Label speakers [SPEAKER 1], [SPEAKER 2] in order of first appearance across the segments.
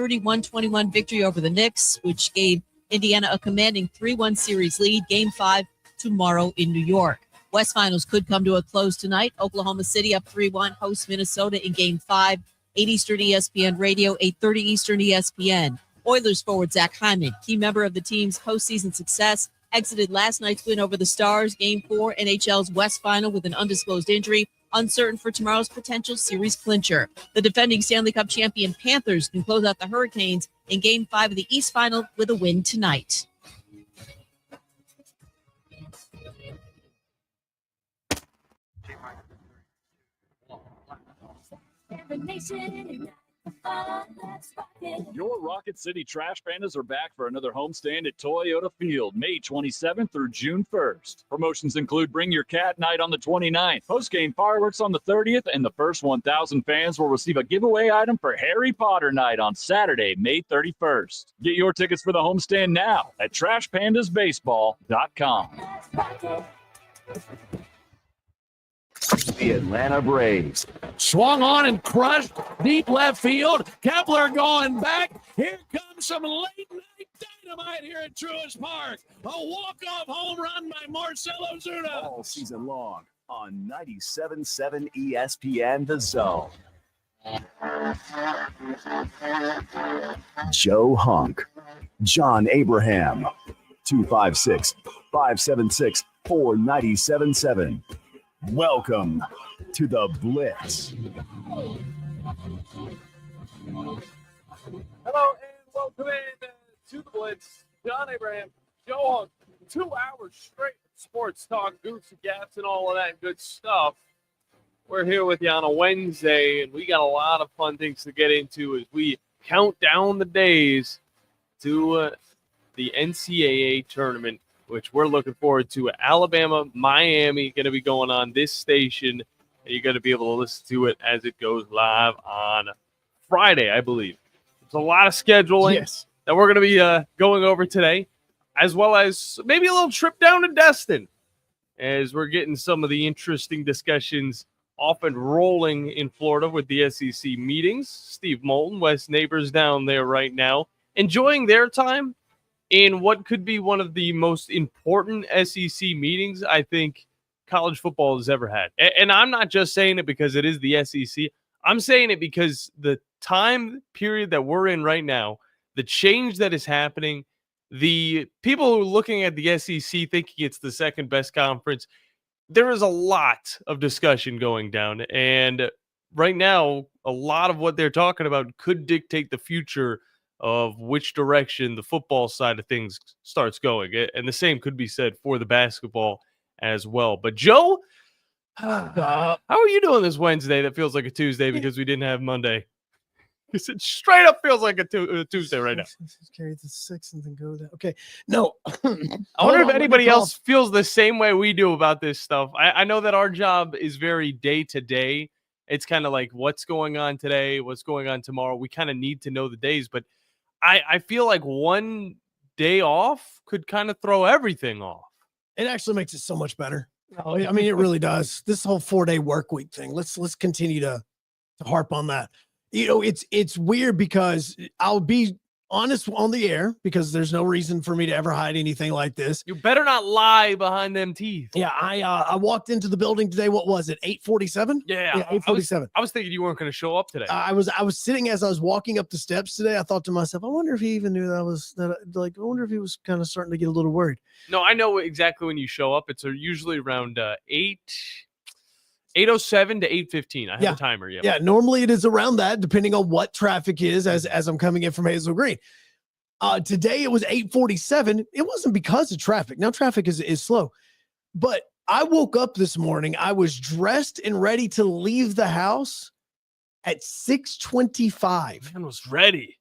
[SPEAKER 1] 31-21 victory over the Knicks, which gave Indiana a commanding 3-1 series lead. Game 5 tomorrow in New York. West Finals could come to a close tonight. Oklahoma City up 3-1 hosts Minnesota in Game 5. 8 Eastern ESPN Radio, 8:30 Eastern ESPN. Oilers forward Zach Hyman, key member of the team's postseason success, exited last night's win over the Stars. Game 4 NHL's West Final with an undisclosed injury. Uncertain for tomorrow's potential series clincher. The defending Stanley Cup champion Panthers can close out the Hurricanes in Game 5 of the East Final with a win tonight.
[SPEAKER 2] Your Rocket City Trash Pandas are back for another homestand at Toyota Field, May 27th through June 1st. Promotions include Bring Your Cat Night on the 29th, post-game fireworks on the 30th, and the first 1,000 fans will receive a giveaway item for Harry Potter Night on Saturday, May 31st. Get your tickets for the homestand now at TrashPandasBaseball.com.
[SPEAKER 3] The Atlanta Braves.
[SPEAKER 4] Swung on and crushed deep left field. Kepler going back. Here comes some late night dynamite here at Truist Park. A walk-off home run by Marcell Ozuna.
[SPEAKER 3] All season long on 97.7 ESPN The Zone. Joe Hunk. John Abraham. 256-576-4977. Welcome to the Blitz.
[SPEAKER 5] Hello and welcome in to the Blitz. John Abraham, Joe Hunk, 2 hours straight sports talk, goofs and gaps, and all of that good stuff. We're here with you on a Wednesday, and we got a lot of fun things to get into as we count down the days to the NCAA tournament, which we're looking forward to. Alabama, Miami, going to be going on this station, and you're going to be able to listen to it as it goes live on Friday, I believe. There's a lot of scheduling that we're going to be going over today, as well as maybe a little trip down to Destin, as we're getting some of the interesting discussions off and rolling in Florida with the SEC meetings. Steve Moulton, West Neighbors down there right now, enjoying their time in what could be one of the most important SEC meetings I think college football has ever had. And I'm not just saying it because it is the SEC. I'm saying it because the time period that we're in right now, the change that is happening, the people who are looking at the SEC thinking it's the second best conference, there is a lot of discussion going down. And right now, a lot of what they're talking about could dictate the future of which direction the football side of things starts going. And the same could be said for the basketball as well. But Joe, how are you doing this Wednesday that feels like a Tuesday because we didn't have Monday? Because it straight up feels like a Tuesday right now.
[SPEAKER 6] Carry the 6 and then go there. Okay. No.
[SPEAKER 5] I wonder if anybody else feels the same way we do about this stuff. I know that our job is very day to day. It's kind of like what's going on today, what's going on tomorrow. We kind of need to know the days, but I feel like one day off could kind of throw everything off.
[SPEAKER 6] It actually makes it so much better. I mean, it really does. This whole 4-day work week thing. Let's continue to harp on that. You know, it's weird because I'll be honest on the air because there's no reason for me to ever hide anything like this.
[SPEAKER 5] You better not lie behind them teeth.
[SPEAKER 6] Yeah, I walked into the building today. What was it? 8:47?
[SPEAKER 5] Yeah,
[SPEAKER 6] 8:47.
[SPEAKER 5] I was thinking you weren't going to show up today.
[SPEAKER 6] I was sitting as I was walking up the steps today. I thought to myself, I wonder if he even knew I wonder if he was kind of starting to get a little worried.
[SPEAKER 5] No, I know exactly when you show up. It's usually around 8:07 to 8:15. I have a timer.
[SPEAKER 6] Yeah. Normally it is around that, depending on what traffic is as I'm coming in from Hazel Green. Today it was 8:47. It wasn't because of traffic. Now traffic is slow, but I woke up this morning. I was dressed and ready to leave the house at 6:25.
[SPEAKER 5] Man was ready.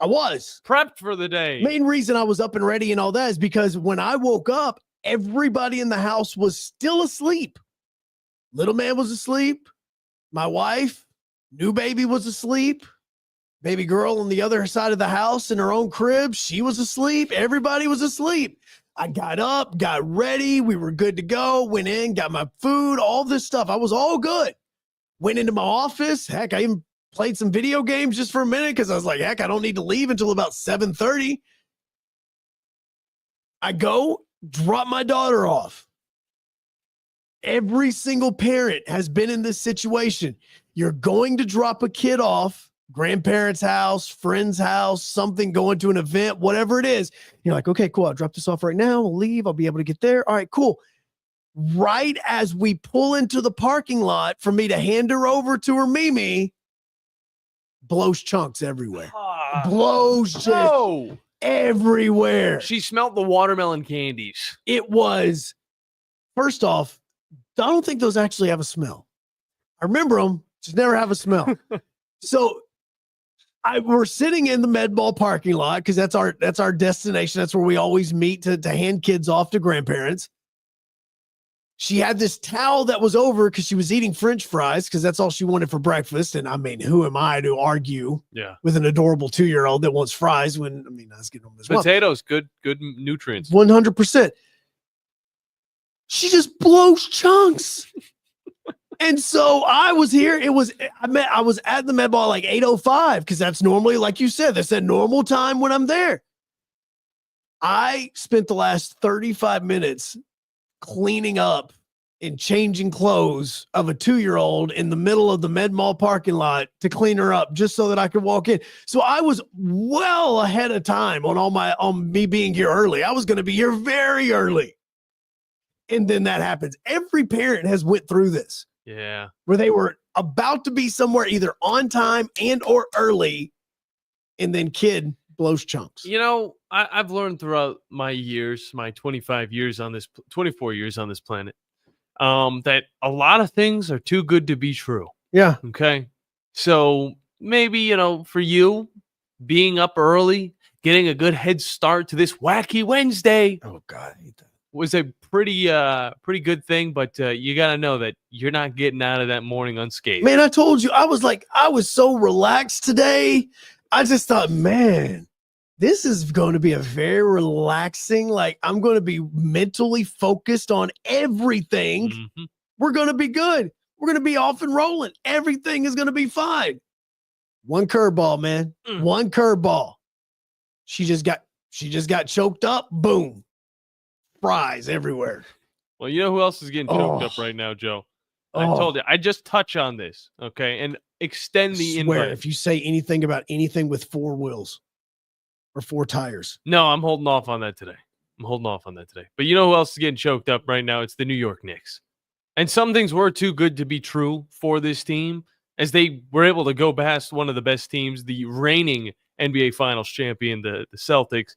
[SPEAKER 6] I was
[SPEAKER 5] prepped for the day.
[SPEAKER 6] Main reason I was up and ready and all that is because when I woke up, everybody in the house was still asleep. Little man was asleep. My wife, new baby was asleep. Baby girl on the other side of the house in her own crib, she was asleep. Everybody was asleep. I got up, got ready. We were good to go. Went in, got my food, all this stuff. I was all good. Went into my office. Heck, I even played some video games just for a minute because I was like, heck, I don't need to leave until about 7:30. I go, drop my daughter off. Every single parent has been in this situation. You're going to drop a kid off, grandparents' house, friend's house, something, going to an event, whatever it is. You're like, okay, cool. I'll drop this off right now. We'll leave. I'll be able to get there. All right, cool. Right as we pull into the parking lot for me to hand her over to her Mimi, blows chunks everywhere. Blows just everywhere.
[SPEAKER 5] She smelled the watermelon candies.
[SPEAKER 6] It was, first off, I don't think those actually have a smell. I remember them, just never have a smell. So we're sitting in the med ball parking lot because that's our destination. That's where we always meet to hand kids off to grandparents. She had this towel that was over because she was eating French fries because that's all she wanted for breakfast. And I mean, who am I to argue with an adorable 2-year-old that wants fries when, I mean, I was getting them as well.
[SPEAKER 5] Potatoes, good nutrients.
[SPEAKER 6] 100%. She just blows chunks. And so I was here. I was at the med ball like 8:05 because that's normally, like you said, that's that normal time when I'm there. I spent the last 35 minutes cleaning up and changing clothes of a 2-year-old in the middle of the med mall parking lot to clean her up just so that I could walk in. So I was well ahead of time on me being here early. I was going to be here very early. And then that happens. Every parent has went through this.
[SPEAKER 5] Yeah.
[SPEAKER 6] Where they were about to be somewhere either on time and or early, and then kid blows chunks.
[SPEAKER 5] You know, I've learned throughout my years, my 24 years on this planet, that a lot of things are too good to be true.
[SPEAKER 6] Yeah.
[SPEAKER 5] Okay. So maybe, for you, being up early, getting a good head start to this wacky Wednesday.
[SPEAKER 6] Oh, God, I hate that.
[SPEAKER 5] Was a pretty good thing, but you got to know that you're not getting out of that morning unscathed.
[SPEAKER 6] Man, I told you, I was so relaxed today. I just thought, man, this is going to be a very relaxing, like I'm going to be mentally focused on everything. Mm-hmm. We're going to be good. We're going to be off and rolling. Everything is going to be fine. One curveball, man. One curveball. She just got choked up. Boom. Fries everywhere.
[SPEAKER 5] Well, you know who else is getting choked up right now, Joe? I told you, I just touch on this, okay, and extend the invite.
[SPEAKER 6] If you say anything about anything with 4 wheels or 4 tires.
[SPEAKER 5] No, I'm holding off on that today. But you know who else is getting choked up right now? It's the New York Knicks. And some things were too good to be true for this team, as they were able to go past one of the best teams, the reigning NBA Finals champion, the Celtics.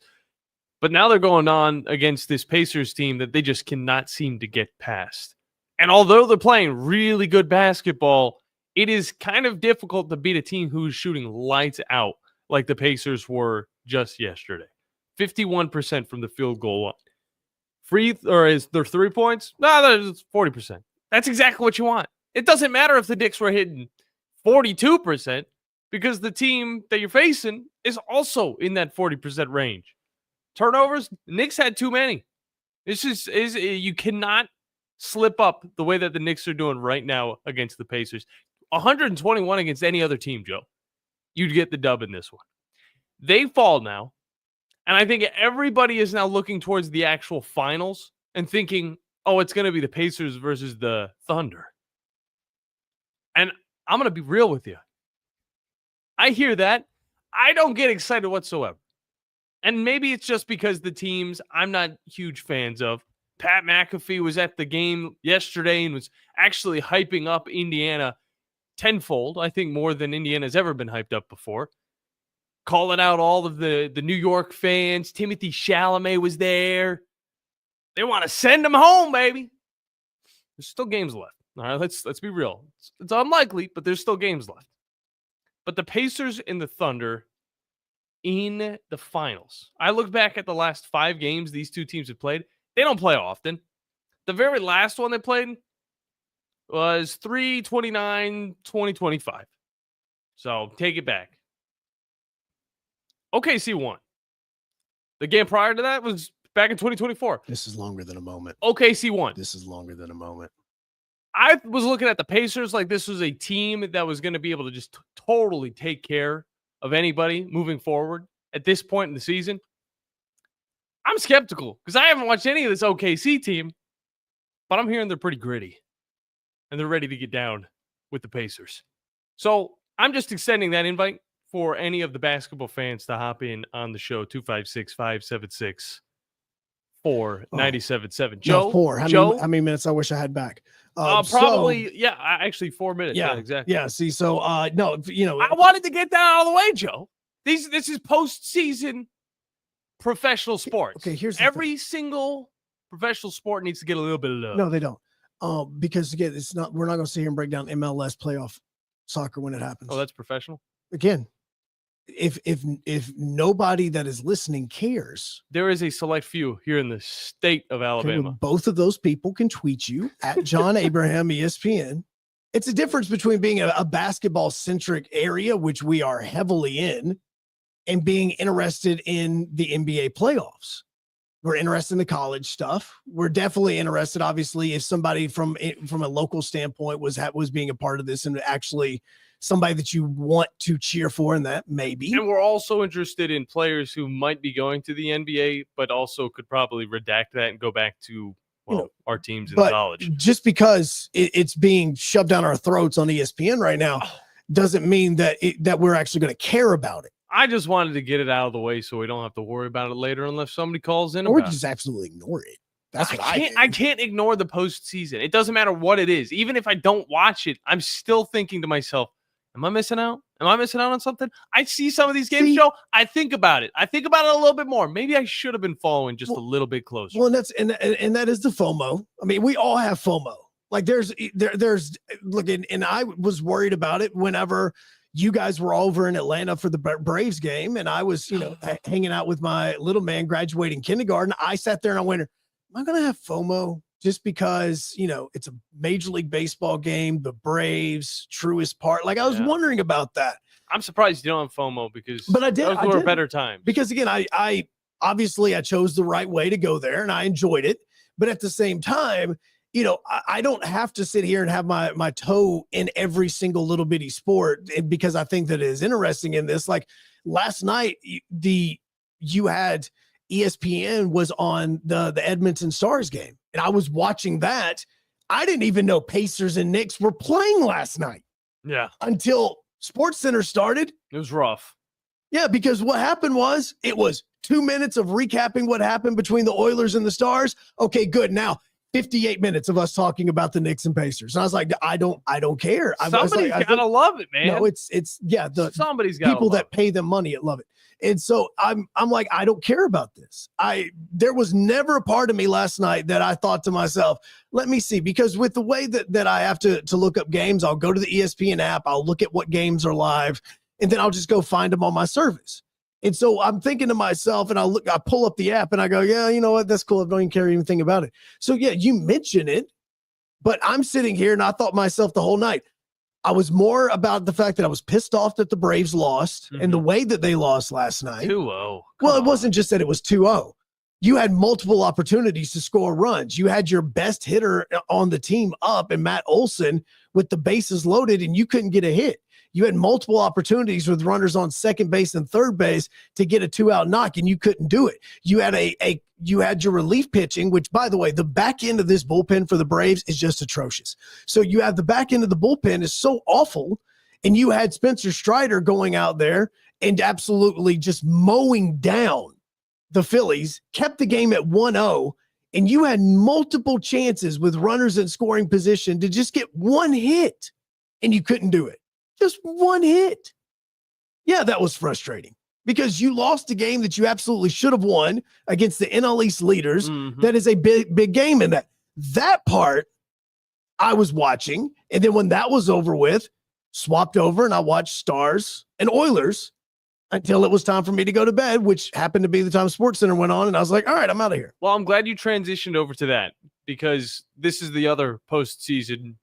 [SPEAKER 5] But now they're going on against this Pacers team that they just cannot seem to get past. And although they're playing really good basketball, it is kind of difficult to beat a team who's shooting lights out like the Pacers were just yesterday. 51% from the field goal line. Is there 3 points? No, that's 40%. That's exactly what you want. It doesn't matter if the Knicks were hitting 42% because the team that you're facing is also in that 40% range. Turnovers, Knicks had too many. You cannot slip up the way that the Knicks are doing right now against the Pacers. 121 against any other team, Joe. You'd get the dub in this one. They fall now, and I think everybody is now looking towards the actual finals and thinking, oh, it's going to be the Pacers versus the Thunder. And I'm going to be real with you. I hear that. I don't get excited whatsoever. And maybe it's just because the teams I'm not huge fans of. Pat McAfee was at the game yesterday and was actually hyping up Indiana tenfold. I think more than Indiana's ever been hyped up before. Calling out all of the New York fans. Timothy Chalamet was there. They want to send him home, baby. There's still games left. All right, let's be real. It's unlikely, but there's still games left. But the Pacers and the Thunder in the finals. I look back at the last 5 games these two teams have played. They don't play often. The very last one they played was 3/29/2025. So take it back. OKC won. The game prior to that was back in 2024.
[SPEAKER 6] This is longer than a moment.
[SPEAKER 5] OKC won.
[SPEAKER 6] This is longer than a moment.
[SPEAKER 5] I was looking at the Pacers like this was a team that was going to be able to just totally take care of anybody moving forward at this point in the season. I'm skeptical because I haven't watched any of this OKC team, but I'm hearing they're pretty gritty and they're ready to get down with the Pacers. So I'm just extending that invite for any of the basketball fans to hop in on the show, 256-576-4977. Joe?
[SPEAKER 6] No, 4. How many minutes I wish I had back?
[SPEAKER 5] Probably, actually 4 minutes. Yeah, exactly.
[SPEAKER 6] Yeah, see, so, no,
[SPEAKER 5] I wanted to get that out of the way, Joe. This is postseason professional sports.
[SPEAKER 6] Okay, here's
[SPEAKER 5] every single professional sport needs to get a little bit of love.
[SPEAKER 6] No, they don't. Because again, we're not going to sit here and break down MLS playoff soccer when it happens.
[SPEAKER 5] Oh, that's professional.
[SPEAKER 6] Again, if nobody that is listening cares,
[SPEAKER 5] there is a select few here in the state of Alabama.
[SPEAKER 6] Both of those people can tweet you at John Abraham ESPN. It's a difference between being a basketball centric area, which we are heavily in, and being interested in the NBA playoffs. We're interested in the college stuff. We're definitely interested, obviously, if somebody from a local standpoint was being a part of this and actually somebody that you want to cheer for in that, maybe.
[SPEAKER 5] And we're also interested in players who might be going to the NBA, but also could probably redact that and go back to our teams in college.
[SPEAKER 6] Just because it's being shoved down our throats on ESPN right now doesn't mean that we're actually going to care about it.
[SPEAKER 5] I just wanted to get it out of the way so we don't have to worry about it later unless somebody calls in.
[SPEAKER 6] Or just absolutely ignore it. That's what
[SPEAKER 5] I can't ignore the postseason. It doesn't matter what it is. Even if I don't watch it, I'm still thinking to myself, am I missing out? Am I missing out on something? I see some of these games, Joe. I think about it. I think about it a little bit more. Maybe I should have been following just a little bit closer.
[SPEAKER 6] Well, and that is the FOMO. I mean, we all have FOMO. Like there's look, and I was worried about it whenever you guys were over in Atlanta for the Braves game, and I was, hanging out with my little man graduating kindergarten. I sat there and I went, am I going to have FOMO just because, it's a Major League Baseball game, the Braves, Truist Park. Like I was wondering about that.
[SPEAKER 5] I'm surprised you don't have FOMO because
[SPEAKER 6] but I did.
[SPEAKER 5] Those were a better time.
[SPEAKER 6] Because again, I obviously I chose the right way to go there and I enjoyed it. But at the same time, I don't have to sit here and have my toe in every single little bitty sport because I think that it is interesting in this. Like last night, you had ESPN was on the Edmonton Stars game, and I was watching that. I didn't even know Pacers and Knicks were playing last night.
[SPEAKER 5] Yeah.
[SPEAKER 6] Until SportsCenter started.
[SPEAKER 5] It was rough.
[SPEAKER 6] Yeah, because what happened was it was 2 minutes of recapping what happened between the Oilers and the Stars. Okay, good. Now 58 minutes of us talking about the Knicks and Pacers. And I was like, I don't care.
[SPEAKER 5] Somebody's gotta love it, man.
[SPEAKER 6] No, somebody's got people that pay them money love it. And so I'm like, I don't care about this. There was never a part of me last night that I thought to myself, let me see, because with the way that I have to look up games, I'll go to the ESPN app, I'll look at what games are live, and then I'll just go find them on my service. And so I'm thinking to myself, and I pull up the app and I go, yeah, you know what? That's cool. I don't even care anything about it. So yeah, you mention it, but I'm sitting here and I thought myself the whole night, I was more about the fact that I was pissed off that the Braves lost and the way that they lost last night.
[SPEAKER 5] 2-0.
[SPEAKER 6] Well, it wasn't just that it was 2-0. You had multiple opportunities to score runs. You had your best hitter on the team up and Matt Olson with the bases loaded and you couldn't get a hit. You had multiple opportunities with runners on second base and third base to get a 2-out knock, and you couldn't do it. You had you had your relief pitching, which, by the way, the back end of this bullpen for the Braves is just atrocious. So you have the back end of the bullpen is so awful, and you had Spencer Strider going out there and absolutely just mowing down the Phillies, kept the game at 1-0, and you had multiple chances with runners in scoring position to just get one hit, and you couldn't do it. Just one hit. Yeah, that was frustrating because you lost a game that you absolutely should have won against the NL East leaders. That is a big game in that part I was watching. And then when that was over with, swapped over and I watched Stars and Oilers until it was time for me to go to bed, which happened to be the time SportsCenter went on. And I was like, all right, I'm out of here.
[SPEAKER 5] Well, I'm glad you transitioned over to that because this is the other postseason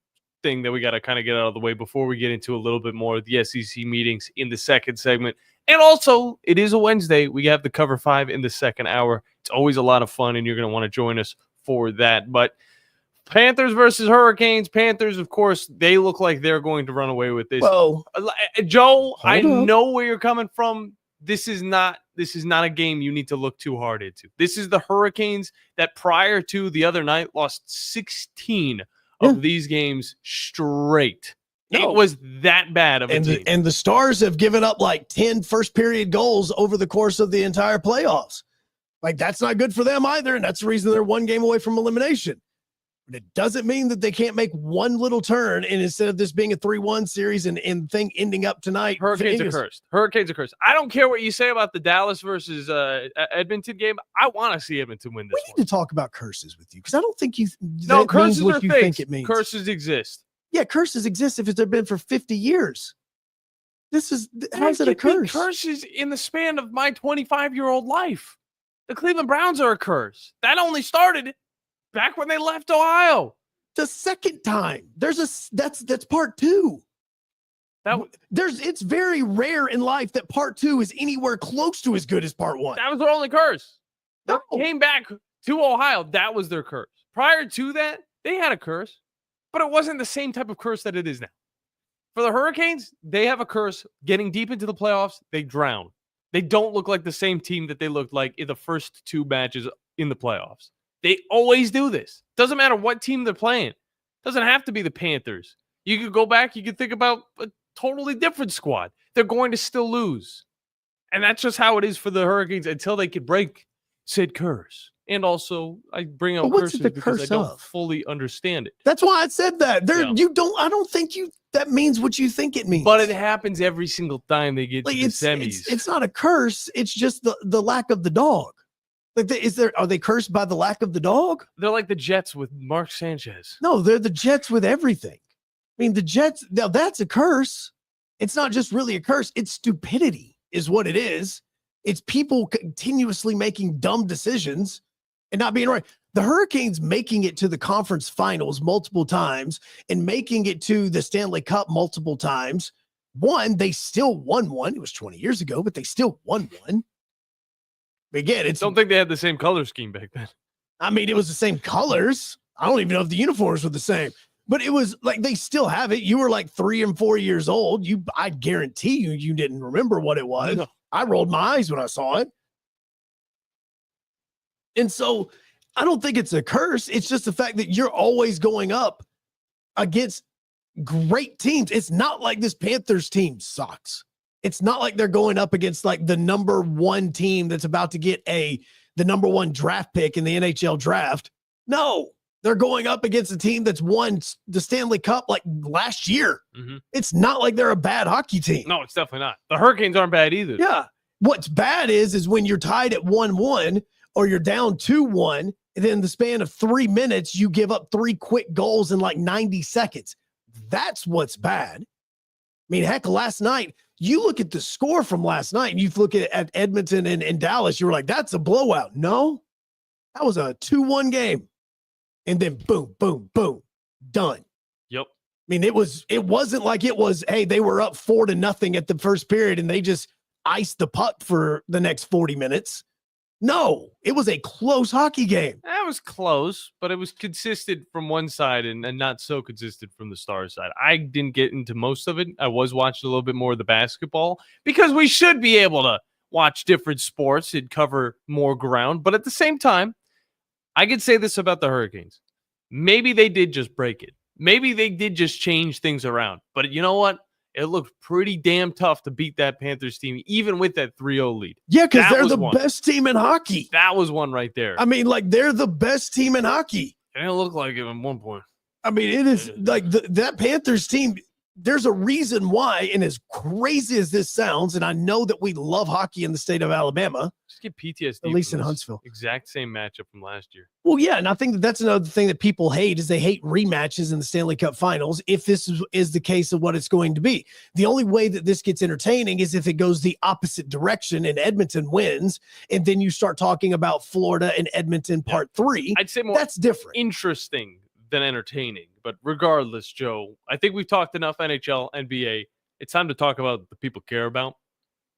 [SPEAKER 5] thing that we got to kind of get out of the way before we get into a little bit more of the SEC meetings in the second segment. And also, it is a Wednesday. We have the Cover 5 in the second hour. It's always a lot of fun, and you're going to want to join us for that. But Panthers versus Hurricanes. Panthers, of course, they look like they're going to run away with this.
[SPEAKER 6] Whoa.
[SPEAKER 5] Joe, I
[SPEAKER 6] Hold up.
[SPEAKER 5] know where you're coming from. This is not a game you need to look too hard into. This is the Hurricanes that prior to the other night lost 16 of these games straight.
[SPEAKER 6] No.
[SPEAKER 5] It was that bad of a team.
[SPEAKER 6] And the Stars have given up like 10 first period goals over the course of the entire playoffs. Like, that's not good for them either, and that's the reason they're one game away from elimination. But it doesn't mean that they can't make one little turn, and instead of this being a 3-1 series and thing ending up tonight.
[SPEAKER 5] Hurricanes are cursed. Hurricanes are cursed. I don't care what you say about the Dallas versus Edmonton game. I want to see Edmonton win this
[SPEAKER 6] We
[SPEAKER 5] one.
[SPEAKER 6] need to talk about curses with you, because I don't think you
[SPEAKER 5] No,
[SPEAKER 6] that
[SPEAKER 5] curses
[SPEAKER 6] means what
[SPEAKER 5] are
[SPEAKER 6] you
[SPEAKER 5] fake.
[SPEAKER 6] think it means.
[SPEAKER 5] Curses exist.
[SPEAKER 6] Yeah, curses exist if they've been for 50 years. How's it a
[SPEAKER 5] There could be
[SPEAKER 6] curse?
[SPEAKER 5] curses in the span of my 25-year-old life. The Cleveland Browns are a curse. That only started back when they left Ohio.
[SPEAKER 6] The second time. That's part two. It's very rare in life that part two is anywhere close to as good as part one.
[SPEAKER 5] That was their only curse. They
[SPEAKER 6] No.
[SPEAKER 5] came back to Ohio. That was their curse. Prior to that, they had a curse, but it wasn't the same type of curse that it is now. For the Hurricanes, they have a curse. Getting deep into the playoffs, they drown. They don't look like the same team that they looked like in the first two matches in the playoffs. They always do this. Doesn't matter what team they're playing. Doesn't have to be the Panthers. You could go back. You could think about a totally different squad. They're going to still lose. And that's just how it is for the Hurricanes until they could break said curse. And also, I bring up
[SPEAKER 6] But what's
[SPEAKER 5] curses
[SPEAKER 6] it the
[SPEAKER 5] because
[SPEAKER 6] curse
[SPEAKER 5] I don't
[SPEAKER 6] of?
[SPEAKER 5] fully understand it.
[SPEAKER 6] That's why I said that.
[SPEAKER 5] Yeah.
[SPEAKER 6] I don't think that means what you think it means.
[SPEAKER 5] But it happens every single time they get to the semis.
[SPEAKER 6] It's not a curse. It's just the lack of the dog. Like, are they cursed by the lack of the dog?
[SPEAKER 5] They're like the Jets with Mark Sanchez.
[SPEAKER 6] No, they're the Jets with everything. I mean, the Jets, now that's a curse. It's not just really a curse. It's stupidity is what it is. It's people continuously making dumb decisions and not being right. The Hurricanes making it to the conference finals multiple times and making it to the Stanley Cup multiple times. One, they still won one. It was 20 years ago, but they still won one. Again,
[SPEAKER 5] Don't think they had the same color scheme back then.
[SPEAKER 6] I mean, it was the same colors. I don't even know if the uniforms were the same, but it was like they still have it. You were like 3 and 4 years old. I guarantee you didn't remember what it was.
[SPEAKER 5] No.
[SPEAKER 6] I rolled my eyes when I saw it. And so I don't think it's a curse. It's just the fact that you're always going up against great teams. It's not like this Panthers team sucks. It's not like they're going up against like the number one team that's about to get the number one draft pick in the NHL draft. No, they're going up against a team that's won the Stanley Cup like last year.
[SPEAKER 5] Mm-hmm.
[SPEAKER 6] It's not like they're a bad hockey team.
[SPEAKER 5] No, it's definitely not. The Hurricanes aren't bad either.
[SPEAKER 6] Yeah. What's bad is when you're tied at 1-1 or you're down 2-1, and then in the span of 3 minutes, you give up 3 quick goals in like 90 seconds. That's what's bad. I mean, heck, last night, you look at the score from last night and you look at Edmonton and Dallas, you were like, that's a blowout. No, that was a 2-1 game. And then boom, boom, boom, done.
[SPEAKER 5] Yep.
[SPEAKER 6] I mean, it wasn't like it was, hey, they were up 4-0 at the first period and they just iced the puck for the next 40 minutes. No, it was a close hockey game.
[SPEAKER 5] That was close, but it was consistent from one side and not so consistent from the Stars side. I didn't get into most of it. I was watching a little bit more of the basketball because we should be able to watch different sports and cover more ground. But at the same time, I could say this about the Hurricanes. Maybe they did just break it. Maybe they did just change things around. But you know what? It looked pretty damn tough to beat that Panthers team, even with that 3-0 lead.
[SPEAKER 6] Yeah, because they're the
[SPEAKER 5] one.
[SPEAKER 6] best team in hockey.
[SPEAKER 5] That was one right there.
[SPEAKER 6] I mean, like, they're the best team in hockey.
[SPEAKER 5] It didn't look like it at one point.
[SPEAKER 6] I mean, it is like that Panthers team. There's a reason why, and as crazy as this sounds, and I know that we love hockey in the state of Alabama.
[SPEAKER 5] Just get PTSD.
[SPEAKER 6] At least
[SPEAKER 5] from
[SPEAKER 6] in
[SPEAKER 5] this
[SPEAKER 6] Huntsville.
[SPEAKER 5] Exact same matchup from last year.
[SPEAKER 6] Well, yeah, and I think that's another thing that people hate is they hate rematches in the Stanley Cup Finals. If this is the case of what it's going to be, the only way that this gets entertaining is if it goes the opposite direction and Edmonton wins, and then you start talking about Florida and Edmonton Part 3.
[SPEAKER 5] I'd say more
[SPEAKER 6] that's different.
[SPEAKER 5] Interesting than entertaining. But regardless, Joe, I think we've talked enough NHL, NBA. It's time to talk about the people care about.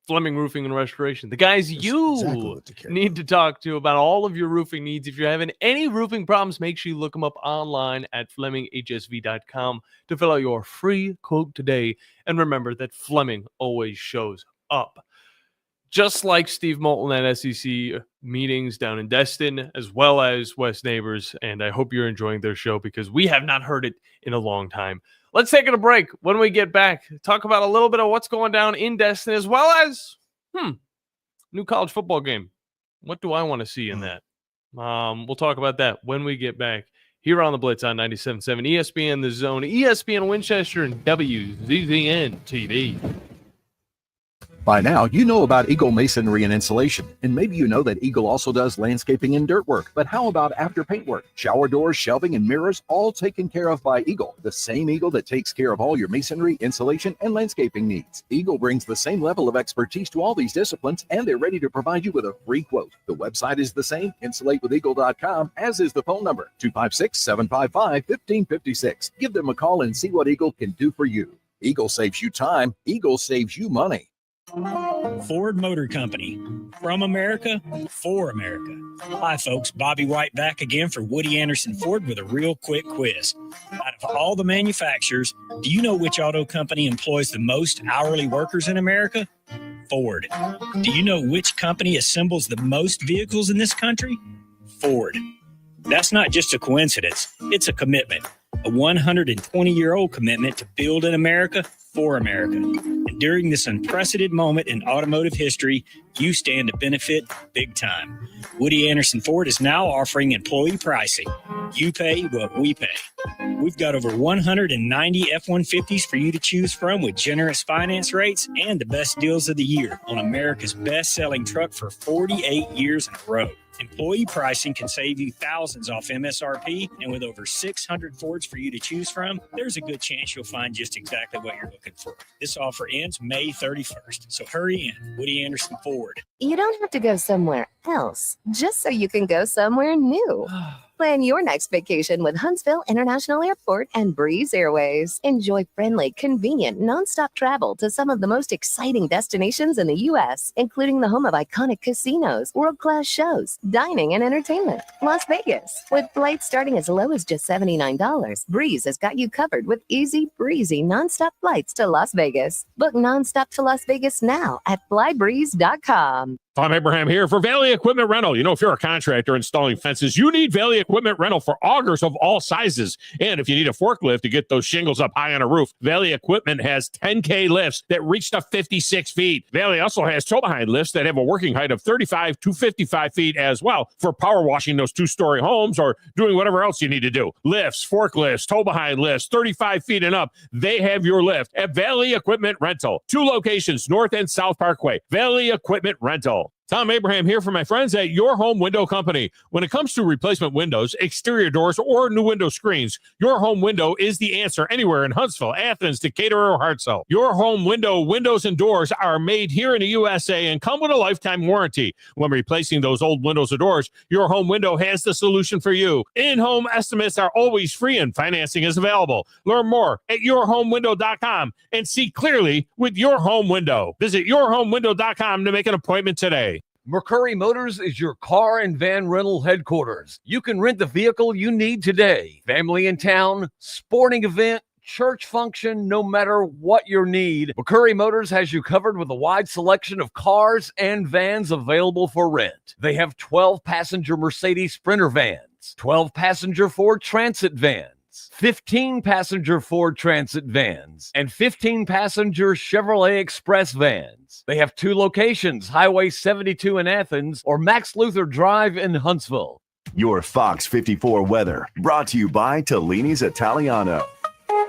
[SPEAKER 7] Fleming Roofing and Restoration. The guys need to talk to about all of your roofing needs. If you're having any roofing problems, make sure you look them up online at FlemingHSV.com to fill out your free quote today. And remember that Fleming always shows up. Just like Steve Moulton at SEC meetings down in Destin, as well as West Neighbors. And I hope you're enjoying their show because we have not heard it in a long time. Let's take a break. When we get back, talk about a little bit of what's going down in Destin, as well as new college football game. What do I want to see in that? We'll talk about that when we get back here on the Blitz on 97.7 ESPN The Zone, ESPN Winchester, and WZZN TV.
[SPEAKER 8] By now, you know about Eagle Masonry and Insulation, and maybe you know that Eagle also does landscaping and dirt work. But how about after paint work? Shower doors, shelving, and mirrors, all taken care of by Eagle, the same Eagle that takes care of all your masonry, insulation, and landscaping needs. Eagle brings the same level of expertise to all these disciplines, and they're ready to provide you with a free quote. The website is the same, insulatewitheagle.com, as is the phone number, 256-755-1556. Give them a call and see what Eagle can do for you. Eagle saves you time. Eagle saves you money.
[SPEAKER 9] Ford Motor Company. From America, for America. Hi, folks. Bobby White back again for Woody Anderson Ford with a real quick quiz. Out of all the manufacturers, do you know which auto company employs the most hourly workers in America? Ford. Do you know which company assembles the most vehicles in this country? Ford. That's not just a coincidence. It's a commitment. A 120-year-old commitment to build in America for America. And during this unprecedented moment in automotive history, you stand to benefit big time. Woody Anderson Ford is now offering employee pricing. You pay what we pay. We've got over 190 F-150s for you to choose from with generous finance rates and the best deals of the year on America's best-selling truck for 48 years in a row. Employee pricing can save you thousands off MSRP, and with over 600 Fords for you to choose from, there's a good chance you'll find just exactly what you're looking for. This offer ends May 31st, so hurry in. Woody Anderson Ford.
[SPEAKER 10] You don't have to go somewhere else just so you can go somewhere new. Plan your next vacation with Huntsville International Airport and Breeze Airways. Enjoy friendly, convenient, nonstop travel to some of the most exciting destinations in the U.S., including the home of iconic casinos, world-class shows, dining, and entertainment. Las Vegas. With flights starting as low as just $79, Breeze has got you covered with easy, breezy, nonstop flights to Las Vegas. Book nonstop to Las Vegas now at flybreeze.com.
[SPEAKER 11] Tom Abraham here for Valley Equipment Rental. You know, if you're a contractor installing fences, you need Valley Equipment Rental for augers of all sizes. And if you need a forklift to get those shingles up high on a roof, Valley Equipment has 10K lifts that reach to 56 feet. Valley also has tow-behind lifts that have a working height of 35 to 55 feet as well for power washing those two-story homes or doing whatever else you need to do. Lifts, forklifts, tow-behind lifts, 35 feet and up. They have your lift at Valley Equipment Rental. 2 locations, North and South Parkway. Valley Equipment Rental. Tom Abraham here for my friends at Your Home Window Company. When it comes to replacement windows, exterior doors, or new window screens, Your Home Window is the answer anywhere in Huntsville, Athens, Decatur, or Hartselle. Your Home Window windows and doors are made here in the USA and come with a lifetime warranty. When replacing those old windows or doors, Your Home Window has the solution for you. In-home estimates are always free and financing is available. Learn more at yourhomewindow.com and see clearly with Your Home Window. Visit yourhomewindow.com to make an appointment today.
[SPEAKER 12] McCurry Motors is your car and van rental headquarters. You can rent the vehicle you need today. Family in town, sporting event, church function, no matter what your need, McCurry Motors has you covered with a wide selection of cars and vans available for rent. They have 12-passenger Mercedes Sprinter vans, 12-passenger Ford Transit vans, 15-passenger Ford Transit vans, and 15-passenger Chevrolet Express vans. They have 2 locations, Highway 72 in Athens or Max Luther Drive in Huntsville.
[SPEAKER 3] Your Fox 54 weather, brought to you by Tellini's Italiano.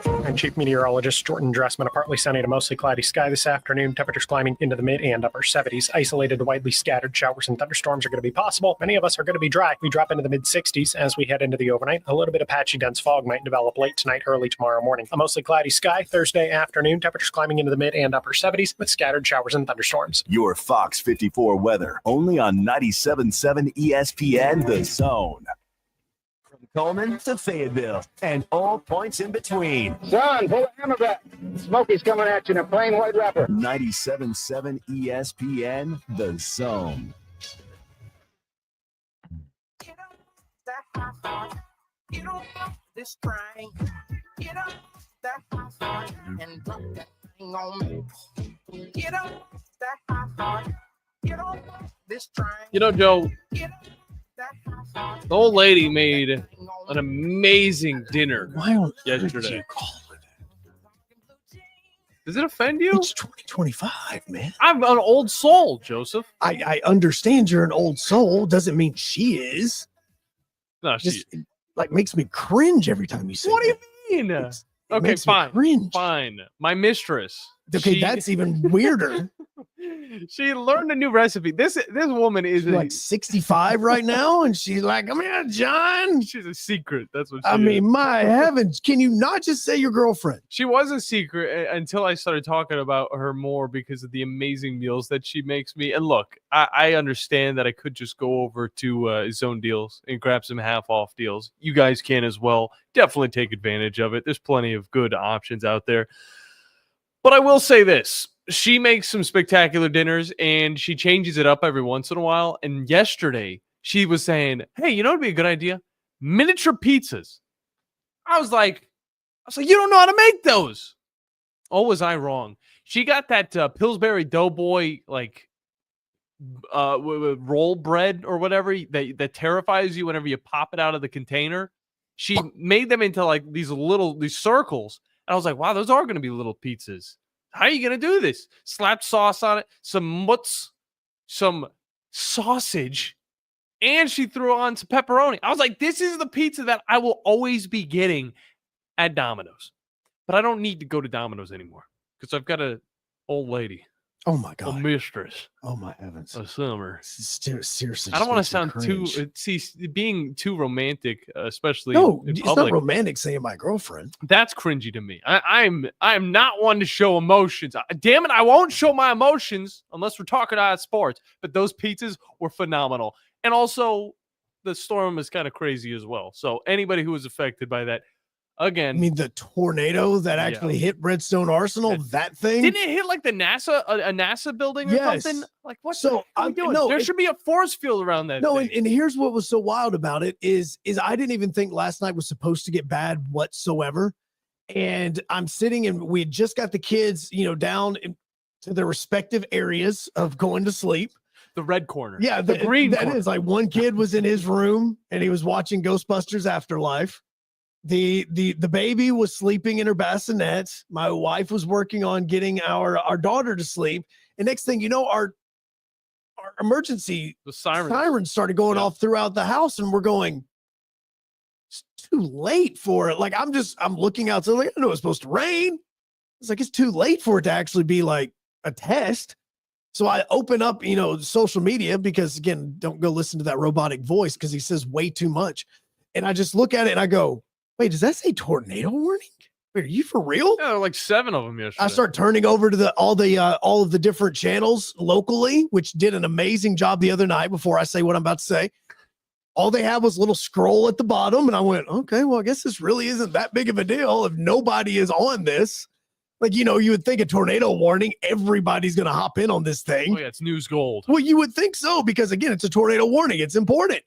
[SPEAKER 13] I'm Chief Meteorologist Jordan Dressman. A partly sunny to mostly cloudy sky this afternoon. Temperatures climbing into the mid and upper 70s. Isolated to widely scattered showers and thunderstorms are going to be possible. Many of us are going to be dry. We drop into the mid 60s as we head into the overnight. A little bit of patchy dense fog might develop late tonight, early tomorrow morning. A mostly cloudy sky Thursday afternoon. Temperatures climbing into the mid and upper 70s with scattered showers and thunderstorms.
[SPEAKER 3] Your Fox 54 weather, only on 97.7 ESPN The Zone. Coleman to Fayetteville, and all points in between.
[SPEAKER 14] Son, pull the hammer back. Smokey's coming at you in a plain white wrapper.
[SPEAKER 3] 97.7 ESPN, The Zone.
[SPEAKER 15] Get up that high five. Get on this train. Get up that high five and drop that thing on me. Get up that high five. Get on this train.
[SPEAKER 7] You know, Joe,
[SPEAKER 15] Get up that high five.
[SPEAKER 7] the old lady made an amazing dinner
[SPEAKER 6] Why on earth did
[SPEAKER 7] yesterday.
[SPEAKER 6] you call it?
[SPEAKER 7] Does it offend you?
[SPEAKER 6] It's 2025, man.
[SPEAKER 7] I'm an old soul, Joseph.
[SPEAKER 6] I understand you're an old soul. Doesn't mean she is.
[SPEAKER 7] No,
[SPEAKER 6] Just like makes me cringe every time you say.
[SPEAKER 7] What do
[SPEAKER 6] that.
[SPEAKER 7] you mean?
[SPEAKER 6] It
[SPEAKER 7] Okay,
[SPEAKER 6] makes me
[SPEAKER 7] fine.
[SPEAKER 6] cringe.
[SPEAKER 7] Fine. My mistress.
[SPEAKER 6] Okay,
[SPEAKER 7] she-
[SPEAKER 6] that's even weirder.
[SPEAKER 7] She learned a new recipe. This woman is
[SPEAKER 6] She's like 65 right now, and she's like, "Come here, John."
[SPEAKER 7] she's a secret. That's what she
[SPEAKER 6] I
[SPEAKER 7] is.
[SPEAKER 6] mean, my heavens, can you not just say your girlfriend?
[SPEAKER 7] She was a secret until I started talking about her more because of the amazing meals that she makes me. And look, I understand that I could just go over to Zone Deals and grab some half off deals. You guys can as well. Definitely take advantage of it. There's plenty of good options out there. But I will say this. She makes some spectacular dinners and she changes it up every once in a while. And yesterday she was saying, "Hey, you know what'd be a good idea? Miniature pizzas." I was like, you don't know how to make those. Oh, was I wrong? She got that Pillsbury Doughboy like roll bread or whatever that terrifies you whenever you pop it out of the container. She made them into like these circles. And I was like, wow, those are going to be little pizzas. How are you going to do this? Slapped sauce on it, some mutts, some sausage, and she threw on some pepperoni. I was like, this is the pizza that I will always be getting at Domino's. But I don't need to go to Domino's anymore because I've got an old lady.
[SPEAKER 6] Oh my
[SPEAKER 7] A
[SPEAKER 6] God.
[SPEAKER 7] mistress.
[SPEAKER 6] Oh my heavens.
[SPEAKER 7] A summer.
[SPEAKER 6] Seriously.
[SPEAKER 7] I don't want to
[SPEAKER 6] just makes me
[SPEAKER 7] sound
[SPEAKER 6] cringe.
[SPEAKER 7] being too romantic, especially
[SPEAKER 6] No,
[SPEAKER 7] in
[SPEAKER 6] it's
[SPEAKER 7] public.
[SPEAKER 6] not romantic saying my girlfriend.
[SPEAKER 7] That's cringy to me. I'm not one to show emotions. Damn it, I won't show my emotions unless we're talking about sports. But those pizzas were phenomenal, and also the storm is kind of crazy as well. So anybody who was affected by that, again,
[SPEAKER 6] I mean, the tornado that actually hit Redstone Arsenal, that thing.
[SPEAKER 7] didn't it hit like the a NASA building or
[SPEAKER 6] Yes.
[SPEAKER 7] something? Like what?
[SPEAKER 6] So,
[SPEAKER 7] are we doing?
[SPEAKER 6] no,
[SPEAKER 7] There
[SPEAKER 6] it-
[SPEAKER 7] should be a force field around that.
[SPEAKER 6] No,
[SPEAKER 7] thing.
[SPEAKER 6] and here's what was so wild about it is I didn't even think last night was supposed to get bad whatsoever. And I'm sitting and we had just got the kids, down to their respective areas of going to sleep.
[SPEAKER 7] The red corner.
[SPEAKER 6] Yeah,
[SPEAKER 7] the green
[SPEAKER 6] that
[SPEAKER 7] corner.
[SPEAKER 6] is like one kid was in his room and he was watching Ghostbusters Afterlife. The baby was sleeping in her bassinet. My wife was working on getting our daughter to sleep. And next thing you know, our emergency sirens started going off throughout the house, and we're going, it's too late for it. Like I'm looking out, so like I know it's supposed to rain. It's like it's too late for it to actually be like a test. So I open up, social media because again, don't go listen to that robotic voice because he says way too much. And I just look at it and I go, wait, does that say tornado warning? Wait, are you for real?
[SPEAKER 7] Yeah, there were like 7 of them yesterday.
[SPEAKER 6] I start turning over to all of the different channels locally, which did an amazing job the other night. Before I say what I'm about to say, all they had was a little scroll at the bottom, and I went, okay, well, I guess this really isn't that big of a deal if nobody is on this. Like, you would think a tornado warning, everybody's going to hop in on this thing.
[SPEAKER 7] Oh yeah, it's news gold.
[SPEAKER 6] Well, you would think so because again, it's a tornado warning. It's important.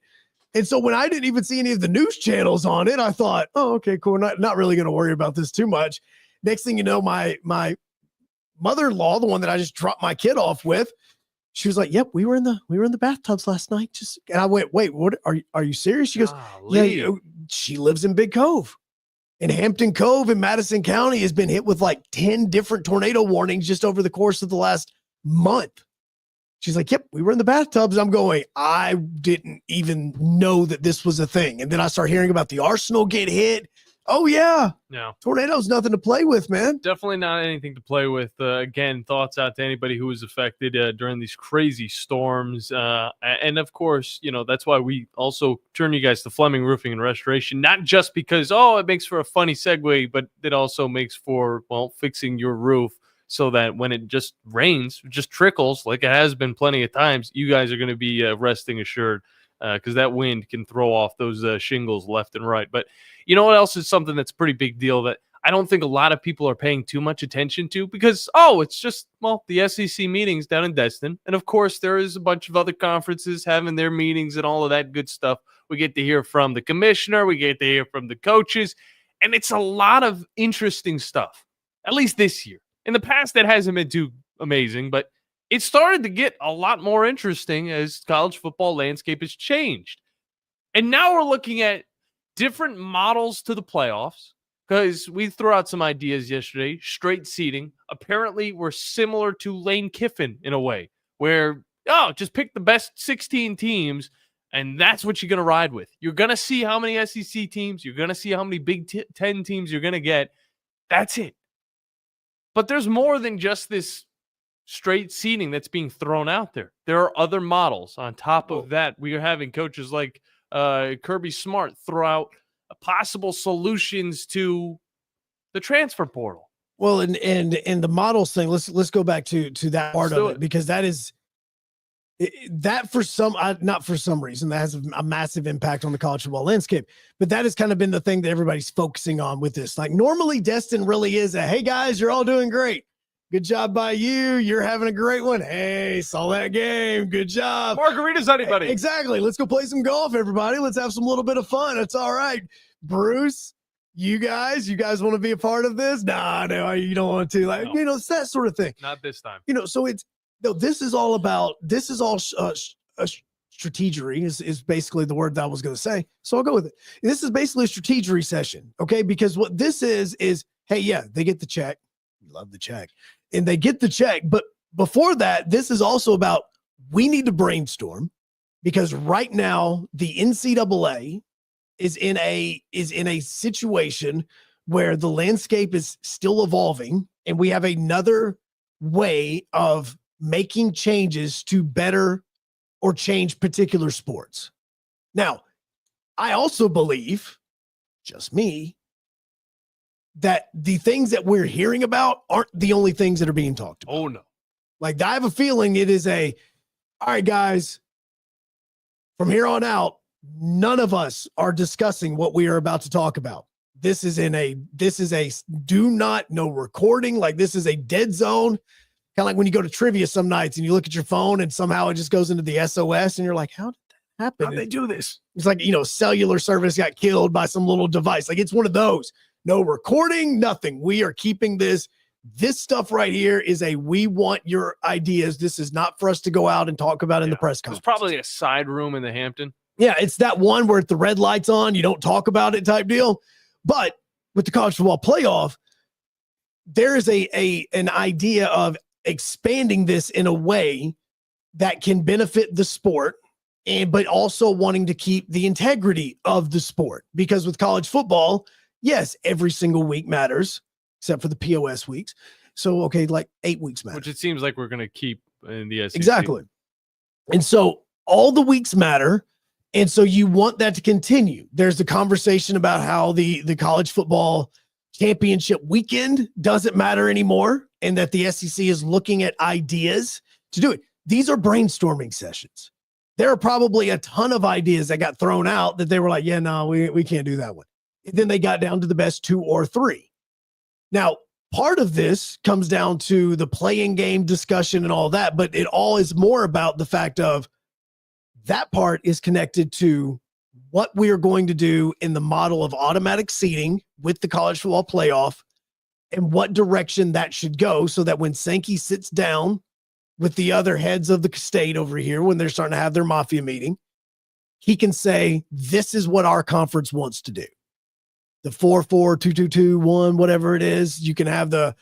[SPEAKER 6] And so when I didn't even see any of the news channels on it, I thought, oh, okay, cool. Not really going to worry about this too much. Next thing you know, my mother-in-law, the one that I just dropped my kid off with, she was like, yep, we were in the bathtubs last night. And I went, wait, what are you serious? She goes, yeah, she lives in Big Cove. And Hampton Cove in Madison County has been hit with like 10 different tornado warnings just over the course of the last month. She's like, yep, we were in the bathtubs. I'm going, I didn't even know that this was a thing. And then I start hearing about the Arsenal get hit. Oh, yeah.
[SPEAKER 7] No.
[SPEAKER 6] Tornado's nothing to play with, man.
[SPEAKER 7] Definitely not anything to play with. Again, thoughts out to anybody who was affected during these crazy storms. And of course, that's why we also turn you guys to Fleming Roofing and Restoration, not just because, it makes for a funny segue, but it also makes for, fixing your roof so that when it just rains, just trickles like it has been plenty of times, you guys are going to be resting assured because that wind can throw off those shingles left and right. But you know what else is something that's a pretty big deal that I don't think a lot of people are paying too much attention to because, it's just, the SEC meetings down in Destin. And, of course, there is a bunch of other conferences having their meetings and all of that good stuff. We get to hear from the commissioner. We get to hear from the coaches. And it's a lot of interesting stuff, at least this year. In the past, that hasn't been too amazing, but it started to get a lot more interesting as college football landscape has changed. And now we're looking at different models to the playoffs because we threw out some ideas yesterday. Straight seeding. Apparently, we're similar to Lane Kiffin in a way where, just pick the best 16 teams, and that's what you're going to ride with. You're going to see how many SEC teams. You're going to see how many Big Ten teams you're going to get. That's it. But there's more than just this straight seeding that's being thrown out there. There are other models. On top of that, we are having coaches like Kirby Smart throw out possible solutions to the transfer portal.
[SPEAKER 6] Well, and the models thing, let's go back to that part of it, because that is that for some, not for some reason, that has a massive impact on the college football landscape. But that has kind of been the thing that everybody's focusing on with this. Like normally Destin really is hey guys, you're all doing great. Good job by you. You're having a great one. Hey, saw that game. Good job.
[SPEAKER 7] Margaritas, anybody?
[SPEAKER 6] Exactly. Let's go play some golf, everybody. Let's have some little bit of fun. It's all right. Bruce, you guys want to be a part of this? Nah, no, you don't want to. Like, no. It's that sort of thing.
[SPEAKER 7] Not this time.
[SPEAKER 6] So this is all strategery is basically the word that I was going to say. So I'll go with it. This is basically a strategery session. Okay. Because what this is, hey, yeah, they get the check. Love the check. And they get the check. But before that, this is also about we need to brainstorm because right now the NCAA is in a situation where the landscape is still evolving and we have another way of making changes to better or change particular sports. Now, I also believe, just me, that the things that we're hearing about aren't the only things that are being talked about.
[SPEAKER 7] Oh, no.
[SPEAKER 6] Like, I have a feeling it is all right, guys, from here on out, none of us are discussing what we are about to talk about. This is no recording. Like, this is a dead zone. Kind of like when you go to trivia some nights and you look at your phone and somehow it just goes into the SOS and you're like, how did that happen?
[SPEAKER 7] How'd they do this?
[SPEAKER 6] It's like, cellular service got killed by some little device. Like, it's one of those. No recording, nothing. We are keeping this stuff right here is we want your ideas. This is not for us to go out and talk about in the press conference.
[SPEAKER 7] There's probably a side room in the Hampton.
[SPEAKER 6] Yeah, it's that one where the red light's on, you don't talk about it type deal. But with the college football playoff, there is an idea of expanding this in a way that can benefit the sport, but also wanting to keep the integrity of the sport. Because with college football, yes, every single week matters, except for the POS weeks. So, okay, like 8 weeks matter.
[SPEAKER 7] Which it seems like we're going to keep in the SEC.
[SPEAKER 6] Exactly. And so all the weeks matter. And so you want that to continue. There's the conversation about how the college football championship weekend doesn't matter anymore and that the SEC is looking at ideas to do it. These are brainstorming sessions. There are probably a ton of ideas that got thrown out that they were like, yeah, no, we can't do that one. And then they got down to the best 2 or 3. Now, part of this comes down to the playing game discussion and all that, but it all is more about the fact of that part is connected to what we are going to do in the model of automatic seeding with the college football playoff and what direction that should go so that when Sankey sits down with the other heads of the state over here, when they're starting to have their mafia meeting, he can say, this is what our conference wants to do. The 4-4, 2-2-2, 1, whatever it is. You can have the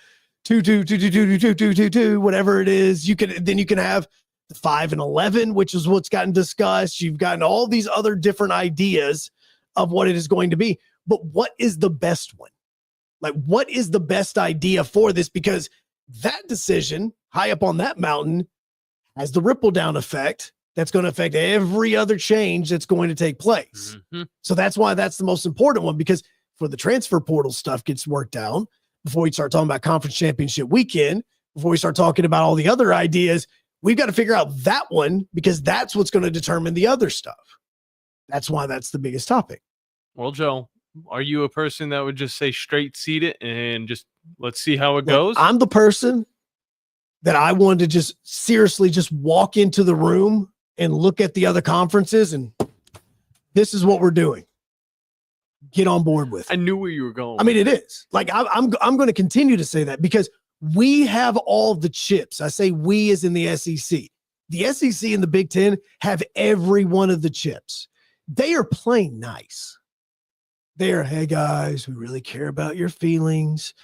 [SPEAKER 6] 2-2, 2-2-2, 2-2-2, whatever it is. You can have the 5-11, which is what's gotten discussed. You've gotten all these other different ideas of what it is going to be. But what is the best one? Like, what is the best idea for this? Because that decision high up on that mountain has the ripple down effect that's going to affect every other change that's going to take place. Mm-hmm. So that's why that's the most important one, because for the transfer portal stuff gets worked out before we start talking about conference championship weekend, before we start talking about all the other ideas, we've got to figure out that one because that's what's going to determine the other stuff. That's why that's the biggest topic.
[SPEAKER 7] Well, Joe, are you a person that would just say straight seat it and just let's see how it
[SPEAKER 6] Look,
[SPEAKER 7] goes?
[SPEAKER 6] I'm the person that I wanted to just seriously just walk into the room and look at the other conferences and this is what we're doing. Get on board with it.
[SPEAKER 7] I knew where you were going.
[SPEAKER 6] I mean, it is. Like I'm going to continue to say that because we have all the chips. I say we as in the SEC. The SEC and the Big Ten have every one of the chips. They are playing nice. They're, hey guys, we really care about your feelings.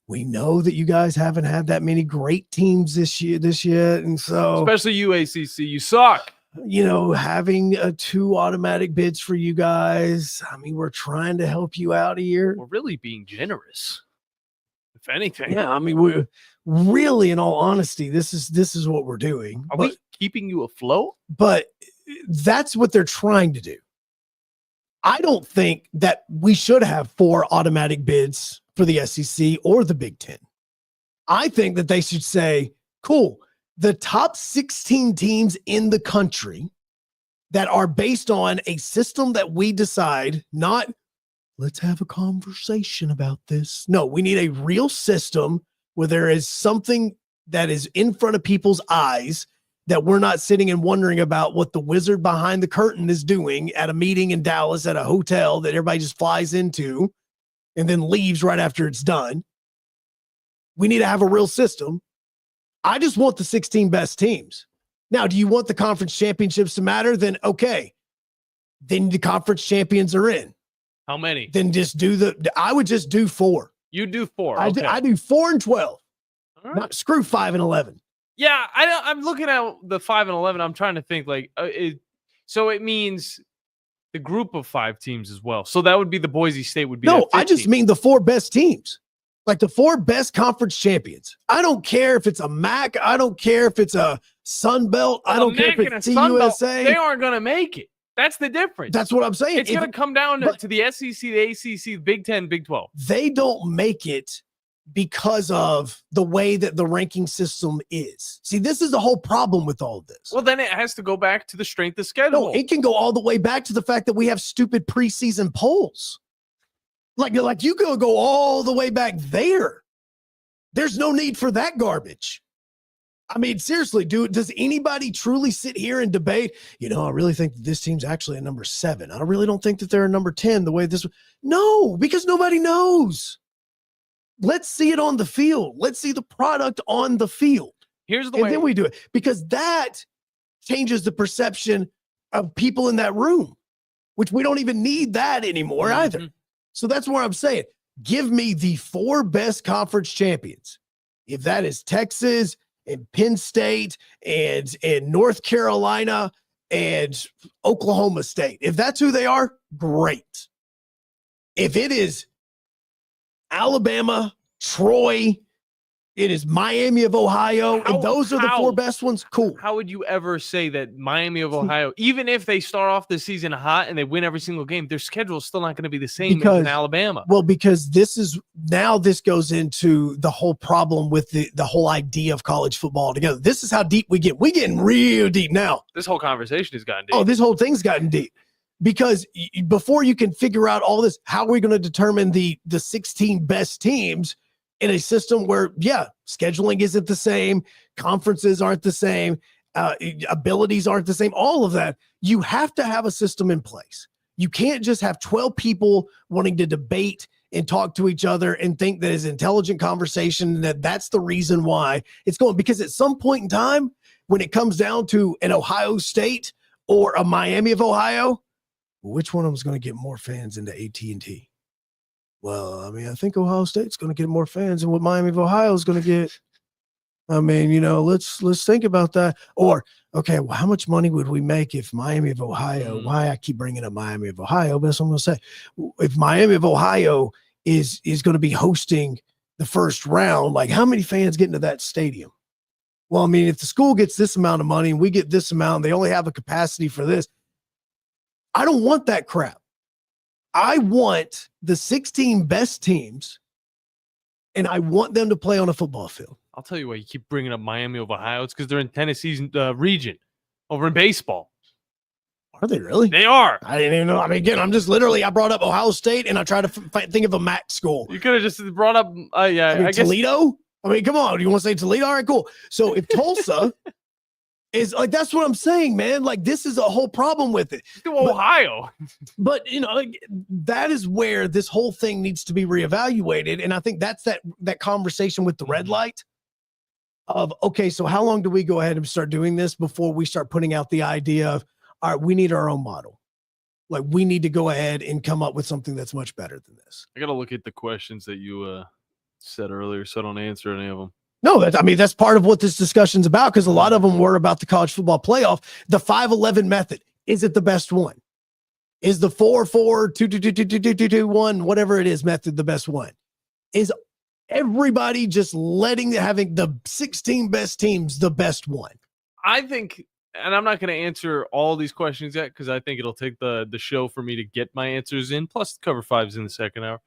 [SPEAKER 6] We know that you guys haven't had that many great teams this year. And so,
[SPEAKER 7] especially you, ACC, you suck.
[SPEAKER 6] You know, having 2 automatic bids for you guys. I mean, we're trying to help you out here.
[SPEAKER 7] We're really being generous, if anything.
[SPEAKER 6] Yeah, I mean, we're really, in all honesty, this is what we're doing.
[SPEAKER 7] Are we keeping you afloat?
[SPEAKER 6] But that's what they're trying to do. I don't think that we should have 4 automatic bids for the SEC or the Big Ten. I think that they should say, cool, the top 16 teams in the country that are based on a system that we decide, not let's have a conversation about this. No, we need a real system where there is something that is in front of people's eyes that we're not sitting and wondering about what the wizard behind the curtain is doing at a meeting in Dallas at a hotel that everybody just flies into and then leaves right after it's done. We need to have a real system. I just want the 16 best teams. Now, do you want the conference championships to matter? Then okay. Then the conference champions are in.
[SPEAKER 7] How many?
[SPEAKER 6] Then just I would just do 4.
[SPEAKER 7] You do 4.
[SPEAKER 6] I do 4 and 12.
[SPEAKER 7] Right.
[SPEAKER 6] Not screw 5 and 11.
[SPEAKER 7] Yeah, I'm looking at the 5 and 11. I'm trying to think so it means the group of 5 teams as well. So that would be the Boise State would be.
[SPEAKER 6] No, I just mean the 4 best teams, like the 4 best conference champions. I don't care if it's a MAC. I don't care if it's a Sun Belt. I don't care if it's CUSA.
[SPEAKER 7] They aren't going to make it. That's the difference.
[SPEAKER 6] That's what I'm saying.
[SPEAKER 7] It's going to come down to the SEC, the ACC, the Big 10, Big 12.
[SPEAKER 6] They don't make it because of the way that the ranking system is. See, this is the whole problem with all of this.
[SPEAKER 7] Well, then it has to go back to the strength of schedule.
[SPEAKER 6] No, it can go all the way back to the fact that we have stupid preseason polls. Like you could go all the way back there. There's no need for that garbage. I mean, seriously, does anybody truly sit here and debate, I really think that this team's actually a number 7. I really don't think that they're a number 10 the way this. No, because nobody knows. Let's see it on the field. Let's see the product on the field.
[SPEAKER 7] Here's the way.
[SPEAKER 6] And then we do it because that changes the perception of people in that room, which we don't even need that anymore either. So that's what I'm saying. Give me the 4 best conference champions. If that is Texas and Penn State and North Carolina and Oklahoma State, if that's who they are, great. If it is Alabama, Troy, it is Miami of Ohio, and those are the 4 best ones, cool.
[SPEAKER 7] How would you ever say that Miami of Ohio, even if they start off the season hot and they win every single game, their schedule is still not going to be the same as in Alabama?
[SPEAKER 6] Well, because this goes into the whole problem with the whole idea of college football altogether. This is how deep we get. We're getting real deep now.
[SPEAKER 7] This whole conversation has gotten deep.
[SPEAKER 6] Oh, this whole thing's gotten deep. Because before you can figure out all this, how are we going to determine the 16 best teams in a system where, scheduling isn't the same, conferences aren't the same, abilities aren't the same, all of that. You have to have a system in place. You can't just have 12 people wanting to debate and talk to each other and think that is intelligent conversation, that's the reason why it's going. Because at some point in time, when it comes down to an Ohio State or a Miami of Ohio, which one of them is going to get more fans into AT&T? Well, I mean, I think Ohio State's going to get more fans than what Miami of Ohio is going to get. I mean, let's think about that. Or, okay, well, how much money would we make if Miami of Ohio, why I keep bringing up Miami of Ohio, but that's what I'm going to say. If Miami of Ohio is going to be hosting the first round, like how many fans get into that stadium? Well, I mean, if the school gets this amount of money and we get this amount, and they only have a capacity for this, I don't want that crap. I want the 16 best teams, and I want them to play on a football field.
[SPEAKER 7] I'll tell you why you keep bringing up Miami of Ohio. It's because they're in Tennessee's region over in baseball.
[SPEAKER 6] Are Are they really?
[SPEAKER 7] They are.
[SPEAKER 6] I didn't even know. I mean, again, I brought up Ohio State and I tried to think of a MAC school.
[SPEAKER 7] You could have just brought up, I guess.
[SPEAKER 6] Toledo? I mean, come on. You want to say Toledo? All right, cool. So if Tulsa is like, that's what I'm saying, man. Like, this is a whole problem with it.
[SPEAKER 7] Ohio.
[SPEAKER 6] But, like, that is where this whole thing needs to be reevaluated. And I think that's that conversation with the red light of, okay, so how long do we go ahead and start doing this before we start putting out the idea of, all right, we need our own model. Like, we need to go ahead and come up with something that's much better than this.
[SPEAKER 7] I got to look at the questions that you said earlier, so I don't answer any of them.
[SPEAKER 6] No, that's part of what this discussion's about, because a lot of them were about the college football playoff. The 5-11 method, is it the best one? Is the 4-4-2-2-2-2-2-2-1, whatever it is, method the best one? Is everybody just having the 16 best teams the best one?
[SPEAKER 7] I think, and I'm not going to answer all these questions yet because I think it'll take the show for me to get my answers in, plus cover 5's in the second hour.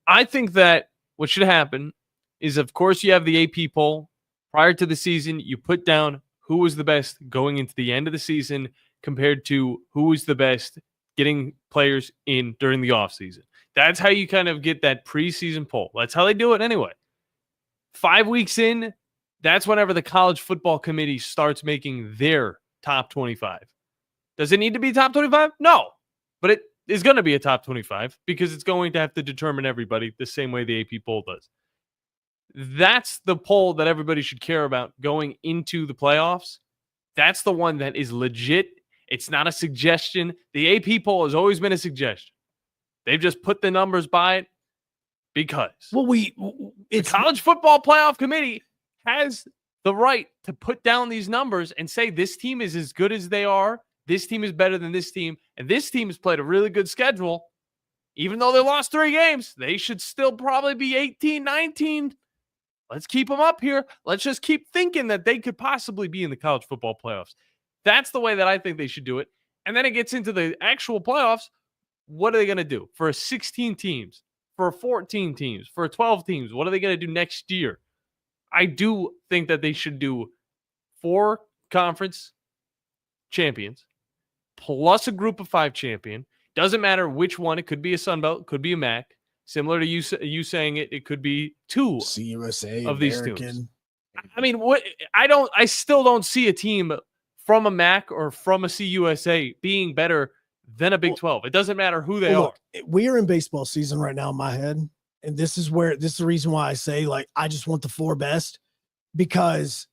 [SPEAKER 7] I think that what should happen is, of course, you have the AP poll. Prior to the season, you put down who was the best going into the end of the season compared to who was the best getting players in during the offseason. That's how you kind of get that preseason poll. That's how they do it anyway. 5 weeks in, that's whenever the college football committee starts making their top 25. Does it need to be top 25? No, but it is going to be a top 25 because it's going to have to determine everybody the same way the AP poll does. That's the poll that everybody should care about going into the playoffs. That's the one that is legit. It's not a suggestion. The AP poll has always been a suggestion. They've just put the numbers by it because the college football playoff committee has the right to put down these numbers and say this team is as good as they are. This team is better than this team. And this team has played a really good schedule. Even though they lost 3 games, they should still probably be 18, 19. Let's keep them up here. Let's just keep thinking that they could possibly be in the college football playoffs. That's the way that I think they should do it. And then it gets into the actual playoffs. What are they going to do for 16 teams, for 14 teams, for 12 teams? What are they going to do next year? I do think that they should do 4 conference champions plus a group of 5 champion. Doesn't matter which one. It could be a Sun Belt, could be a MAC. Similar to you saying it could be 2
[SPEAKER 6] CUSA
[SPEAKER 7] of
[SPEAKER 6] American.
[SPEAKER 7] these teams. I mean, I still don't see a team from a MAC or from a CUSA being better than a Big 12. It doesn't matter who they are.
[SPEAKER 6] Look, we are in baseball season right now in my head. And this is the reason why I say, like, I just want the 4 best, because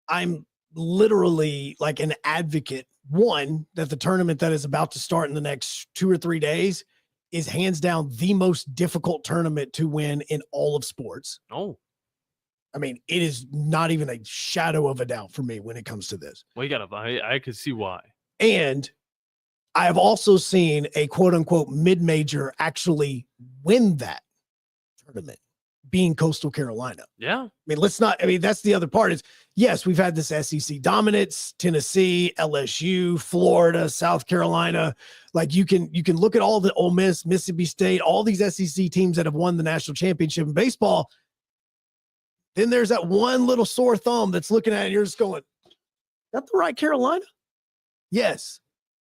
[SPEAKER 6] I'm literally like an advocate. One, that the tournament that is about to start in the next 2 or 3 days is hands down the most difficult tournament to win in all of sports.
[SPEAKER 7] Oh,
[SPEAKER 6] I mean, it is not even a shadow of a doubt for me when it comes to this.
[SPEAKER 7] Well, I could see why.
[SPEAKER 6] And I have also seen a quote unquote mid-major actually win that tournament, being Coastal Carolina.
[SPEAKER 7] Yeah.
[SPEAKER 6] I mean, that's the other part is, yes, we've had this SEC dominance, Tennessee, LSU, Florida, South Carolina. Like you can look at all the Ole Miss, Mississippi State, all these SEC teams that have won the national championship in baseball. Then there's that one little sore thumb that's looking at it and you're just going, is that the right Carolina? Yes.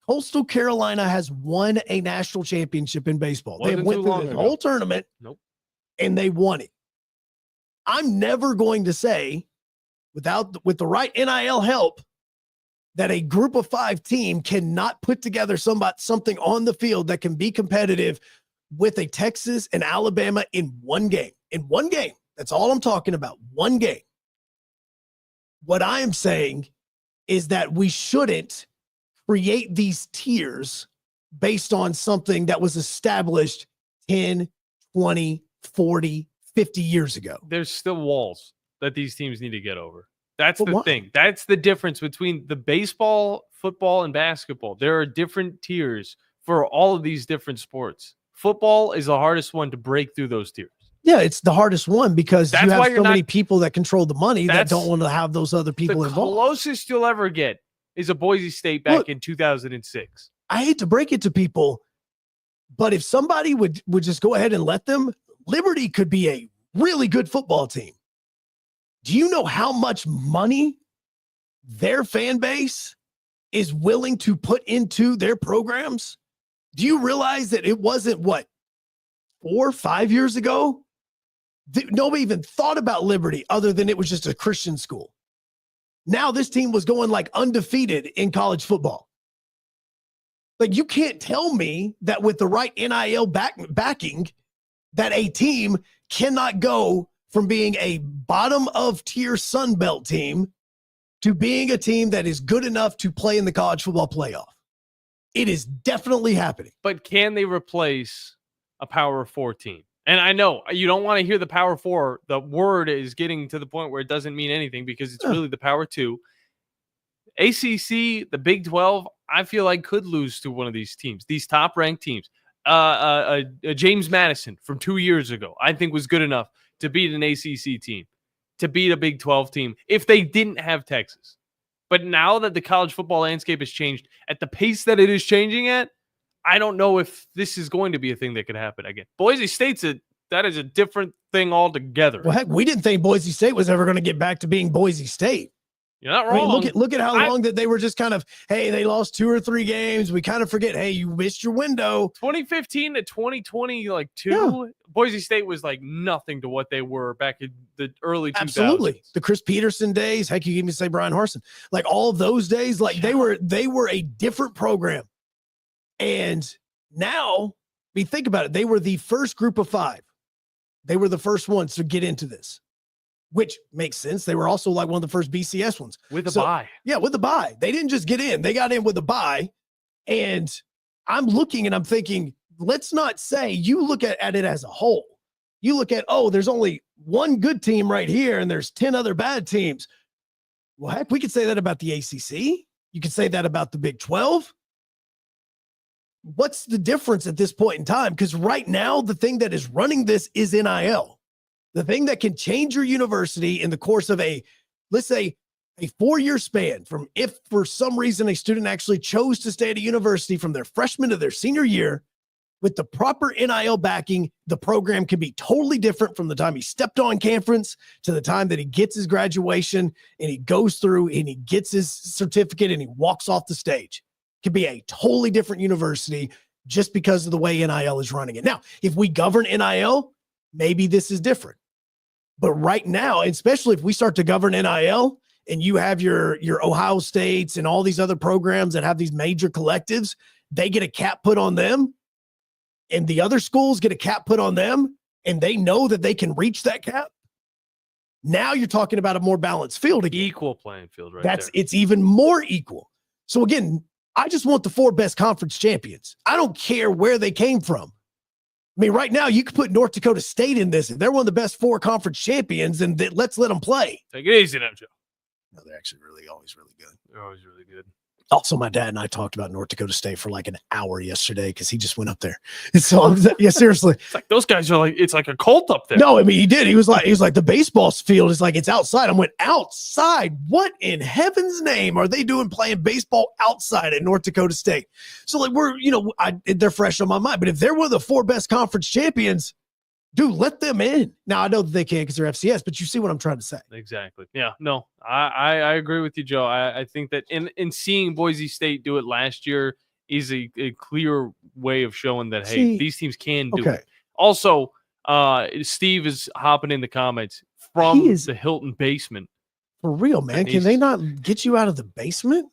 [SPEAKER 6] Coastal Carolina has won a national championship in baseball. They went through the whole tournament.
[SPEAKER 7] Nope.
[SPEAKER 6] And they won it. I'm never going to say, with the right NIL help, that a group of 5 team cannot put together something on the field that can be competitive with a Texas and Alabama in one game. In one game. That's all I'm talking about. One game. What I am saying is that we shouldn't create these tiers based on something that was established 10, 20, 40, 50 years ago.
[SPEAKER 7] There's still walls that these teams need to get over. That's the thing. That's the difference between the baseball, football, and basketball. There are different tiers for all of these different sports. Football is the hardest one to break through those tiers.
[SPEAKER 6] Yeah, it's the hardest one because you have so many people that control the money that don't want to have those other people involved.
[SPEAKER 7] The closest you'll ever get is a Boise State back in 2006.
[SPEAKER 6] I hate to break it to people, but if somebody would just go ahead and let them, Liberty could be a really good football team. Do you know how much money their fan base is willing to put into their programs? Do you realize that it wasn't 4 or 5 years ago? Nobody even thought about Liberty other than it was just a Christian school. Now this team was going like undefeated in college football. Like, you can't tell me that with the right NIL backing that a team cannot go from being a bottom of tier Sun Belt team to being a team that is good enough to play in the college football playoff. It is definitely happening.
[SPEAKER 7] But can they replace a Power 4 team? And I know you don't want to hear the Power 4. The word is getting to the point where it doesn't mean anything because it's really the Power 2. ACC, the Big 12, I feel like could lose to one of these teams, these top-ranked teams. James Madison from 2 years ago, I think was good enough to beat an ACC team, to beat a Big 12 team if they didn't have Texas. But now that the college football landscape has changed at the pace that it is changing at, I don't know if this is going to be a thing that could happen again. Boise State's that is a different thing altogether.
[SPEAKER 6] Well, heck, we didn't think Boise State was ever going to get back to being Boise State.
[SPEAKER 7] You're not wrong.
[SPEAKER 6] I mean, look at how long that they were just kind of, hey, they lost 2 or 3 games. We kind of forget, hey, you missed your window.
[SPEAKER 7] 2015 to 2020, Boise State was like nothing to what they were back in the early 2000s.
[SPEAKER 6] Absolutely. The Chris Peterson days, heck, you can even say Brian Harsin. Like all of those days, like they were a different program. And now, I mean, think about it. They were the first group of 5. They were the first ones to get into this, which makes sense. They were also like one of the first BCS ones.
[SPEAKER 7] With a bye.
[SPEAKER 6] Yeah, with a bye. They didn't just get in. They got in with a bye. And I'm looking and I'm thinking, let's not say, you look at it as a whole. You look at, there's only one good team right here and there's 10 other bad teams. Well, heck, we could say that about the ACC. You could say that about the Big 12. What's the difference at this point in time? Because right now, the thing that is running this is NIL. The thing that can change your university in the course of let's say, a 4-year span from if for some reason a student actually chose to stay at a university from their freshman to their senior year, with the proper NIL backing, the program can be totally different from the time he stepped on campus to the time that he gets his graduation and he goes through and he gets his certificate and he walks off the stage. It could be a totally different university just because of the way NIL is running it. Now, if we govern NIL, maybe this is different. But right now, especially if we start to govern NIL and you have your Ohio States and all these other programs that have these major collectives, they get a cap put on them and the other schools get a cap put on them and they know that they can reach that cap. Now you're talking about a more balanced field again.
[SPEAKER 7] Equal playing field right there.
[SPEAKER 6] It's even more equal. So again, I just want the 4 best conference champions. I don't care where they came from. I mean, right now, you could put North Dakota State in this. If they're one of the best 4 conference champions, then let's let them play.
[SPEAKER 7] Take it easy now, Joe.
[SPEAKER 6] No, they're actually always really good.
[SPEAKER 7] They're always really good.
[SPEAKER 6] Also, my dad and I talked about North Dakota State for like an hour yesterday because he just went up there. So, yeah, seriously.
[SPEAKER 7] It's like those guys are it's like a cult up there.
[SPEAKER 6] No, I mean, he did. He was like, the baseball field is like, it's outside. I went, outside? What in heaven's name are they doing playing baseball outside at North Dakota State? So, like, they're fresh on my mind. But if they're one of the 4 best conference champions, dude, let them in. Now, I know that they can't because they're FCS, but you see what I'm trying to say.
[SPEAKER 7] Exactly. Yeah, no, I agree with you, Joe. I think that in seeing Boise State do it last year is a clear way of showing that, hey, these teams can do it. Also, Steve is hopping in the comments from the Hilton basement.
[SPEAKER 6] For real, man. Can they not get you out of the basement?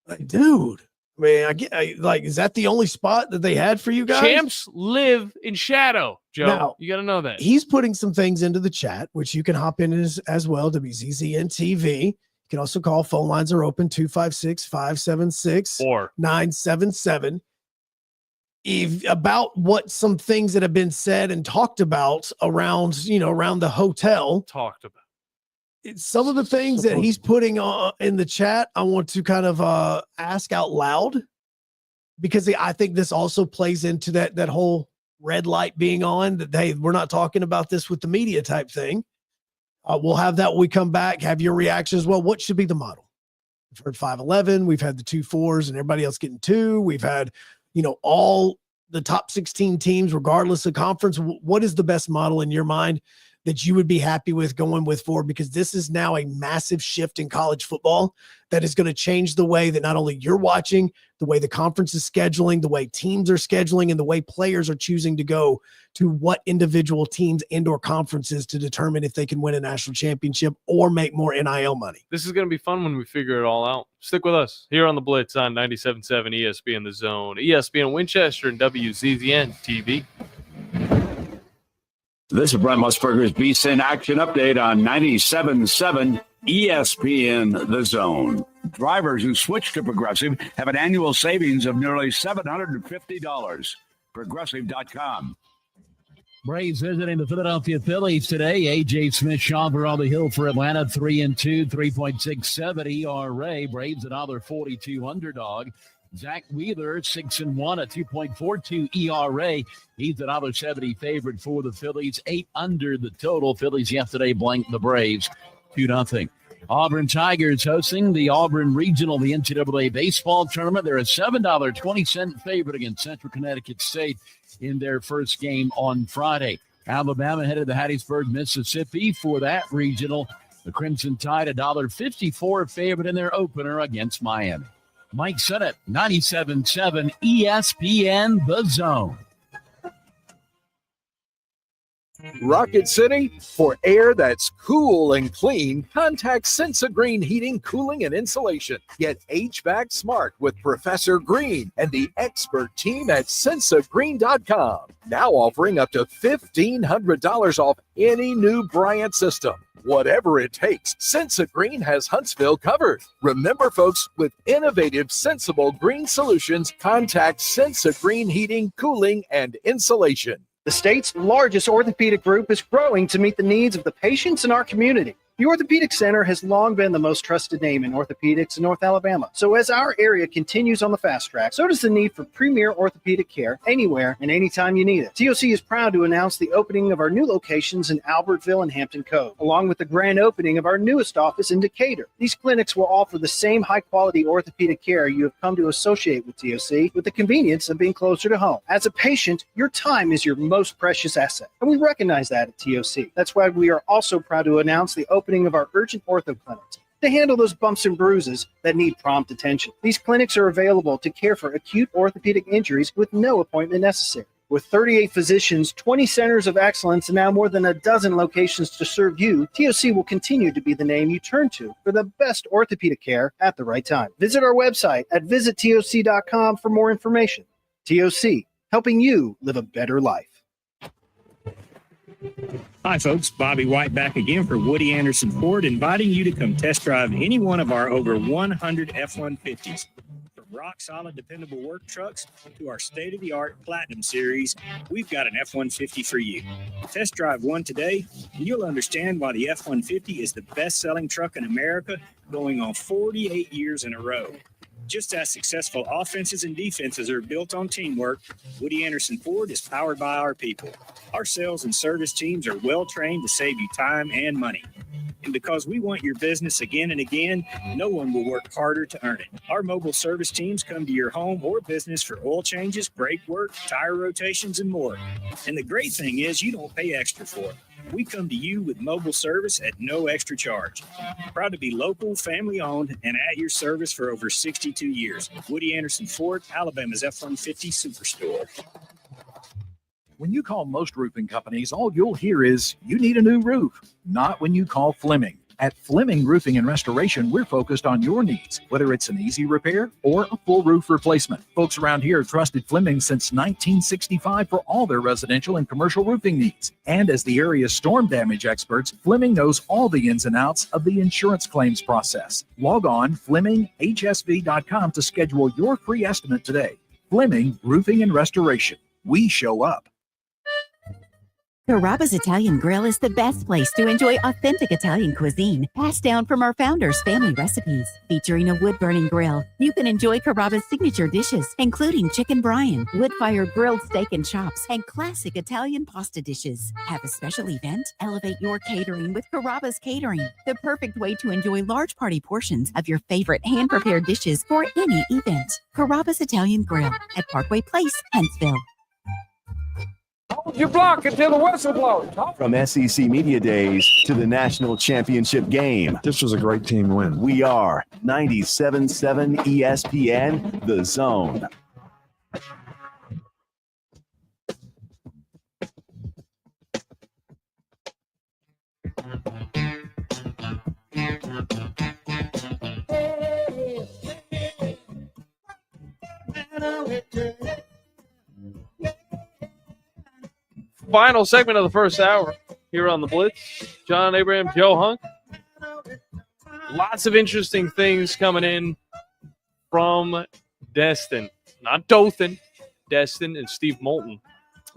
[SPEAKER 6] Like, dude. I mean, is that the only spot that they had for you guys?
[SPEAKER 7] Champs live in shadow, Joe.
[SPEAKER 6] Now,
[SPEAKER 7] you got to know that.
[SPEAKER 6] He's putting some things into the chat, which you can hop in as well, WZZN TV. You can also call. Phone lines are open, 256-576-977. About what some things that have been said and talked about around the hotel.
[SPEAKER 7] Talked about.
[SPEAKER 6] Some of the things that he's putting in the chat, I want to kind of ask out loud because I think this also plays into that whole red light being on that, hey, we're not talking about this with the media type thing. We'll have that when we come back, have your reaction as well. What should be the model? We've heard 5'11", we've had the 2 4s and everybody else getting 2. We've had, all the top 16 teams, regardless of conference. What is the best model in your mind? that you would be happy with going with Ford? Because this is now a massive shift in college football that is going to change the way that not only you're watching, the way the conference is scheduling, the way teams are scheduling, and the way players are choosing to go to what individual teams and or conferences to determine if they can win a national championship or make more NIL money.
[SPEAKER 7] This is going to be fun when we figure it all out. Stick with us here on the Blitz on 97.7 ESPN The Zone, ESPN Winchester, and WZZN TV.
[SPEAKER 16] This is Brent Musburger's VSiN Action Update on 97.7 ESPN The Zone. Drivers who switch to Progressive have an annual savings of nearly $750. Progressive.com.
[SPEAKER 17] Braves visiting the Philadelphia Phillies today. A.J. Smith-Shawver on the hill for Atlanta, 3-2, 3.67 ERA. Braves $1.42 underdog. Zach Wheeler, 6-1, a 2.42 ERA. He's $1.70 favorite for the Phillies, 8 under the total. Phillies yesterday blanked the Braves 2-0. Auburn Tigers hosting the Auburn Regional, the NCAA baseball tournament. They're a $7.20 favorite against Central Connecticut State in their first game on Friday. Alabama headed to Hattiesburg, Mississippi for that regional. The Crimson Tide, $1.54 favorite in their opener against Miami. Mike Sennett, 97.7 ESPN The Zone.
[SPEAKER 8] Rocket City, for air that's cool and clean, contact Sensa Green Heating, Cooling, and Insulation. Get HVAC smart with Professor Green and the expert team at sensagreen.com. Now offering up to $1,500 off any new Bryant system. Whatever it takes, Sensa Green has Huntsville covered. Remember, folks, with innovative, sensible green solutions, contact Sensa Green Heating, Cooling, and Insulation.
[SPEAKER 18] The state's largest orthopedic group is growing to meet the needs of the patients in our community. The Orthopedic Center has long been the most trusted name in orthopedics in North Alabama. So as our area continues on the fast track, so does the need for premier orthopedic care anywhere and anytime you need it. TOC is proud to announce the opening of our new locations in Albertville and Hampton Cove, along with the grand opening of our newest office in Decatur. These clinics will offer the same high-quality orthopedic care you have come to associate with TOC, with the convenience of being closer to home. As a patient, your time is your most precious asset, and we recognize that at TOC. That's why we are also proud to announce the opening of our urgent ortho clinics to handle those bumps and bruises that need prompt attention. These clinics are available to care for acute orthopedic injuries with no appointment necessary. With 38 physicians, 20 centers of excellence, and now more than a dozen locations to serve you, TOC will continue to be the name you turn to for the best orthopedic care at the right time. Visit our website at visittoc.com for more information. TOC, helping you live a better life.
[SPEAKER 9] Hi, folks. Bobby White back again for Woody Anderson Ford, inviting you to come test drive any one of our over 100 F-150s. From rock-solid, dependable work trucks to our state-of-the-art Platinum Series, we've got an F-150 for you. Test drive one today, and you'll understand why the F-150 is the best-selling truck in America, going on 48 years in a row. Just as successful offenses and defenses are built on teamwork, Woody Anderson Ford is powered by our people. Our sales and service teams are well trained to save you time and money. And because we want your business again and again, no one will work harder to earn it. Our mobile service teams come to your home or business for oil changes, brake work, tire rotations, and more. And the great thing is you don't pay extra for it. We come to you with mobile service at no extra charge. Proud to be local, family-owned, and at your service for over 62 years. Woody Anderson Ford, Alabama's F-150 Superstore.
[SPEAKER 8] When you call most roofing companies, all you'll hear is, you need a new roof. Not when you call Fleming. At Fleming Roofing and Restoration, we're focused on your needs, whether it's an easy repair or a full roof replacement. Folks around here have trusted Fleming since 1965 for all their residential and commercial roofing needs. And as the area's storm damage experts, Fleming knows all the ins and outs of the insurance claims process. Log on FlemingHSV.com to schedule your free estimate today. Fleming Roofing and Restoration. We show up.
[SPEAKER 19] Carrabba's Italian Grill is the best place to enjoy authentic Italian cuisine, passed down from our founders' family recipes. Featuring a wood-burning grill, you can enjoy Carrabba's signature dishes, including chicken brine, wood-fired grilled steak and chops, and classic Italian pasta dishes. Have a special event? Elevate your catering with Carrabba's Catering, the perfect way to enjoy large party portions of your favorite hand-prepared dishes for any event. Carrabba's Italian Grill at Parkway Place, Huntsville.
[SPEAKER 5] Hold your block until the whistle blows.
[SPEAKER 3] From SEC Media Days to the National Championship game.
[SPEAKER 20] This was a great team win.
[SPEAKER 3] We are 97.7 ESPN, The Zone.
[SPEAKER 7] Final segment of the first hour here on the Blitz. John Abraham, Joe Hunk. Lots of interesting things coming in from Destin. Not Dothan. Destin and Steve Moulton.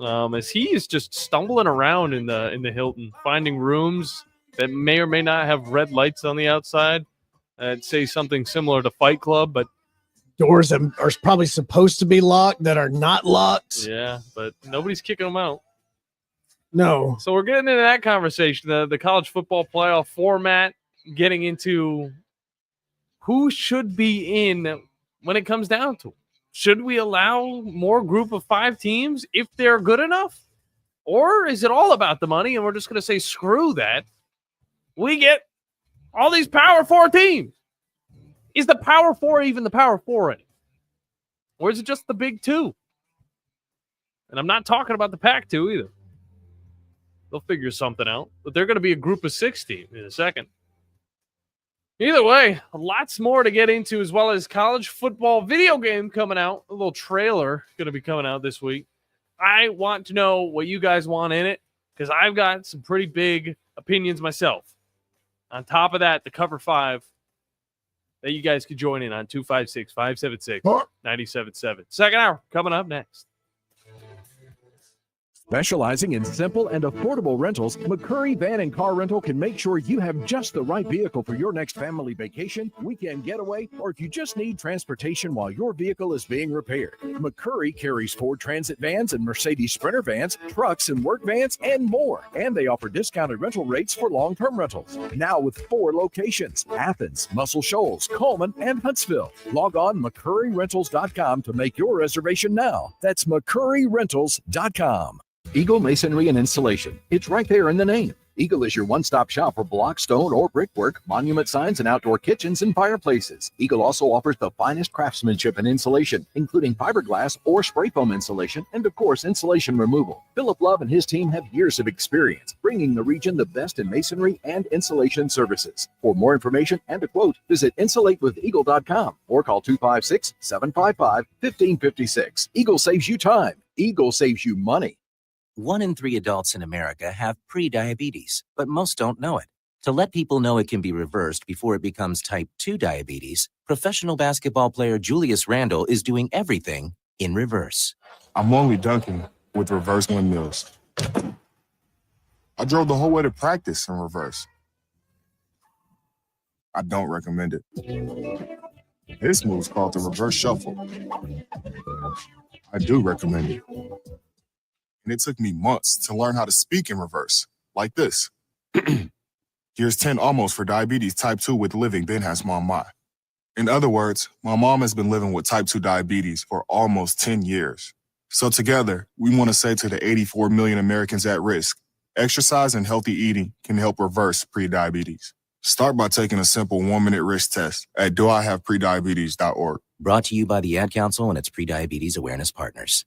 [SPEAKER 7] As he is just stumbling around in the Hilton, finding rooms that may or may not have red lights on the outside. I'd say something similar to Fight Club, but
[SPEAKER 6] doors that are probably supposed to be locked that are not locked.
[SPEAKER 7] yeah, but nobody's kicking them out.
[SPEAKER 6] No.
[SPEAKER 7] So we're getting into that conversation, the college football playoff format, getting into who should be in when it comes down to it. Should we allow more group of 5 teams if they're good enough? Or is it all about the money and we're just going to say, screw that? We get all these Power 4 teams. Is the Power 4 even the Power 4 anymore? Or is it just the Big 2? And I'm not talking about the Pac-2 either. They'll figure something out. But they're going to be a group of 6 team in a second. Either way, lots more to get into, as well as college football video game coming out. A little trailer going to be coming out this week. I want to know what you guys want in it, because I've got some pretty big opinions myself. On top of that, the Cover 5 that you guys could join in on 256-576-97.7. Second hour coming up next.
[SPEAKER 8] Specializing in simple and affordable rentals, McCurry Van and Car Rental can make sure you have just the right vehicle for your next family vacation, weekend getaway, or if you just need transportation while your vehicle is being repaired. McCurry carries Ford Transit vans and Mercedes Sprinter vans, trucks and work vans, and more. And they offer discounted rental rates for long-term rentals. Now with 4 locations: Athens, Muscle Shoals, Coleman, and Huntsville. Log on McCurryRentals.com to make your reservation now. That's McCurryRentals.com. Eagle Masonry and Installation. It's right there in the name. Eagle is your one-stop shop for block, stone, or brickwork, monument signs, and outdoor kitchens and fireplaces. Eagle also offers the finest craftsmanship and insulation, including fiberglass or spray foam insulation, and of course, insulation removal. Philip Love and his team have years of experience, bringing the region the best in masonry and insulation services. For more information and a quote, visit insulatewitheagle.com or call 256-755-1556. Eagle saves you time. Eagle saves you money.
[SPEAKER 21] 1 in 3 adults in America have prediabetes, but most don't know it. To let people know it can be reversed before it becomes type 2 diabetes, professional basketball player Julius Randle is doing everything in reverse.
[SPEAKER 22] I'm only dunking with reverse windmills. I drove the whole way to practice in reverse. I don't recommend it. This move's called the reverse shuffle. I do recommend it. And it took me months to learn how to speak in reverse, like this. Here's 10 almost for diabetes type 2 with living Ben has mom my. In other words, my mom has been living with type 2 diabetes for almost 10 years. So together, we want to say to the 84 million Americans at risk, exercise and healthy eating can help reverse prediabetes. Start by taking a simple 1-minute risk test at doihaveprediabetes.org.
[SPEAKER 21] Brought to you by the Ad Council and its Prediabetes Awareness Partners.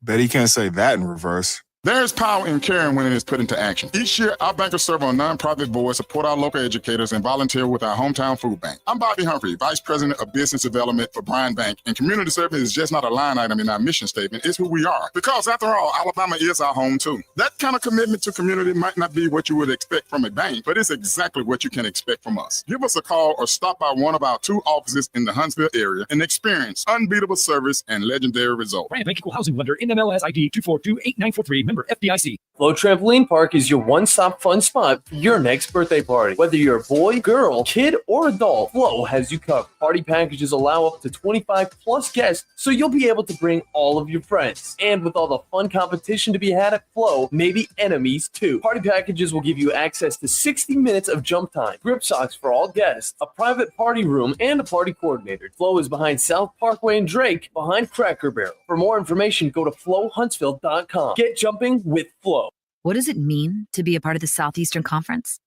[SPEAKER 22] Bet he can't say that in reverse.
[SPEAKER 23] There's power in caring when it is put into action. Each year, our bankers serve on nonprofit boards, support our local educators, and volunteer with our hometown food bank. I'm Bobby Humphrey, Vice President of Business Development for Bryan Bank, and community service is just not a line item in our mission statement. It's who we are. Because after all, Alabama is our home too. That kind of commitment to community might not be what you would expect from a bank, but it's exactly what you can expect from us. Give us a call or stop by one of our 2 offices in the Huntsville area and experience unbeatable service and legendary results.
[SPEAKER 24] Bryan Bank Equal Housing Lender, NMLS ID 2428943, member FDIC.
[SPEAKER 25] Flow Trampoline Park is your one-stop fun spot for your next birthday party. Whether you're a boy, girl, kid, or adult, Flow has you covered. Party packages allow up to 25 plus guests, so you'll be able to bring all of your friends. And with all the fun competition to be had at Flow, maybe enemies too. Party packages will give you access to 60 minutes of jump time, grip socks for all guests, a private party room, and a party coordinator. Flow is behind South Parkway and Drake, behind Cracker Barrel. For more information, go to flowhuntsville.com. Get jumping shopping with Flow.
[SPEAKER 1] What does it mean to be a part of the Southeastern Conference?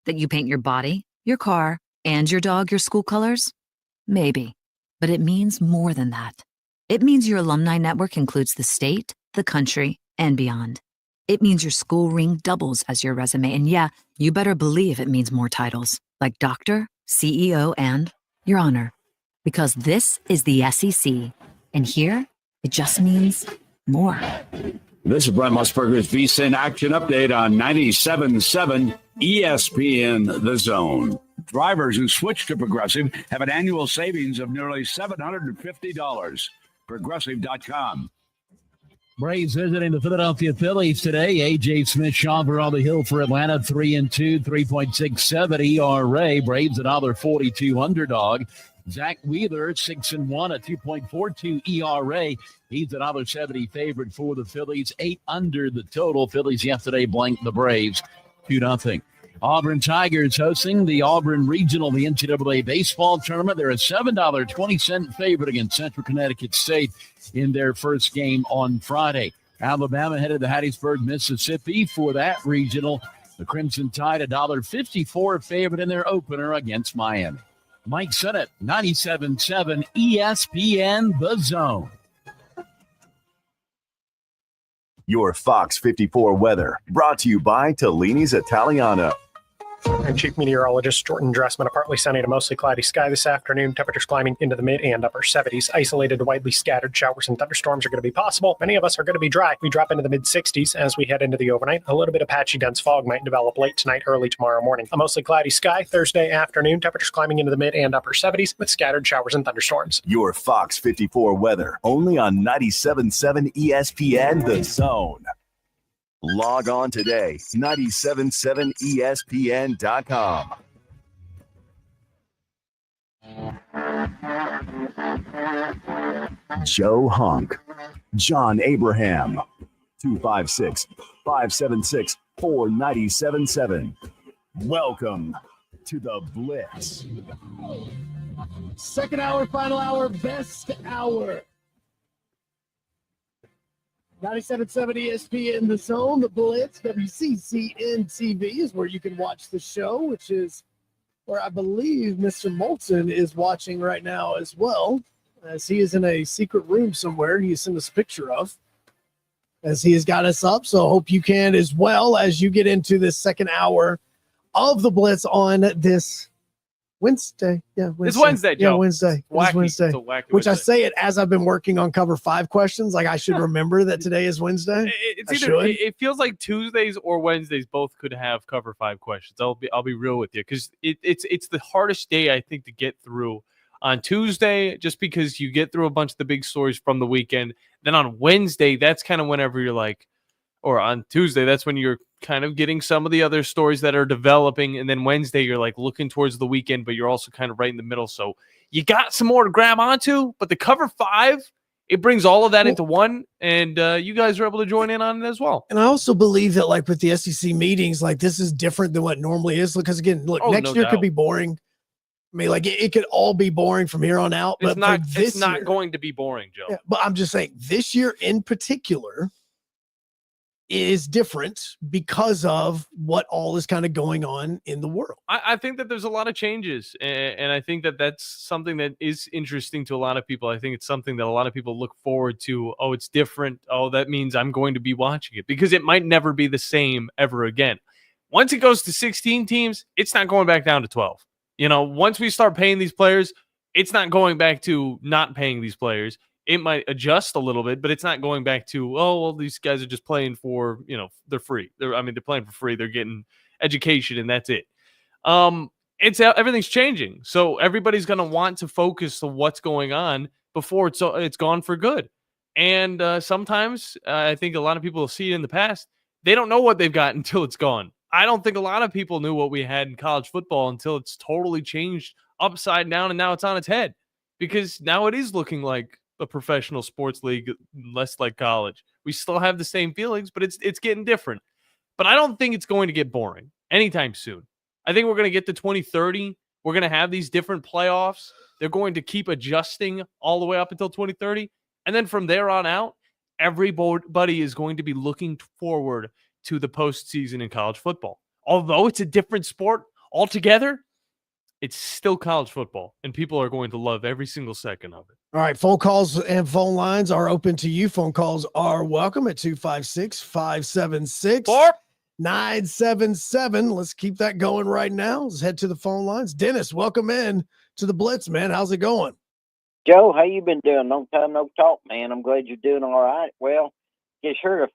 [SPEAKER 1] That you paint your body, your car, and your dog your school colors? Maybe. But it means more than that. It means your alumni network includes the state, the country, and beyond. It means your school ring doubles as your resume. And yeah, you better believe it means more titles, like doctor, CEO, and your honor. Because this is the SEC. And here, it just means more.
[SPEAKER 16] This is Brent Musburger's VSIN Action Update on 97.7 ESPN The Zone. Drivers who switch to Progressive have an annual savings of nearly $750. Progressive.com.
[SPEAKER 17] Braves visiting the Philadelphia Phillies today. A.J. Smith, Schaumburg on the hill for Atlanta, 3-2, 3.67 ERA. Braves $1.42 underdog. Zach Wheeler, 6-1, a 2.42 ERA. He's $1.70 favorite for the Phillies. 8 under the total. Phillies yesterday blanked the Braves 2-0. Auburn Tigers hosting the Auburn Regional, the NCAA baseball tournament. They're a $7.20 favorite against Central Connecticut State in their first game on Friday. Alabama headed to Hattiesburg, Mississippi for that regional. The Crimson Tide, $1.54 favorite in their opener against Miami. Mike Sennett, 97.7 ESPN The Zone.
[SPEAKER 3] Your Fox 54 weather brought to you by Tellini's Italiano.
[SPEAKER 13] I'm Chief Meteorologist Jordan Dressman. A partly sunny to mostly cloudy sky this afternoon. Temperatures climbing into the mid and upper 70s. Isolated to widely scattered showers and thunderstorms are going to be possible. Many of us are going to be dry. We drop into the mid 60s as we head into the overnight. A little bit of patchy dense fog might develop late tonight, early tomorrow morning. A mostly cloudy sky Thursday afternoon. Temperatures climbing into the mid and upper 70s with scattered showers and thunderstorms.
[SPEAKER 3] Your Fox 54 weather only on 97.7 ESPN The Zone. Log on today, 977ESPN.com. Joe Hunk, John Abraham, 256-576-4977. Welcome to the Blitz.
[SPEAKER 6] Second hour, final hour, best hour. 97.7 ESPN The Zone, the Blitz, WCCN TV is where you can watch the show, which is where I believe Mr. Moulton is watching right now as well, as he is in a secret room somewhere he sent us a picture of, as he has got us up. So I hope you can as well as you get into this second hour of the Blitz on this Wednesday. Yeah, Wednesday.
[SPEAKER 7] It's Wednesday, Joe.
[SPEAKER 6] Yeah, Wednesday. It's Wednesday.
[SPEAKER 7] It's a wacky
[SPEAKER 6] Which I
[SPEAKER 7] Wednesday.
[SPEAKER 6] say it as I've been working on cover 5 questions. Like I should remember that today is Wednesday.
[SPEAKER 7] It's either it feels like Tuesdays or Wednesdays both could have cover 5 questions. I'll be real with you because it's the hardest day I think to get through on Tuesday, just because you get through a bunch of the big stories from the weekend. Then on Wednesday, that's kind of whenever you're like, or on Tuesday, that's when you're kind of getting some of the other stories that are developing. And then Wednesday, you're like looking towards the weekend, but you're also kind of right in the middle. So you got some more to grab onto, but the cover 5, it brings all of that into one. And you guys are able to join in on it as well.
[SPEAKER 6] And I also believe that like with the SEC meetings, like this is different than what normally is. Because again, look, next year could be boring. I mean, like it could all be boring from here on out. But
[SPEAKER 7] It's not going to be boring, Joe.
[SPEAKER 6] Yeah, but I'm just saying this year in particular is different because of what all is kind of going on in the world.
[SPEAKER 7] I think that there's a lot of changes, and I think that that's something that is interesting to a lot of people. I think it's something that a lot of people look forward to. Oh, it's different. Oh, that means I'm going to be watching it because it might never be the same ever again. Once it goes to 16 teams, it's not going back down to 12. You know, once we start paying these players, it's not going back to not paying these players. It might adjust a little bit, but it's not going back to, oh, well, these guys are just playing for, you know, they're free. They're playing for free. They're getting education and that's it. Everything's changing. So everybody's going to want to focus on what's going on before it's gone for good. And sometimes I think a lot of people will see it in the past. They don't know what they've got until it's gone. I don't think a lot of people knew what we had in college football until it's totally changed upside down and now it's on its head, because now it is looking like a professional sports league, less like college. We still have the same feelings, but it's getting different. But I don't think it's going to get boring anytime soon. I think we're going to get to 2030. We're going to have these different playoffs. They're going to keep adjusting all the way up until 2030. And then from there on out, everybody is going to be looking forward to the postseason in college football. Although it's a different sport altogether, it's still college football, and people are going to love every single second of it.
[SPEAKER 6] All right, phone calls and phone lines are open to you. Phone calls are welcome at 256-576-977. Let's keep that going right now. Let's head to the phone lines. Dennis, welcome in to the Blitz, man. How's it going?
[SPEAKER 2] Joe, how you been doing? Long time no talk, man. I'm glad you're doing all right. Well, just heard a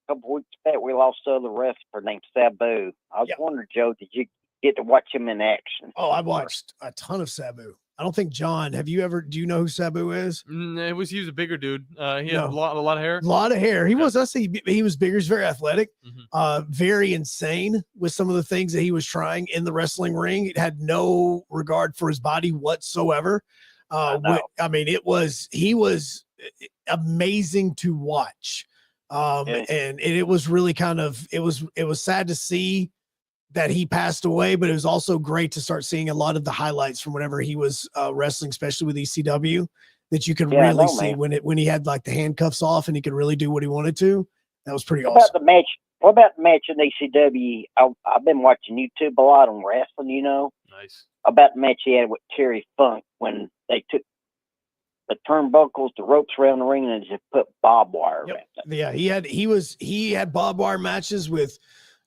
[SPEAKER 2] couple weeks back, we lost the other wrestler named Sabu. I was wondering, Joe, did you get to watch him in action?
[SPEAKER 6] Oh, I watched a ton of Sabu. I don't think John, do you know who Sabu is?
[SPEAKER 7] He was a bigger dude. He had a lot of hair.
[SPEAKER 6] A lot of hair. He was bigger. He's very athletic, very insane with some of the things that he was trying in the wrestling ring. It had no regard for his body whatsoever. He was amazing to watch. And it was really it was sad to see that he passed away, but it was also great to start seeing a lot of the highlights from whenever he was wrestling, especially with ECW, that you could really see when he had like the handcuffs off and he could really do what he wanted to. That was pretty awesome.
[SPEAKER 2] What about the match in ECW? I've been watching YouTube a lot on wrestling,
[SPEAKER 7] Nice.
[SPEAKER 2] About the match he had with Terry Funk when they took the turnbuckles, the ropes around the ring, and just put barbed wire around them.
[SPEAKER 6] Yeah, he had barbed wire matches with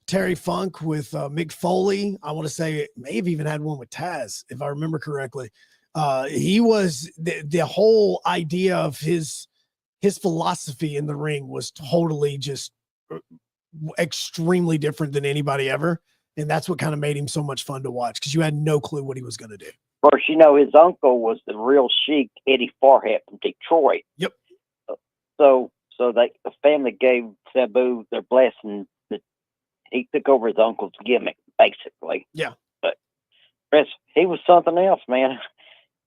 [SPEAKER 6] Terry Funk, with Mick Foley. I want to say may have even had one with Taz, if I remember correctly. He was the whole idea of his philosophy in the ring was totally just extremely different than anybody ever. And that's what kind of made him so much fun to watch, because you had no clue what he was going to do.
[SPEAKER 2] Of course, his uncle was the real Sheik, Eddie Farhat from Detroit.
[SPEAKER 6] Yep.
[SPEAKER 2] So the family gave Sabu their blessing that he took over his uncle's gimmick, basically.
[SPEAKER 6] Yeah.
[SPEAKER 2] But he was something else, man.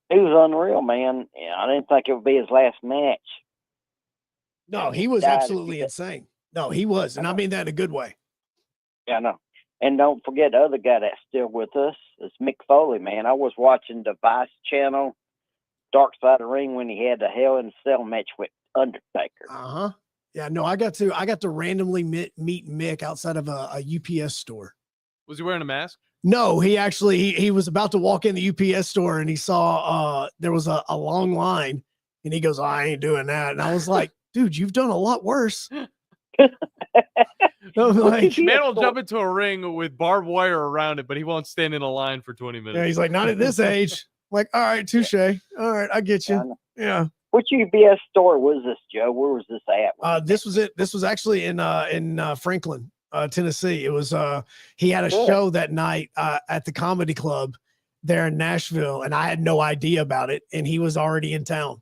[SPEAKER 2] He was unreal, man. I didn't think it would be his last match.
[SPEAKER 6] No, he was absolutely insane. No, he was. And I mean that in a good way.
[SPEAKER 2] Yeah, I know. And don't forget the other guy that's still with us is Mick Foley, man. I was watching the Vice channel, Dark Side of the Ring, when he had the Hell in a Cell match with Undertaker.
[SPEAKER 6] Yeah, no, I got to randomly meet Mick outside of a UPS store.
[SPEAKER 7] Was he wearing a mask?
[SPEAKER 6] No, he was about to walk in the UPS store and he saw there was a long line and he goes, I ain't doing that. And I was like, dude, you've done a lot worse.
[SPEAKER 7] Man will jump into a ring with barbed wire around it, but he won't stand in a line for 20 minutes.
[SPEAKER 6] Yeah, he's like, not at this age. Like, all right, touche. All right, I get you. Yeah.
[SPEAKER 2] Which UBS store was this, Joe? Where was this at?
[SPEAKER 6] This was it. This was actually in Franklin, Tennessee. It was he had a show that night at the comedy club there in Nashville, and I had no idea about it, and he was already in town.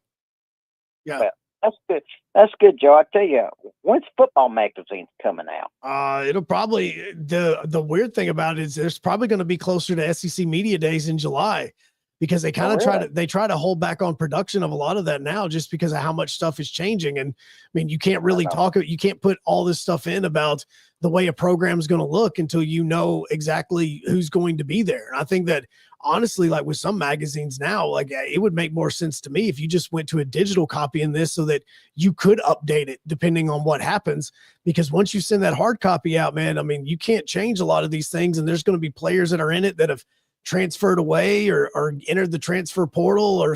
[SPEAKER 6] Yeah.
[SPEAKER 2] Well, that's good. That's good, Joe. I tell you, when's football magazine coming out?
[SPEAKER 6] It'll probably the weird thing about it is there's probably going to be closer to SEC Media Days in July, because they kind of try to hold back on production of a lot of that now, just because of how much stuff is changing. And I mean, you can't really you can't put all this stuff in about the way a program is going to look until you know exactly who's going to be there. And I think that honestly, like with some magazines now, like it would make more sense to me if you just went to a digital copy in this so that you could update it depending on what happens. Because once you send that hard copy out, man, I mean, you can't change a lot of these things. And there's going to be players that are in it that have transferred away or entered the transfer portal or,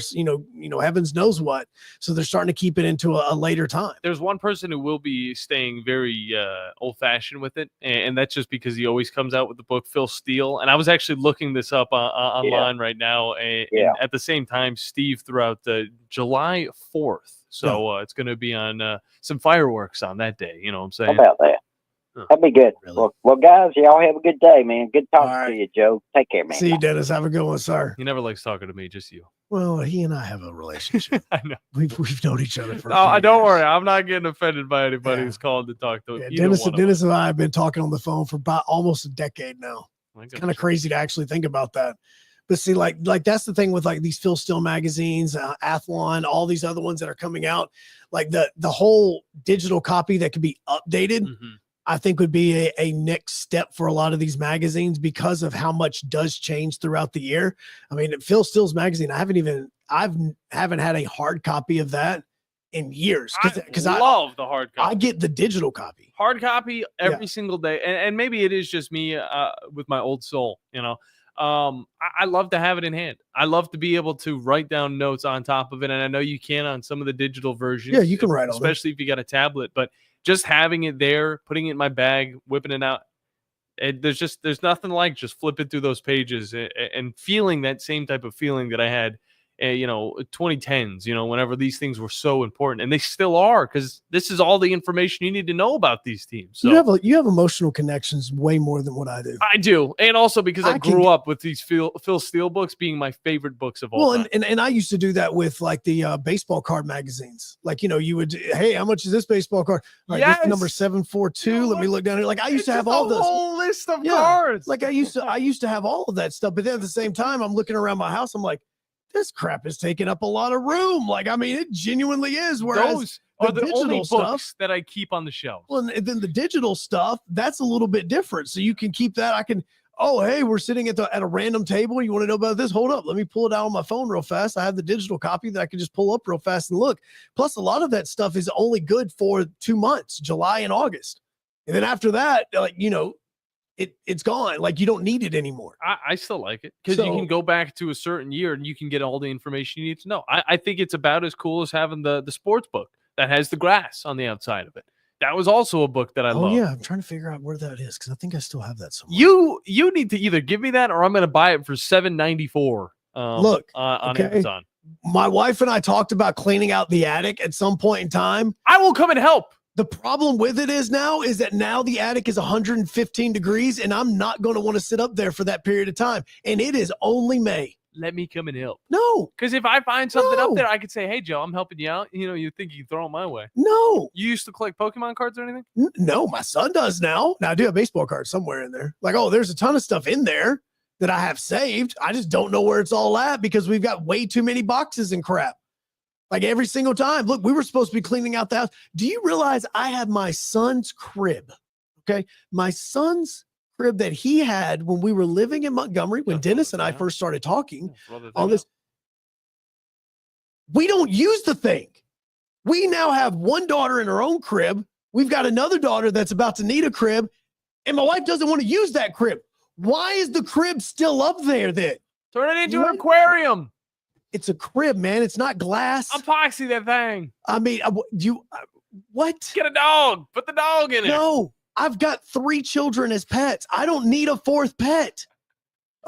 [SPEAKER 6] heavens knows what. So they're starting to keep it into a later time.
[SPEAKER 7] There's one person who will be staying very old fashioned with it. And that's just because he always comes out with the book, Phil Steele. And I was actually looking this up online right now. And at the same time, Steve threw out July 4th. So it's going to be on some fireworks on that day. You know what I'm saying?
[SPEAKER 2] How about that? That'd be good. Really? Well, guys, y'all have a good day, man. Good talking to you, Joe. Take care, man.
[SPEAKER 6] See you, Dennis. Have a good one, sir.
[SPEAKER 7] He never likes talking to me, just you.
[SPEAKER 6] Well, he and I have a relationship.
[SPEAKER 7] I know.
[SPEAKER 6] We've known each other for
[SPEAKER 7] don't worry. I'm not getting offended by anybody who's called to talk to him.
[SPEAKER 6] Dennis and I have been talking on the phone for about almost a decade now. It's kind of crazy to actually think about that. But see, like that's the thing with like these Phil Steele magazines, Athlon, all these other ones that are coming out, like the whole digital copy that could be updated. I think would be a next step for a lot of these magazines because of how much does change throughout the year. I mean, Phil Steele's magazine, I haven't had a hard copy of that in years because
[SPEAKER 7] I love the hard copy.
[SPEAKER 6] I get the digital copy.
[SPEAKER 7] Hard copy every single day, and maybe it is just me with my old soul. I love to have it in hand. I love to be able to write down notes on top of it, and I know you can on some of the digital versions.
[SPEAKER 6] Yeah, you can write on
[SPEAKER 7] especially if you got a tablet. But just having it there, putting it in my bag, whipping it out. There's nothing like just flipping through those pages and feeling that same type of feeling that I had, 2010s, whenever these things were so important, and they still are, because this is all the information you need to know about these teams. So
[SPEAKER 6] You have emotional connections way more than what I do.
[SPEAKER 7] I do, and also because I grew up with these Phil Steele books being my favorite books of all time.
[SPEAKER 6] And I used to do that with like the baseball card magazines. Like, you would, hey, how much is this baseball card? All right, this is number 742. Let me look down here. Like I used to have all those
[SPEAKER 7] whole list of cards.
[SPEAKER 6] Like I used to have all of that stuff. But then at the same time, I'm looking around my house. I'm like, this crap is taking up a lot of room. Like, I mean, it genuinely is. Whereas
[SPEAKER 7] Those are the only books that I keep on the shelf.
[SPEAKER 6] Well, and then the digital stuff, that's a little bit different. So you can keep that. Oh, hey, we're sitting at a random table. You want to know about this? Hold up. Let me pull it out on my phone real fast. I have the digital copy that I can just pull up real fast and look. Plus, a lot of that stuff is only good for 2 months, July and August. And then after that, it's gone. Like you don't need it anymore.
[SPEAKER 7] I still like it because you can go back to a certain year and you can get all the information you need to know. I think it's about as cool as having the sports book that has the grass on the outside of it. That was also a book that I love.
[SPEAKER 6] Yeah, I'm trying to figure out where that is because I think I still have that somewhere.
[SPEAKER 7] You need to either give me that or I'm going to buy it for $7.94.
[SPEAKER 6] Look
[SPEAKER 7] on Amazon.
[SPEAKER 6] My wife and I talked about cleaning out the attic at some point in time.
[SPEAKER 7] I will come and help.
[SPEAKER 6] The problem with it is that now the attic is 115 degrees and I'm not going to want to sit up there for that period of time. And it is only May.
[SPEAKER 7] Let me come and help.
[SPEAKER 6] No.
[SPEAKER 7] Because if I find something up there, I could say, hey, Joe, I'm helping you out. You think you can throw it my way.
[SPEAKER 6] No.
[SPEAKER 7] You used to collect Pokemon cards or anything?
[SPEAKER 6] No, my son does now. Now I do have baseball cards somewhere in there. Like, there's a ton of stuff in there that I have saved. I just don't know where it's all at because we've got way too many boxes and crap. Like every single time. Look, we were supposed to be cleaning out the house. Do you realize I have my son's crib? Okay. My son's crib that he had when we were living in Montgomery, when Dennis and I first started talking on this. We don't use the thing. We now have one daughter in her own crib. We've got another daughter that's about to need a crib. And my wife doesn't want to use that crib. Why is the crib still up there then?
[SPEAKER 7] Turn it into an aquarium.
[SPEAKER 6] It's a crib, man. It's not glass.
[SPEAKER 7] Epoxy that thing.
[SPEAKER 6] I mean, what?
[SPEAKER 7] Get a dog. Put the dog in it.
[SPEAKER 6] No, I've got 3 children as pets. I don't need a 4th pet.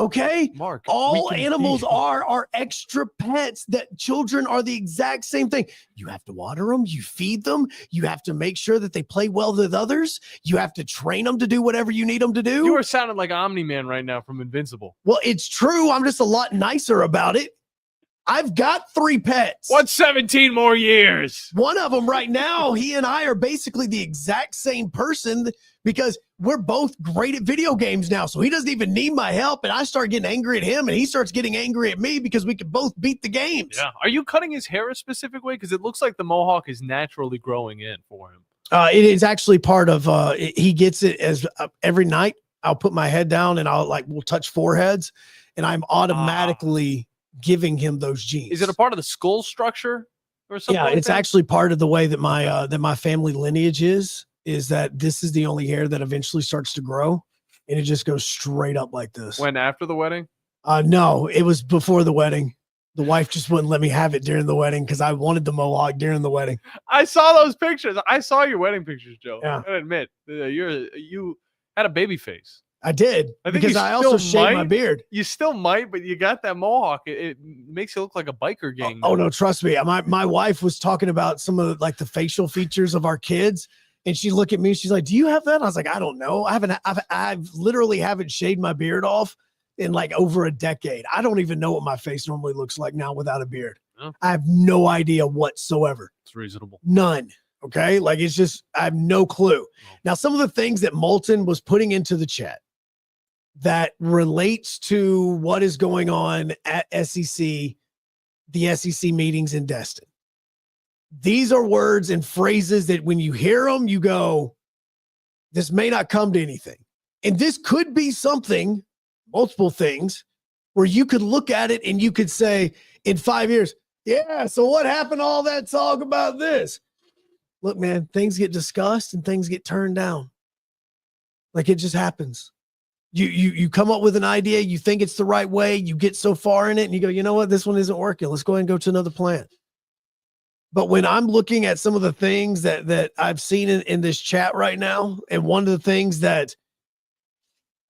[SPEAKER 6] Okay?
[SPEAKER 7] Mark.
[SPEAKER 6] All animals are extra pets. That children are the exact same thing. You have to water them. You feed them. You have to make sure that they play well with others. You have to train them to do whatever you need them to do.
[SPEAKER 7] You are sounding like Omni-Man right now from Invincible.
[SPEAKER 6] Well, it's true. I'm just a lot nicer about it. I've got 3 pets.
[SPEAKER 7] What's 17 more years?
[SPEAKER 6] One of them right now, he and I are basically the exact same person because we're both great at video games now. So he doesn't even need my help. And I start getting angry at him and he starts getting angry at me because we can both beat the games.
[SPEAKER 7] Yeah. Are you cutting his hair a specific way? Because it looks like the mohawk is naturally growing in for him.
[SPEAKER 6] It is actually part of, he gets it as every night. I'll put my head down and we'll touch foreheads and I'm automatically giving him those genes.
[SPEAKER 7] Is it a part of the skull structure or something?
[SPEAKER 6] Yeah, it's actually part of the way that my family lineage is that this is the only hair that eventually starts to grow and it just goes straight up like this.
[SPEAKER 7] When after the wedding?
[SPEAKER 6] No, it was before the wedding. The wife just wouldn't let me have it during the wedding because I wanted the mohawk during the wedding.
[SPEAKER 7] I saw those pictures. I saw your wedding pictures, Joe.
[SPEAKER 6] Yeah.
[SPEAKER 7] I gotta admit, you had a baby face.
[SPEAKER 6] I did because I also shaved my beard.
[SPEAKER 7] You still might, but you got that mohawk. It makes you look like a biker gang.
[SPEAKER 6] Oh no, trust me. My wife was talking about some of the facial features of our kids, and she looked at me. She's like, "Do you have that?" I was like, "I don't know. I've literally haven't shaved my beard off in like over a decade. I don't even know what my face normally looks like now without a beard.
[SPEAKER 7] Oh.
[SPEAKER 6] I have no idea whatsoever.
[SPEAKER 7] It's reasonable.
[SPEAKER 6] None. Okay, like it's just I have no clue. Now, some of the things that Moulton was putting into the chat that relates to what is going on at SEC, the SEC meetings in Destin. These are words and phrases that when you hear them, you go, this may not come to anything. And this could be something, multiple things, where you could look at it and you could say, in 5 years, Yeah. So what happened to all that talk about this? Look, man, things get discussed and things get turned down. Like, it just happens. You come up with an idea, you think it's the right way, you get so far in it, and you go, you know what, this one isn't working. Let's go ahead and go to another plan. But when I'm looking at some of the things that I've seen in this chat right now, and one of the things that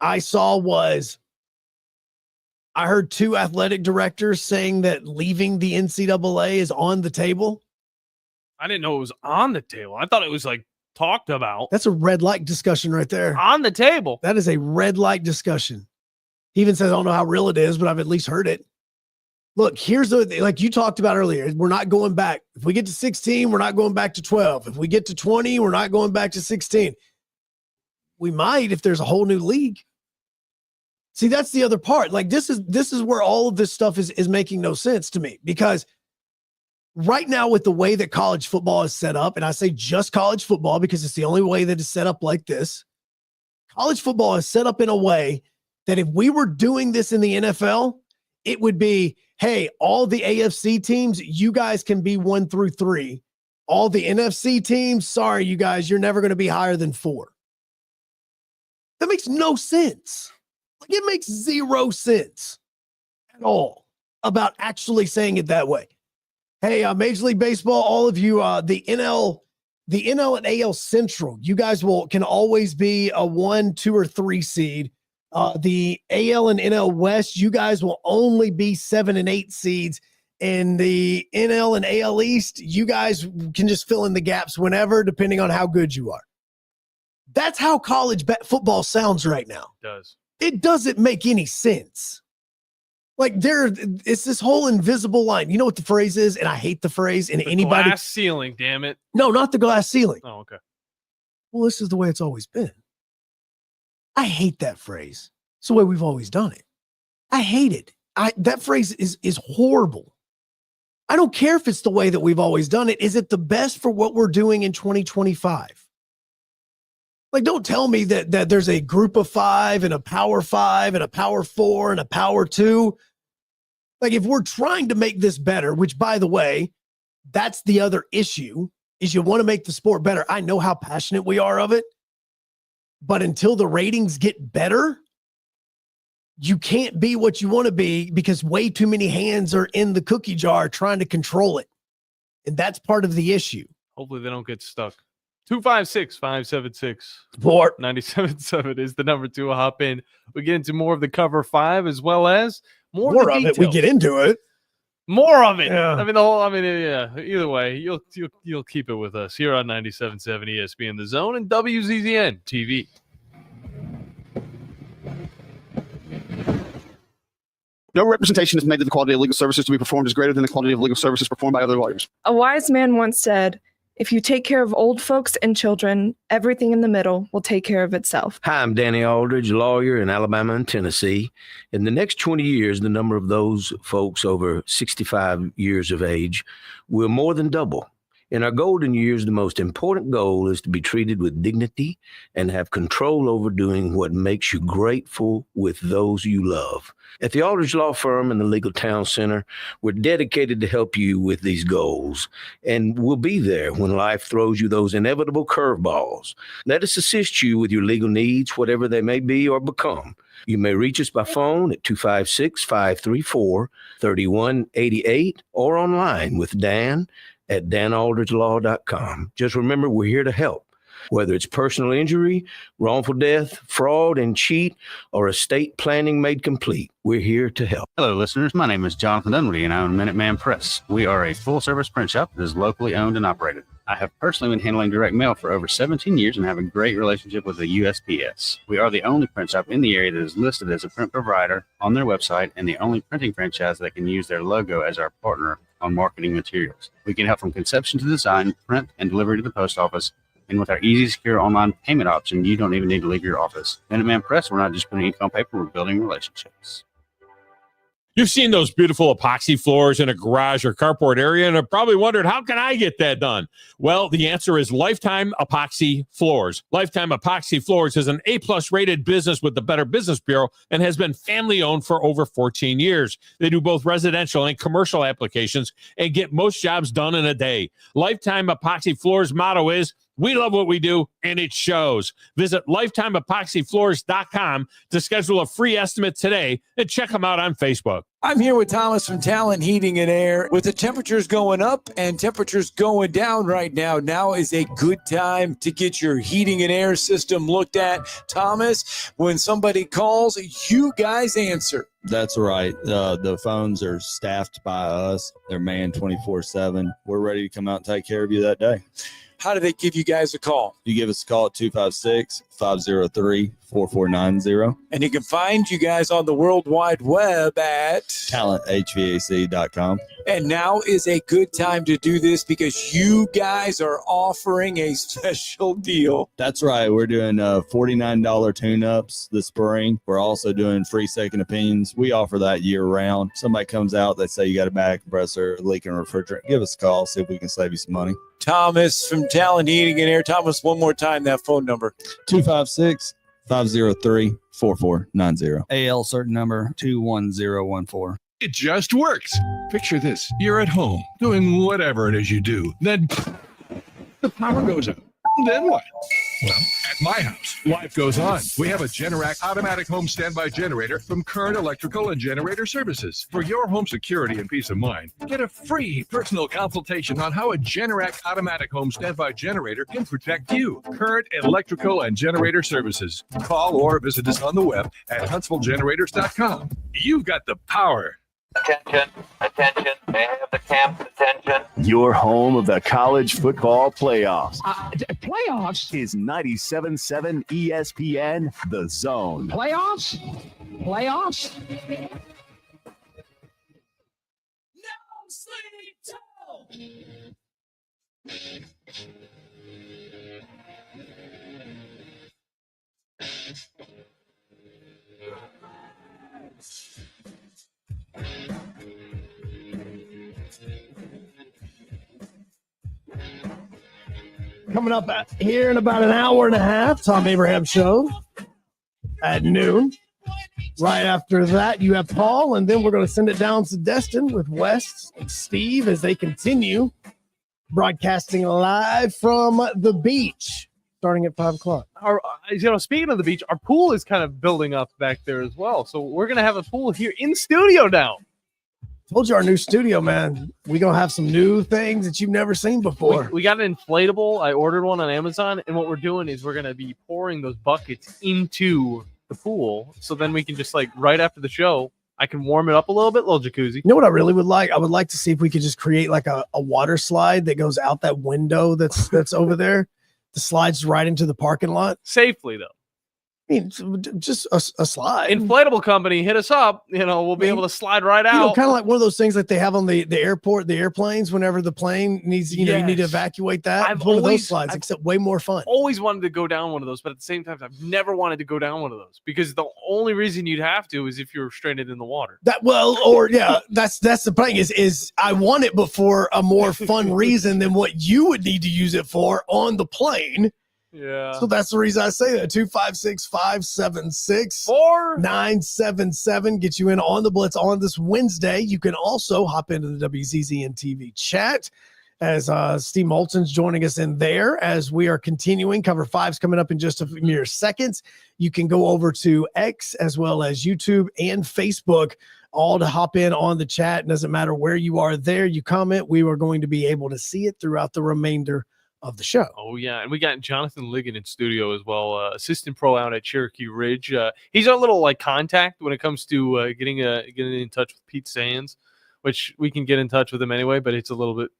[SPEAKER 6] I saw was, I heard 2 athletic directors saying that leaving the NCAA is on the table.
[SPEAKER 7] I didn't know it was on the table. I thought it was like talked about.
[SPEAKER 6] That's a red light discussion right there.
[SPEAKER 7] On the table.
[SPEAKER 6] That is a red light discussion. He even says, I don't know how real it is, but I've at least heard it. Look, here's the, like you talked about earlier, we're not going back. If we get to 16, we're not going back to 12. If we get to 20, we're not going back to 16. We might if there's a whole new league. See, that's the other part. Like, this is where all of this stuff is making no sense to me, because right now, with the way that college football is set up, and I say just college football because it's the only way that it's set up like this, college football is set up in a way that if we were doing this in the NFL, it would be, hey, all the AFC teams, you guys can be 1 through 3. All the NFC teams, sorry, you guys, you're never going to be higher than 4. That makes no sense. Like, it makes 0 sense at all about actually saying it that way. Hey, Major League Baseball, all of you, the NL and AL Central, you guys can always be a 1, 2, or 3 seed. The AL and NL West, you guys will only be 7 and 8 seeds. And the NL and AL East, you guys can just fill in the gaps whenever, depending on how good you are. That's how college football sounds right now.
[SPEAKER 7] It does.
[SPEAKER 6] It doesn't make any sense. Like, it's this whole invisible line. You know what the phrase is? And I hate the phrase. And anybody,
[SPEAKER 7] glass ceiling, damn it.
[SPEAKER 6] No, not the glass ceiling.
[SPEAKER 7] Oh, okay.
[SPEAKER 6] Well, this is the way it's always been. I hate that phrase. It's the way we've always done it. I hate it. That phrase is horrible. I don't care if it's the way that we've always done it. Is it the best for what we're doing in 2025? Like, don't tell me that there's a group of 5 and a power 5 and a power 4 and a power 2. Like, if we're trying to make this better, which, by the way, that's the other issue, is you want to make the sport better. I know how passionate we are of it, but until the ratings get better, you can't be what you want to be because way too many hands are in the cookie jar trying to control it. And that's part of the issue.
[SPEAKER 7] Hopefully they don't get stuck. 256-576-97.7 is the number to hop in. We get into more of the cover 5 as well as more of
[SPEAKER 6] it. We get into it.
[SPEAKER 7] More of it.
[SPEAKER 6] Yeah.
[SPEAKER 7] I mean, yeah. Either way, you'll keep it with us here on 97.7 ESPN The Zone and WZZN TV.
[SPEAKER 4] No representation is made that the quality of legal services to be performed is greater than the quality of legal services performed by other lawyers.
[SPEAKER 10] A wise man once said, if you take care of old folks and children, everything in the middle will take care of itself.
[SPEAKER 11] Hi, I'm Danny Aldridge, lawyer in Alabama and Tennessee. In the next 20 years, the number of those folks over 65 years of age will more than double. In our golden years, the most important goal is to be treated with dignity and have control over doing what makes you grateful with those you love. At the Aldridge Law Firm and the Legal Town Center, we're dedicated to help you with these goals, and we'll be there when life throws you those inevitable curveballs. Let us assist you with your legal needs, whatever they may be or become. You may reach us by phone at 256-534-3188 or online with Dan at danaldridgelaw.com. Just remember, we're here to help. Whether it's personal injury, wrongful death, fraud and cheat, or estate planning made complete, we're here to help.
[SPEAKER 12] Hello, listeners. My name is Jonathan Dunwoody, and I own Minuteman Press. We are a full-service print shop that is locally owned and operated. I have personally been handling direct mail for over 17 years and have a great relationship with the USPS. We are the only print shop in the area that is listed as a print provider on their website and the only printing franchise that can use their logo as our partner on marketing materials. We can help from conception to design, print, and delivery to the post office. And with our easy, secure online payment option, you don't even need to leave your office. Minuteman Press, we're not just putting ink on paper, we're building relationships.
[SPEAKER 9] You've seen those beautiful epoxy floors in a garage or carport area and have probably wondered, how can I get that done? Well, the answer is Lifetime Epoxy Floors. Lifetime Epoxy Floors is an A-plus rated business with the Better Business Bureau and has been family-owned for over 14 years. They do both residential and commercial applications and get most jobs done in a day. Lifetime Epoxy Floors' motto is, we love what we do, and it shows. Visit lifetimeepoxyfloors.com to schedule a free estimate today and check them out on Facebook.
[SPEAKER 14] I'm here with Thomas from Talent Heating and Air. With the temperatures going up and temperatures going down right now, now is a good time to get your heating and air system looked at. Thomas, when somebody calls, you guys answer.
[SPEAKER 15] That's right. The phones are staffed by us. They're manned 24/7. We're ready to come out and take care of you that day.
[SPEAKER 14] How do they give you guys a call?
[SPEAKER 15] You give us a call at 256-503-4490.
[SPEAKER 14] And you can find you guys on the World Wide Web at
[SPEAKER 15] talenthvac.com.
[SPEAKER 14] And now is a good time to do this because you guys are offering a special deal.
[SPEAKER 15] That's right. We're doing $49 tune-ups this spring. We're also doing free second opinions. We offer that year-round. Somebody comes out, they say you got a bad compressor, leaking refrigerant. Give us a call, see if we can save you some money.
[SPEAKER 14] Thomas from Talent Heating and Air. Thomas, one more time, that phone number.
[SPEAKER 15] 256-503-4490. AL certain number 21014.
[SPEAKER 18] It just works. Picture this. You're at home doing whatever it is you do. Then the power goes out. Then what? Well, at my house, life goes on. We have a Generac automatic home standby generator from Current Electrical and Generator Services. For your home security and peace of mind, get a free personal consultation on how a Generac automatic home standby generator can protect you. Current Electrical and Generator Services. Call or visit us on the web at HuntsvilleGenerators.com. You've got the power.
[SPEAKER 20] Attention, attention, may I have the camp's attention?
[SPEAKER 3] Your home of the college football playoffs.
[SPEAKER 26] Playoffs?
[SPEAKER 3] Is 97.7 ESPN The Zone.
[SPEAKER 26] Playoffs? Playoffs?
[SPEAKER 27] No sleep till.
[SPEAKER 6] Coming up here in about an hour and a half, Tom Abraham Show at noon. Right after that, you have Paul, and then we're going to send it down to Destin with Wes and Steve as they continue broadcasting live from the beach starting at 5 o'clock.
[SPEAKER 7] Speaking of the beach, our pool is kind of building up back there as well. So we're going to have a pool here in studio now.
[SPEAKER 6] Told you our new studio, man. We're going to have some new things that you've never seen before.
[SPEAKER 7] We got an inflatable. I ordered one on Amazon. And what we're doing is we're going to be pouring those buckets into the pool. So then we can just right after the show, I can warm it up a little bit, little jacuzzi.
[SPEAKER 6] You know what I really would like? I would like to see if we could just create like a water slide that goes out that window that's over there. The slides right into the parking lot.
[SPEAKER 7] Safely, though.
[SPEAKER 6] I mean, just a slide.
[SPEAKER 7] Inflatable company, hit us up. We'll be able to slide right out.
[SPEAKER 6] Kind of like one of those things that they have on the airport, the airplanes, whenever the plane needs, you need to evacuate that.
[SPEAKER 7] I've
[SPEAKER 6] one of those slides, except way more fun.
[SPEAKER 7] Always wanted to go down one of those, but at the same time, I've never wanted to go down one of those because the only reason you'd have to is if you're stranded in the water.
[SPEAKER 6] That's the thing is I want it, but for a more fun reason than what you would need to use it for on the plane.
[SPEAKER 7] Yeah.
[SPEAKER 6] So that's the reason I say that. 256-576-4977. Get you in on the Blitz on this Wednesday. You can also hop into the WZZN TV chat as Steve Moulton's joining us in there as we are continuing. Cover 5's coming up in just a mere seconds. You can go over to X as well as YouTube and Facebook, all to hop in on the chat. It doesn't matter where you are there. You comment. We are going to be able to see it throughout the remainder of the show.
[SPEAKER 7] Oh yeah, and we got Jonathan Ligon in studio as well, assistant pro out at Cherokee Ridge. He's our little contact when it comes to getting in touch with Pete Sands, which we can get in touch with him anyway, but it's a little bit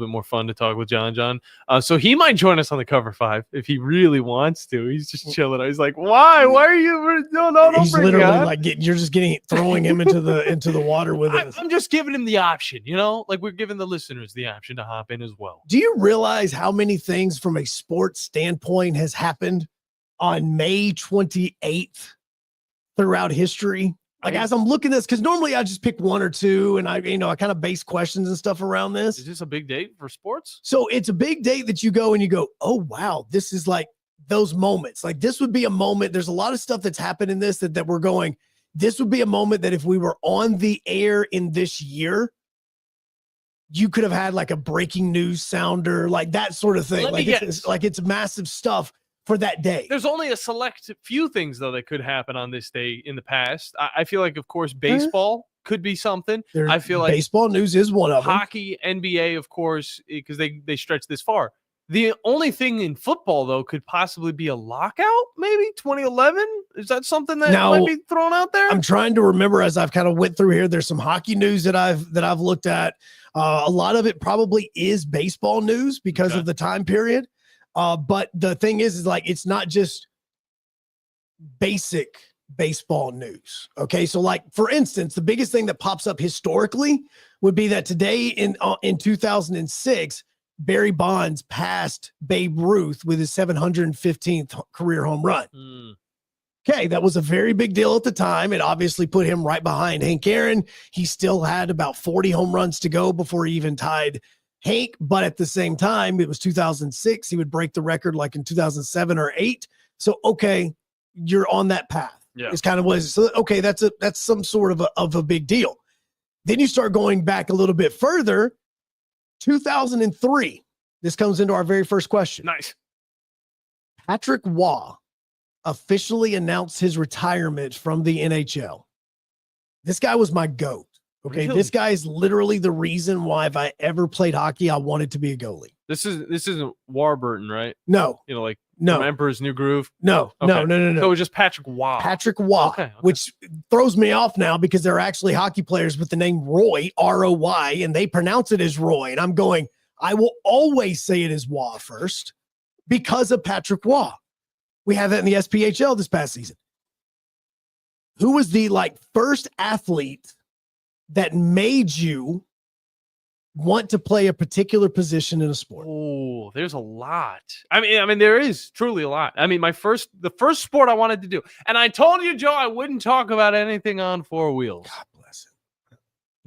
[SPEAKER 7] more fun to talk with John. So he might join us on the Cover 5 if he really wants to. He's just chilling. He's like, why are you? No, don't
[SPEAKER 6] He's
[SPEAKER 7] bring
[SPEAKER 6] literally
[SPEAKER 7] it on.
[SPEAKER 6] you're just throwing him into the water with us.
[SPEAKER 7] I'm just giving him the option, we're giving the listeners the option to hop in as well.
[SPEAKER 6] Do you realize how many things from a sports standpoint has happened on May 28th throughout history? Like as I'm looking at this, because normally I just pick one or two, and I kind of base questions and stuff around this.
[SPEAKER 7] Is this a big date for sports?
[SPEAKER 6] So it's a big date that you go, oh wow, this is like those moments. Like this would be a moment. There's a lot of stuff that's happened in this that we're going. This would be a moment that if we were on the air in this year, you could have had like a breaking news sounder, like that sort of thing. It's massive stuff for that day.
[SPEAKER 7] There's only a select few things, though, that could happen on this day in the past. I feel like, of course, baseball could be something. I feel like
[SPEAKER 6] baseball news is one of them.
[SPEAKER 7] Hockey, NBA, of course, because they stretch this far. The only thing in football, though, could possibly be a lockout, maybe 2011. Is that something that might be thrown out there?
[SPEAKER 6] I'm trying to remember as I've kind of went through here. There's some hockey news that I've looked at. A lot of it probably is baseball news because of the time period. But the thing is like it's not just basic baseball news. Okay, so like for instance, the biggest thing that pops up historically would be that today in 2006, Barry Bonds passed Babe Ruth with his 715th career home run. Okay, that was a very big deal at the time. It obviously put him right behind Hank Aaron. He still had about 40 home runs to go before he even tied Hank, but at the same time, it was 2006. He would break the record like in 2007 or 8. So, okay, you're on that path.
[SPEAKER 7] Yeah.
[SPEAKER 6] It's kind of what it is. So, okay, that's some sort of a big deal. Then you start going back a little bit further. 2003. This comes into our very first question.
[SPEAKER 7] Nice.
[SPEAKER 6] Patrick Waugh officially announced his retirement from the NHL. This guy was my GOAT. Okay,
[SPEAKER 7] Really?
[SPEAKER 6] This guy is literally the reason why if I ever played hockey, I wanted to be a goalie.
[SPEAKER 7] This isn't Warburton, right?
[SPEAKER 6] No.
[SPEAKER 7] From Emperor's New Groove?
[SPEAKER 6] No.
[SPEAKER 7] Okay.
[SPEAKER 6] No.
[SPEAKER 7] So it was just Patrick Waugh.
[SPEAKER 6] Patrick Waugh, which throws me off now because there are actually hockey players with the name Roy, R-O-Y, and they pronounce it as Roy. And I'm going, I will always say it as Waugh first because of Patrick Waugh. We had that in the SPHL this past season. Who was the first athlete that made you want to play a particular position in a sport?
[SPEAKER 7] Oh, there's a lot. I mean, there is truly a lot. I mean, the first sport I wanted to do, and I told you, Joe, I wouldn't talk about anything on four wheels. God
[SPEAKER 6] bless him.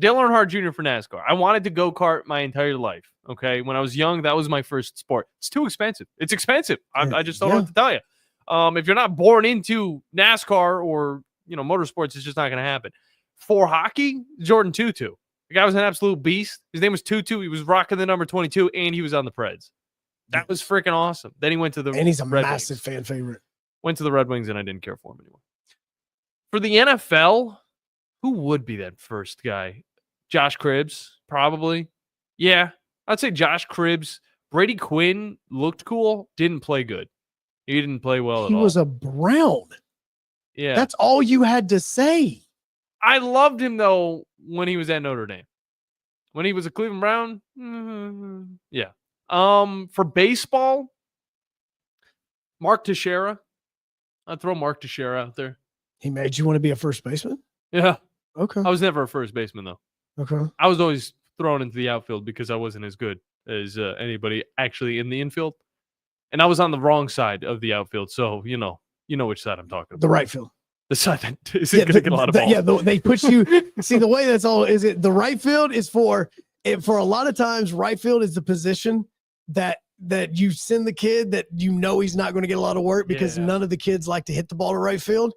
[SPEAKER 7] Dale Earnhardt Jr. for NASCAR. I wanted to go-kart my entire life. Okay, when I was young, that was my first sport. It's too expensive. It's expensive. I just don't know what to tell you. If you're not born into NASCAR or motorsports, it's just not going to happen. For hockey, Jordan Tutu. The guy was an absolute beast. His name was Tutu. He was rocking the number 22, and he was on the Preds. That was freaking awesome. Then he went to the
[SPEAKER 6] and he's a
[SPEAKER 7] Red
[SPEAKER 6] massive
[SPEAKER 7] Wings.
[SPEAKER 6] fan favorite.
[SPEAKER 7] Went to the Red Wings, and I didn't care for him anymore. For the NFL, who would be that first guy? Josh Cribbs, probably. Yeah, I'd say Josh Cribbs. Brady Quinn looked cool, didn't play good. He didn't play well at all.
[SPEAKER 6] He was a Brown.
[SPEAKER 7] Yeah.
[SPEAKER 6] That's all you had to say.
[SPEAKER 7] I loved him, though, when he was at Notre Dame. When he was a Cleveland Brown, yeah. For baseball, Mark Teixeira. I'd throw Mark Teixeira out there.
[SPEAKER 6] He made you want to be a first baseman?
[SPEAKER 7] Yeah.
[SPEAKER 6] Okay.
[SPEAKER 7] I was never a first baseman, though.
[SPEAKER 6] Okay.
[SPEAKER 7] I was always thrown into the outfield because I wasn't as good as anybody actually in the infield. And I was on the wrong side of the outfield, so you know which side I'm talking about.
[SPEAKER 6] The right field.
[SPEAKER 7] The side that isn't going to get a lot of balls.
[SPEAKER 6] They put you. See, the way that's all is it. The right field is for a lot of times. Right field is the position that you send the kid that he's not going to get a lot of work because none of the kids like to hit the ball to right field.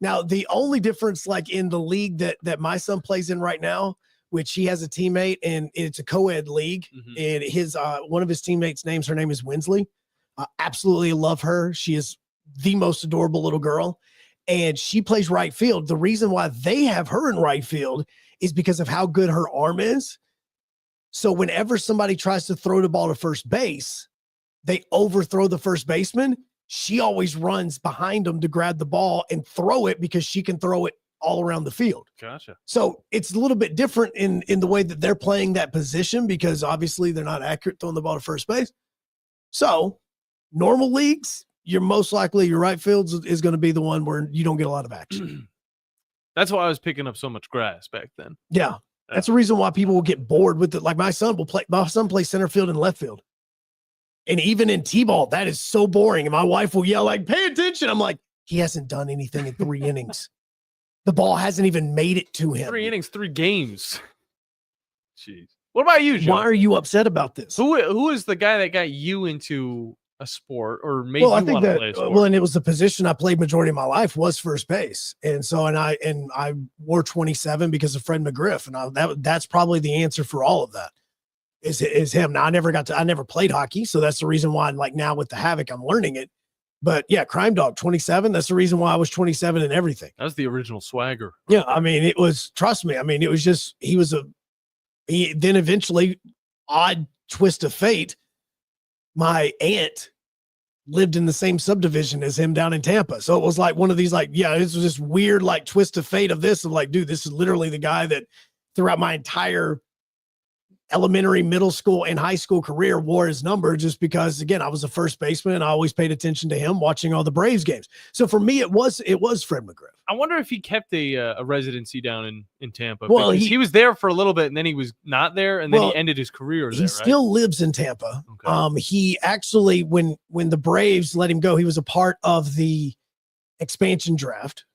[SPEAKER 6] Now, the only difference, like in the league that my son plays in right now, which he has a teammate and it's a co-ed league, and his one of his teammates' her name is Winsley. Absolutely love her. She is the most adorable little girl. And she plays right field. The reason why they have her in right field is because of how good her arm is. So whenever somebody tries to throw the ball to first base, they overthrow the first baseman. She always runs behind them to grab the ball and throw it because she can throw it all around the field.
[SPEAKER 7] Gotcha.
[SPEAKER 6] So it's a little bit different in the way that they're playing that position because obviously they're not accurate throwing the ball to first base. So normal leagues, you're most likely your right field is going to be the one where you don't get a lot of action.
[SPEAKER 7] That's why I was picking up so much grass back then.
[SPEAKER 6] Yeah. That's the reason why people will get bored with it. Like my son plays center field and left field. And even in T-ball, that is so boring. And my wife will yell like, pay attention. I'm like, he hasn't done anything in 3 innings. The ball hasn't even made it to him.
[SPEAKER 7] 3 innings, 3 games. Jeez. What about you, Joe?
[SPEAKER 6] Why are you upset about this?
[SPEAKER 7] Who is the guy that got you into a sport or made
[SPEAKER 6] Well, I
[SPEAKER 7] you
[SPEAKER 6] think
[SPEAKER 7] want to
[SPEAKER 6] that
[SPEAKER 7] play a sport?
[SPEAKER 6] well, and it was the position I played majority of my life was first base, and so I wore 27 because of Fred McGriff, and that's probably the answer for all of that. Is him. Now I never played hockey, so that's the reason why. Like now with the Havoc, I'm learning it. But yeah, Crime Dog 27. That's the reason why I was 27 and everything.
[SPEAKER 7] That was the original swagger.
[SPEAKER 6] Yeah, I mean it was. Trust me. I mean it was just he then eventually, odd twist of fate, my aunt lived in the same subdivision as him down in Tampa. So it was like one of these, like, yeah, this was this weird, like, twist of fate of this, of like, dude, this is literally the guy that throughout my entire elementary, middle school, and high school career wore his number, just because, again, I was a first baseman and I always paid attention to him watching all the Braves games. So for me, it was Fred McGriff.
[SPEAKER 7] I wonder if he kept a residency down in Tampa.
[SPEAKER 6] Well,
[SPEAKER 7] because he was there for a little bit and then he was not there, and then he ended his career there.
[SPEAKER 6] He still lives in Tampa. Okay. He actually, when the Braves let him go, he was a part of the expansion draft,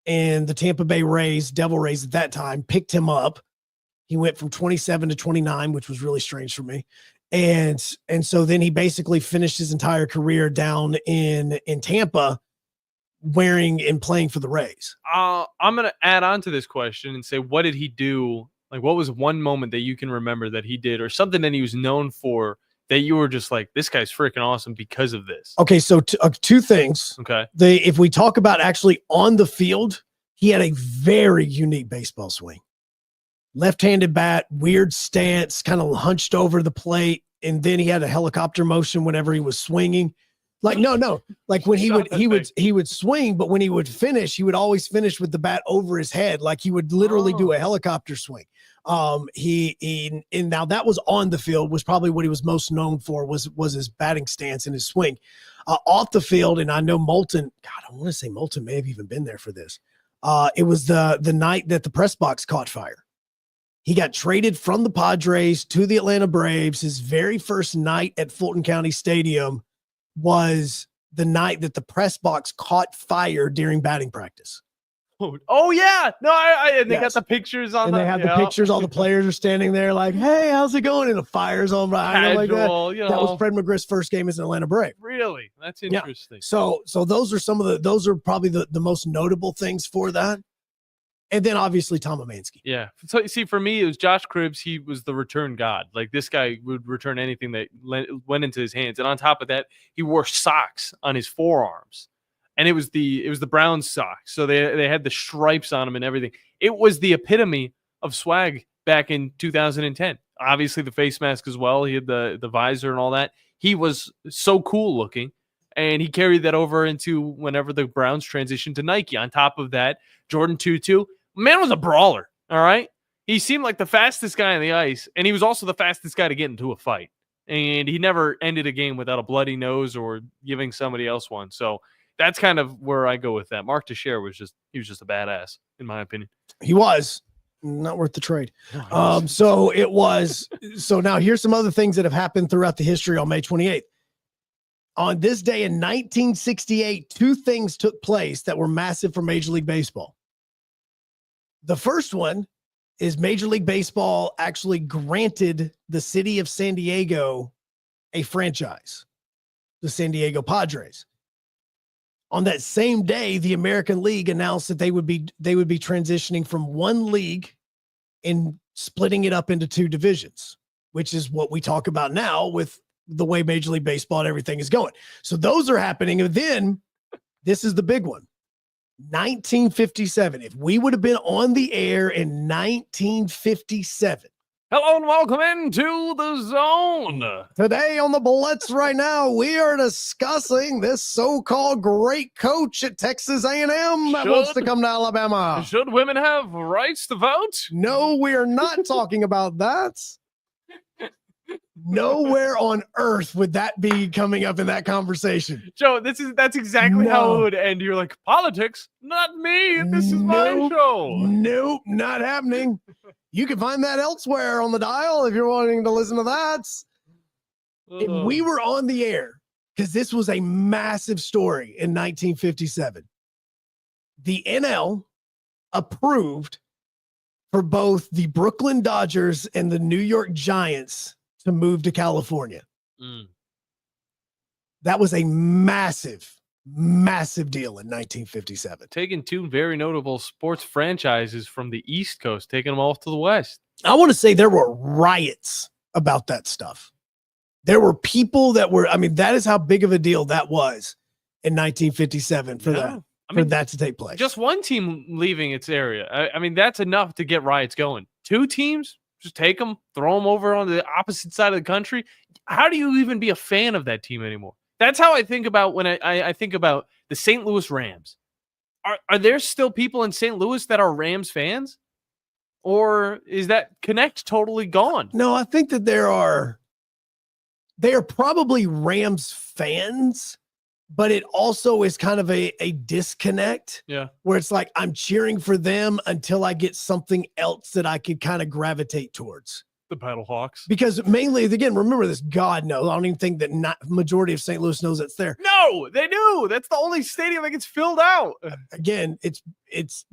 [SPEAKER 6] and the Tampa Bay Rays, Devil Rays at that time, picked him up. He went from 27 to 29, which was really strange for me. And so then he basically finished his entire career down in Tampa, wearing and playing for the Rays.
[SPEAKER 7] I'm going to add on to this question and say, what did he do? Like, what was one moment that you can remember that he did, or something that he was known for that you were just like, this guy's freaking awesome because of this?
[SPEAKER 6] Okay. So two things.
[SPEAKER 7] Okay.
[SPEAKER 6] If we talk about actually on the field, he had a very unique baseball swing. Left-handed bat, weird stance, kind of hunched over the plate, and then he had a helicopter motion whenever he was swinging. Like no, like when he would swing, but when he would finish, he would always finish with the bat over his head, like he would literally do a helicopter swing. And now that was on the field, was probably what he was most known for, was his batting stance and his swing. Off the field, and I know Moulton, God, I want to say Moulton may have even been there for this. It was the night that the press box caught fire. He got traded from the Padres to the Atlanta Braves. His very first night at Fulton County Stadium was the night that the press box caught fire during batting practice.
[SPEAKER 7] Oh yeah. No, and they got the pictures on
[SPEAKER 6] and they had the pictures. All the players are standing there like, hey, how's it going? And the fire's on behind like that. That was Fred McGriff's first game as an Atlanta Brave.
[SPEAKER 7] Really? That's interesting.
[SPEAKER 6] Yeah. So those are probably the most notable things for that. And then obviously Tom Amansky.
[SPEAKER 7] Yeah. So see, for me, it was Josh Cribbs. He was the return god. Like, this guy would return anything that went into his hands. And on top of that, he wore socks on his forearms. And it was the Browns socks. So they had the stripes on them and everything. It was the epitome of swag back in 2010. Obviously the face mask as well. He had the visor and all that. He was so cool looking. And he carried that over into whenever the Browns transitioned to Nike. On top of that, Jordan 2-2. Man was a brawler, all right? He seemed like the fastest guy on the ice, and he was also the fastest guy to get into a fight. And he never ended a game without a bloody nose or giving somebody else one. So that's kind of where I go with that. Mark Teixeira was just a badass, in my opinion.
[SPEAKER 6] He was not worth the trade. So now here's some other things that have happened throughout the history on May 28th. On this day in 1968, two things took place that were massive for Major League Baseball. The first one is Major League Baseball actually granted the city of San Diego a franchise, the San Diego Padres. On that same day, the American League announced that they would be transitioning from one league and splitting it up into two divisions, which is what we talk about now with the way Major League Baseball and everything is going. So those are happening. And then this is the big one. 1957. If we would have been on the air in 1957.
[SPEAKER 7] Hello and welcome into the zone.
[SPEAKER 6] Today on the Blitz right now, we are discussing this so-called great coach at Texas A&M that wants to come to Alabama.
[SPEAKER 7] Should women have rights to vote?
[SPEAKER 6] No, we are not talking about that. Nowhere on earth would that be coming up in that conversation.
[SPEAKER 7] Joe, that's exactly how it would end. You're like, politics, not me. This is my show.
[SPEAKER 6] Nope, not happening. You can find that elsewhere on the dial if you're wanting to listen to that. If we were on the air, because this was a massive story in 1957, the NL approved for both the Brooklyn Dodgers and the New York Giants to move to California. That was a massive, massive deal in 1957.
[SPEAKER 7] Taking two very notable sports franchises from the East Coast, taking them off to the West.
[SPEAKER 6] I want to say there were riots about that stuff. There were people that were, I mean, that is how big of a deal that was in 1957 for that to take place.
[SPEAKER 7] Just one team leaving its area. I mean, that's enough to get riots going. Two teams, just take them, throw them over on the opposite side of the country. How do you even be a fan of that team anymore? That's how I think about when I think about the St. Louis Rams. Are there still people in St. Louis that are Rams fans? Or is that connect totally gone?
[SPEAKER 6] No, I think that they are probably Rams fans, but it also is kind of a disconnect.
[SPEAKER 7] Yeah.
[SPEAKER 6] Where it's like, I'm cheering for them until I get something else that I could kind of gravitate towards.
[SPEAKER 7] The Battle Hawks.
[SPEAKER 6] Because mainly, again, remember this, God knows, I don't even think that majority of St. Louis knows it's there.
[SPEAKER 7] No, they do. That's the only stadium that gets filled out.
[SPEAKER 6] Again, it's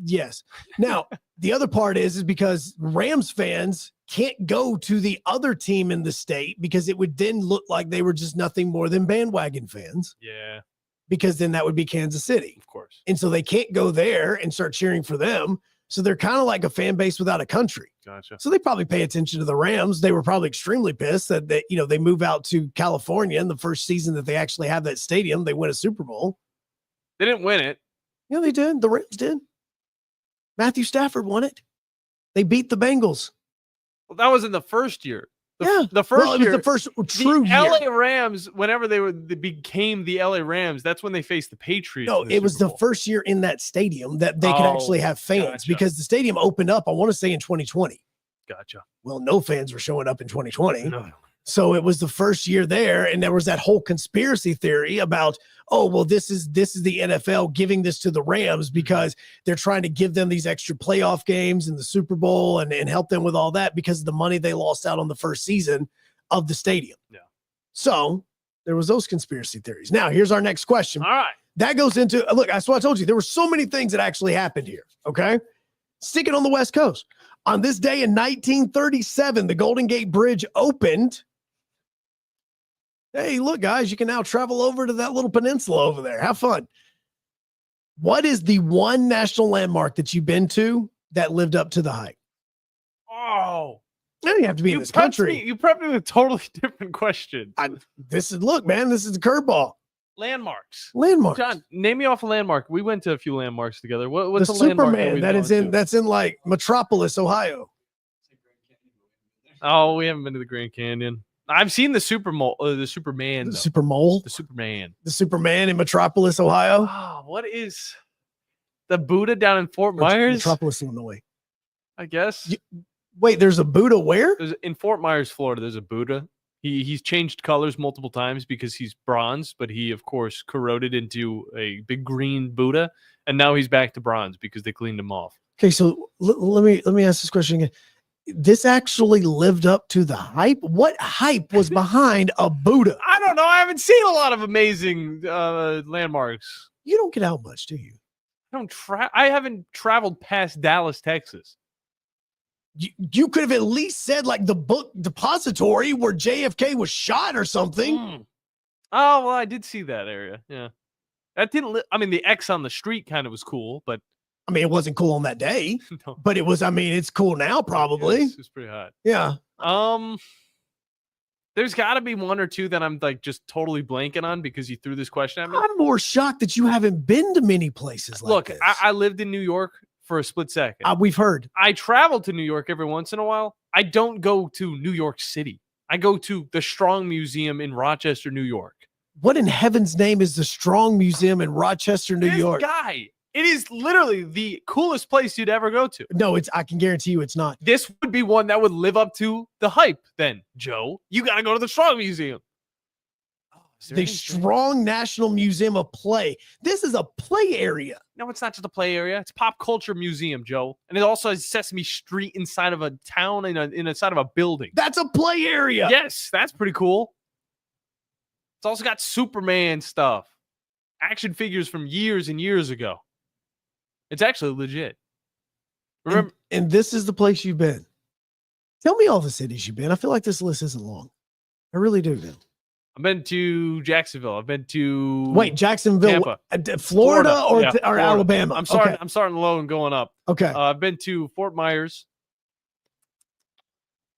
[SPEAKER 6] yes. Now, the other part is because Rams fans can't go to the other team in the state because it would then look like they were just nothing more than bandwagon fans.
[SPEAKER 7] Yeah.
[SPEAKER 6] Because then that would be Kansas City.
[SPEAKER 7] Of course.
[SPEAKER 6] And so they can't go there and start cheering for them. So they're kind of like a fan base without a country.
[SPEAKER 7] Gotcha.
[SPEAKER 6] So they probably pay attention to the Rams. They were probably extremely pissed that they move out to California in the first season that they actually have that stadium. They win a Super Bowl.
[SPEAKER 7] They didn't win it.
[SPEAKER 6] Yeah, they did. The Rams did. Matthew Stafford won it. They beat the Bengals.
[SPEAKER 7] Well, that was in the first year. The first
[SPEAKER 6] Well, it was
[SPEAKER 7] year,
[SPEAKER 6] the first true
[SPEAKER 7] the
[SPEAKER 6] year.
[SPEAKER 7] LA Rams, whenever they became the LA Rams, that's when they faced the Patriots.
[SPEAKER 6] No,
[SPEAKER 7] in
[SPEAKER 6] it was
[SPEAKER 7] Super
[SPEAKER 6] the
[SPEAKER 7] Bowl.
[SPEAKER 6] first year in that stadium that they could actually have fans because the stadium opened up, I want to say, in 2020.
[SPEAKER 7] Gotcha.
[SPEAKER 6] Well, no fans were showing up in 2020.
[SPEAKER 7] No.
[SPEAKER 6] So it was the first year there, and there was that whole conspiracy theory about, oh, well, this is the NFL giving this to the Rams because they're trying to give them these extra playoff games in the Super Bowl and help them with all that because of the money they lost out on the first season of the stadium.
[SPEAKER 7] Yeah.
[SPEAKER 6] So there was those conspiracy theories. Now, here's our next question.
[SPEAKER 7] All right.
[SPEAKER 6] That goes into, look, that's what I told you. There were so many things that actually happened here. Okay. Sticking on the West Coast. On this day in 1937, the Golden Gate Bridge opened. Hey, look, guys, you can now travel over to that little peninsula over there. Have fun. What is the one national landmark that you've been to that lived up to the hype?
[SPEAKER 7] Oh.
[SPEAKER 6] Now you have to be in this country.
[SPEAKER 7] You prepped me with a totally different question.
[SPEAKER 6] Look, man, this is a curveball.
[SPEAKER 7] Landmarks.
[SPEAKER 6] Landmarks.
[SPEAKER 7] John, name me off a landmark. We went to a few landmarks together. What's
[SPEAKER 6] The
[SPEAKER 7] a landmark
[SPEAKER 6] Superman that's in like Metropolis, Ohio.
[SPEAKER 7] Oh, we haven't been to the Grand Canyon. I've seen the Superman. The Superman Oh, what is the Buddha down in Fort Myers?
[SPEAKER 6] Metropolis, Illinois.
[SPEAKER 7] I guess.
[SPEAKER 6] Wait, there's a Buddha where?
[SPEAKER 7] In Fort Myers, Florida, there's a Buddha. He's changed colors multiple times because he's bronze, but he, of course, corroded into a big green Buddha, and now he's back to bronze because they cleaned him off.
[SPEAKER 6] Okay, so let me ask this question again. This actually lived up to the hype? What hype was behind a Buddha?
[SPEAKER 7] I don't know. I haven't seen a lot of amazing landmarks.
[SPEAKER 6] You don't get out much, do you?
[SPEAKER 7] I haven't traveled past Dallas, Texas.
[SPEAKER 6] You could have at least said like the book depository where JFK was shot or something.
[SPEAKER 7] Oh, well, I did see that area. Yeah. That didn't I mean, the X on the street kind of was cool, but
[SPEAKER 6] I mean, it wasn't cool on that day,
[SPEAKER 7] No.
[SPEAKER 6] but it was, I mean, it's cool now probably.
[SPEAKER 7] It's pretty hot.
[SPEAKER 6] Yeah.
[SPEAKER 7] There's got to be one or two that I'm like just totally blanking on because you threw this question at me.
[SPEAKER 6] I'm more shocked that you haven't been to many places like
[SPEAKER 7] Look,
[SPEAKER 6] this.
[SPEAKER 7] I lived in New York for a split second.
[SPEAKER 6] We've heard.
[SPEAKER 7] I travel to New York every once in a while. I don't go to New York City. I go to the Strong Museum in Rochester, New York.
[SPEAKER 6] What in heaven's name is the Strong Museum in Rochester, New York?
[SPEAKER 7] Guy, it is literally the coolest place you'd ever go to.
[SPEAKER 6] No, I can guarantee you it's not.
[SPEAKER 7] This would be one that would live up to the hype then, Joe. You got to go to the Strong Museum.
[SPEAKER 6] The Strong National Museum of Play. This is a play area.
[SPEAKER 7] No, it's not just a play area. It's a pop culture museum, Joe. And it also has Sesame Street inside of a town inside of a building.
[SPEAKER 6] That's a play area.
[SPEAKER 7] Yes, that's pretty cool. It's also got Superman stuff. Action figures from years and years ago. It's actually legit. Remember,
[SPEAKER 6] and this is the place you've been. Tell me all the cities you've been. I feel like this list isn't long. I really do, man.
[SPEAKER 7] I've been to Jacksonville. I've been to
[SPEAKER 6] Jacksonville,
[SPEAKER 7] Tampa.
[SPEAKER 6] Florida, or
[SPEAKER 7] Yeah, Florida.
[SPEAKER 6] Alabama.
[SPEAKER 7] I'm starting.
[SPEAKER 6] Okay.
[SPEAKER 7] I'm starting low and going up.
[SPEAKER 6] Okay.
[SPEAKER 7] I've been to Fort Myers.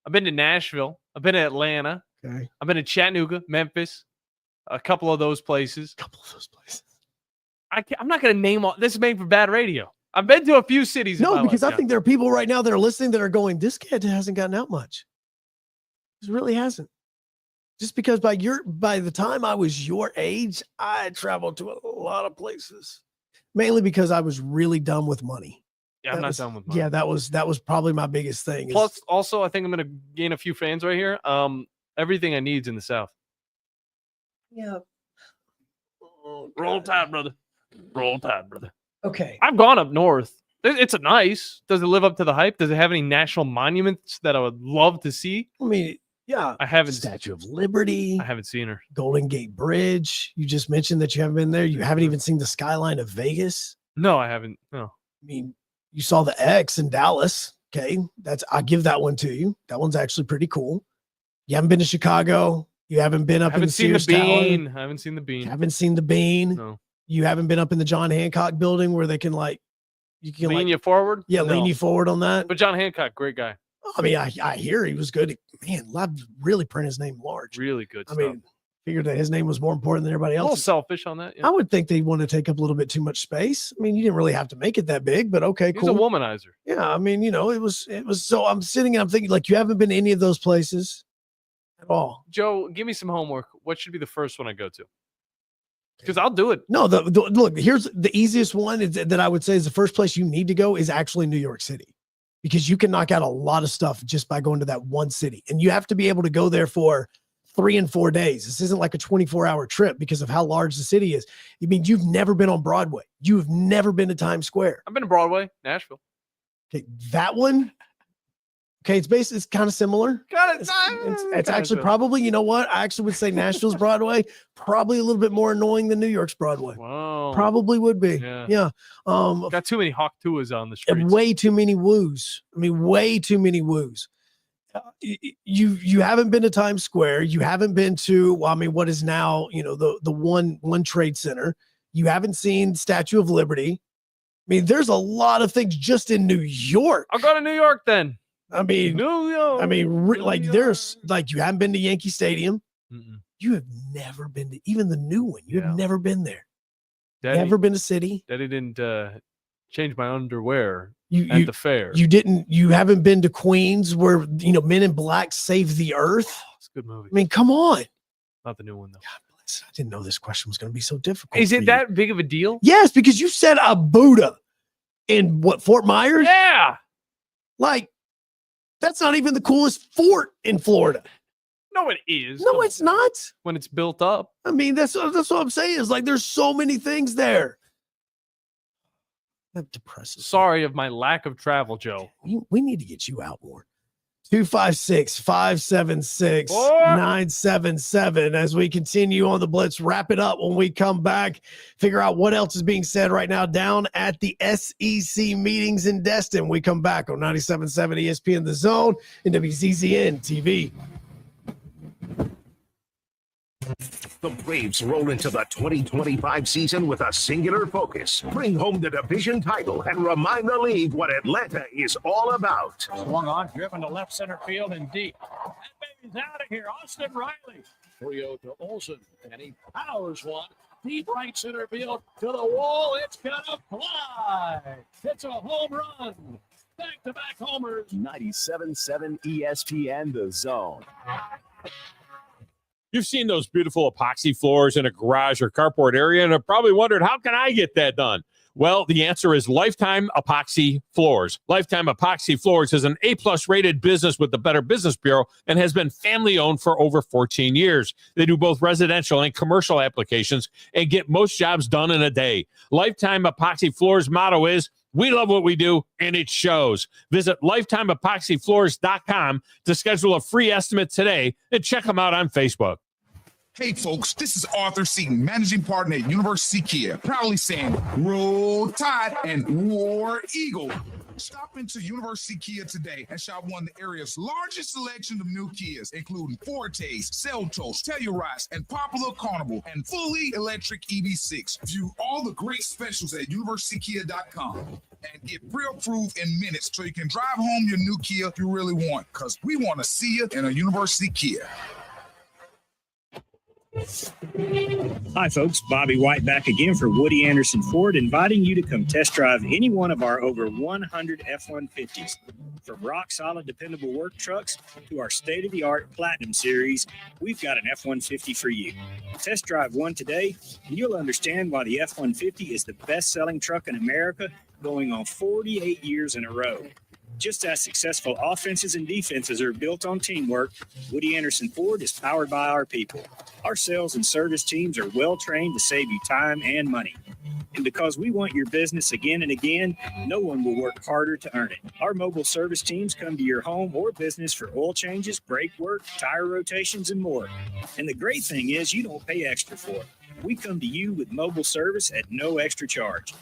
[SPEAKER 7] I've been to Nashville. I've been to Atlanta.
[SPEAKER 6] Okay.
[SPEAKER 7] I've been to Chattanooga, Memphis, a couple of those places. I'm not going to name all. This is made for bad radio. I've been to a few cities.
[SPEAKER 6] No, because I think there are people right now that are listening that are going, this kid hasn't gotten out much. He really hasn't. Just because by the time I was your age, I traveled to a lot of places, mainly because I was really done with money.
[SPEAKER 7] Yeah, I'm not done with money.
[SPEAKER 6] Yeah, that was probably my biggest thing.
[SPEAKER 7] Plus, also, I think I'm going to gain a few fans right here. Everything I need is in the South.
[SPEAKER 6] Yeah.
[SPEAKER 7] Roll Tide, brother. Roll Tide, brother.
[SPEAKER 6] Okay.
[SPEAKER 7] I've gone up north. It's a nice. Does it live up to the hype? Does it have any national monuments that I would love to see?
[SPEAKER 6] I mean, yeah.
[SPEAKER 7] I haven't.
[SPEAKER 6] Statue of Liberty.
[SPEAKER 7] I haven't seen her.
[SPEAKER 6] Golden Gate Bridge. You just mentioned that you haven't been there. You haven't even seen the skyline of Vegas.
[SPEAKER 7] No, I haven't. No.
[SPEAKER 6] I mean, you saw the X in Dallas. Okay. I give that one to you. That one's actually pretty cool. You haven't been to Chicago. You haven't been up in the Sears Tower.
[SPEAKER 7] I haven't seen the Bean.
[SPEAKER 6] Haven't seen the Bean.
[SPEAKER 7] No.
[SPEAKER 6] You haven't been up in the John Hancock building where they can
[SPEAKER 7] lean you forward.
[SPEAKER 6] Yeah,
[SPEAKER 7] No.
[SPEAKER 6] lean you forward on that.
[SPEAKER 7] But John Hancock, great guy.
[SPEAKER 6] I mean, I hear he was good. Man, I'd really print his name large.
[SPEAKER 7] Really good.
[SPEAKER 6] I mean, figured that his name was more important than everybody
[SPEAKER 7] a little
[SPEAKER 6] else.
[SPEAKER 7] selfish on that. Yeah.
[SPEAKER 6] I would think they want to take up a little bit too much space. I mean, you didn't really have to make it that big, but okay,
[SPEAKER 7] He's
[SPEAKER 6] cool.
[SPEAKER 7] a womanizer.
[SPEAKER 6] Yeah, I mean, it was so I'm sitting and I'm thinking, like, you haven't been to any of those places at all.
[SPEAKER 7] Joe, give me some homework. What should be the first one I go to? Because I'll do it.
[SPEAKER 6] No, look, here's the easiest one that I would say is the first place you need to go is actually New York City, because you can knock out a lot of stuff just by going to that one city. And you have to be able to go there for 3 and 4 days. This isn't like a 24-hour trip because of how large the city is. I mean, you've never been on Broadway. You've never been to Times Square.
[SPEAKER 7] I've been to Broadway, Nashville.
[SPEAKER 6] Okay, that one. Okay, it's kind of similar. It's actually probably, you know what? I actually would say Nashville's Broadway, probably a little bit more annoying than New York's Broadway.
[SPEAKER 7] Wow.
[SPEAKER 6] Probably would be. Yeah.
[SPEAKER 7] Got too many Hawk Tuas on the streets.
[SPEAKER 6] And way too many woos. I mean, way too many woos. You haven't been to Times Square. You haven't been to, well, I mean, what is now, the one Trade Center. You haven't seen Statue of Liberty. I mean, there's a lot of things just in New York.
[SPEAKER 7] I'll go to New York then.
[SPEAKER 6] I mean,
[SPEAKER 7] New York.
[SPEAKER 6] I mean, there's you haven't been to Yankee Stadium. You have never been to even the new one. You have never been there. Never been to City.
[SPEAKER 7] Daddy didn't change my underwear at the fair.
[SPEAKER 6] You haven't been to Queens where, Men in Black save the earth.
[SPEAKER 7] It's a good movie.
[SPEAKER 6] I mean, come on.
[SPEAKER 7] Not the new one, though.
[SPEAKER 6] God, I didn't know this question was going to be so difficult.
[SPEAKER 7] Is it that big of a deal?
[SPEAKER 6] Yes, because you said a Buddha in Fort Myers?
[SPEAKER 7] Yeah.
[SPEAKER 6] That's not even the coolest fort in Florida.
[SPEAKER 7] No, it is.
[SPEAKER 6] No, it's not.
[SPEAKER 7] When it's built up.
[SPEAKER 6] I mean, that's what I'm saying is there's so many things there. That depresses.
[SPEAKER 7] Sorry of my lack of travel, Joe.
[SPEAKER 6] We need to get you out more. 256-576-977 as we continue on the Blitz. Wrap it up when we come back. Figure out what else is being said right now down at the SEC meetings in Destin. We come back on 97.7 ESPN The Zone and WZZN TV.
[SPEAKER 5] The Braves roll into the 2025 season with a singular focus. Bring home the division title and remind the league what Atlanta is all about.
[SPEAKER 8] Swung on, driven to left center field and deep. That baby's out of here. Austin Riley. 3-0 to Olsen, and he powers one. Deep right center field to the wall. It's gonna fly. It's a home run. Back-to-back homers.
[SPEAKER 3] 97.7 ESPN The Zone.
[SPEAKER 9] You've seen those beautiful epoxy floors in a garage or carport area and have probably wondered, how can I get that done? Well, the answer is Lifetime Epoxy Floors. Lifetime Epoxy Floors is an A-plus rated business with the Better Business Bureau and has been family-owned for over 14 years. They do both residential and commercial applications and get most jobs done in a day. Lifetime Epoxy Floors' motto is, we love what we do, and it shows. Visit LifetimeEpoxyFloors.com to schedule a free estimate today and check them out on Facebook.
[SPEAKER 19] Hey, folks, this is Arthur Seaton, managing partner at University Kia, proudly saying, Roll Tide and War Eagle. Stop into University Kia today and shop one of the area's largest selection of new Kias, including Fortes, Seltos, Tellurides, and popular Carnival, and fully electric EV6. View all the great specials at universitykia.com and get pre-approved in minutes so you can drive home your new Kia you really want, because we want to see you in a University Kia.
[SPEAKER 1] Hi, folks. Bobby White back again for Woody Anderson Ford, inviting you to come test drive any one of our over 100 F-150s. From rock-solid, dependable work trucks to our state-of-the-art Platinum Series, we've got an F-150 for you. Test drive one today, and you'll understand why the F-150 is the best-selling truck in America, going on 48 years in a row. Just as successful offenses and defenses are built on teamwork, Woody Anderson Ford is powered by our people. Our sales and service teams are well trained to save you time and money. And because we want your business again and again, no one will work harder to earn it. Our mobile service teams come to your home or business for oil changes, brake work, tire rotations, and more. And the great thing is you don't pay extra for it. We come to you with mobile service at no extra charge.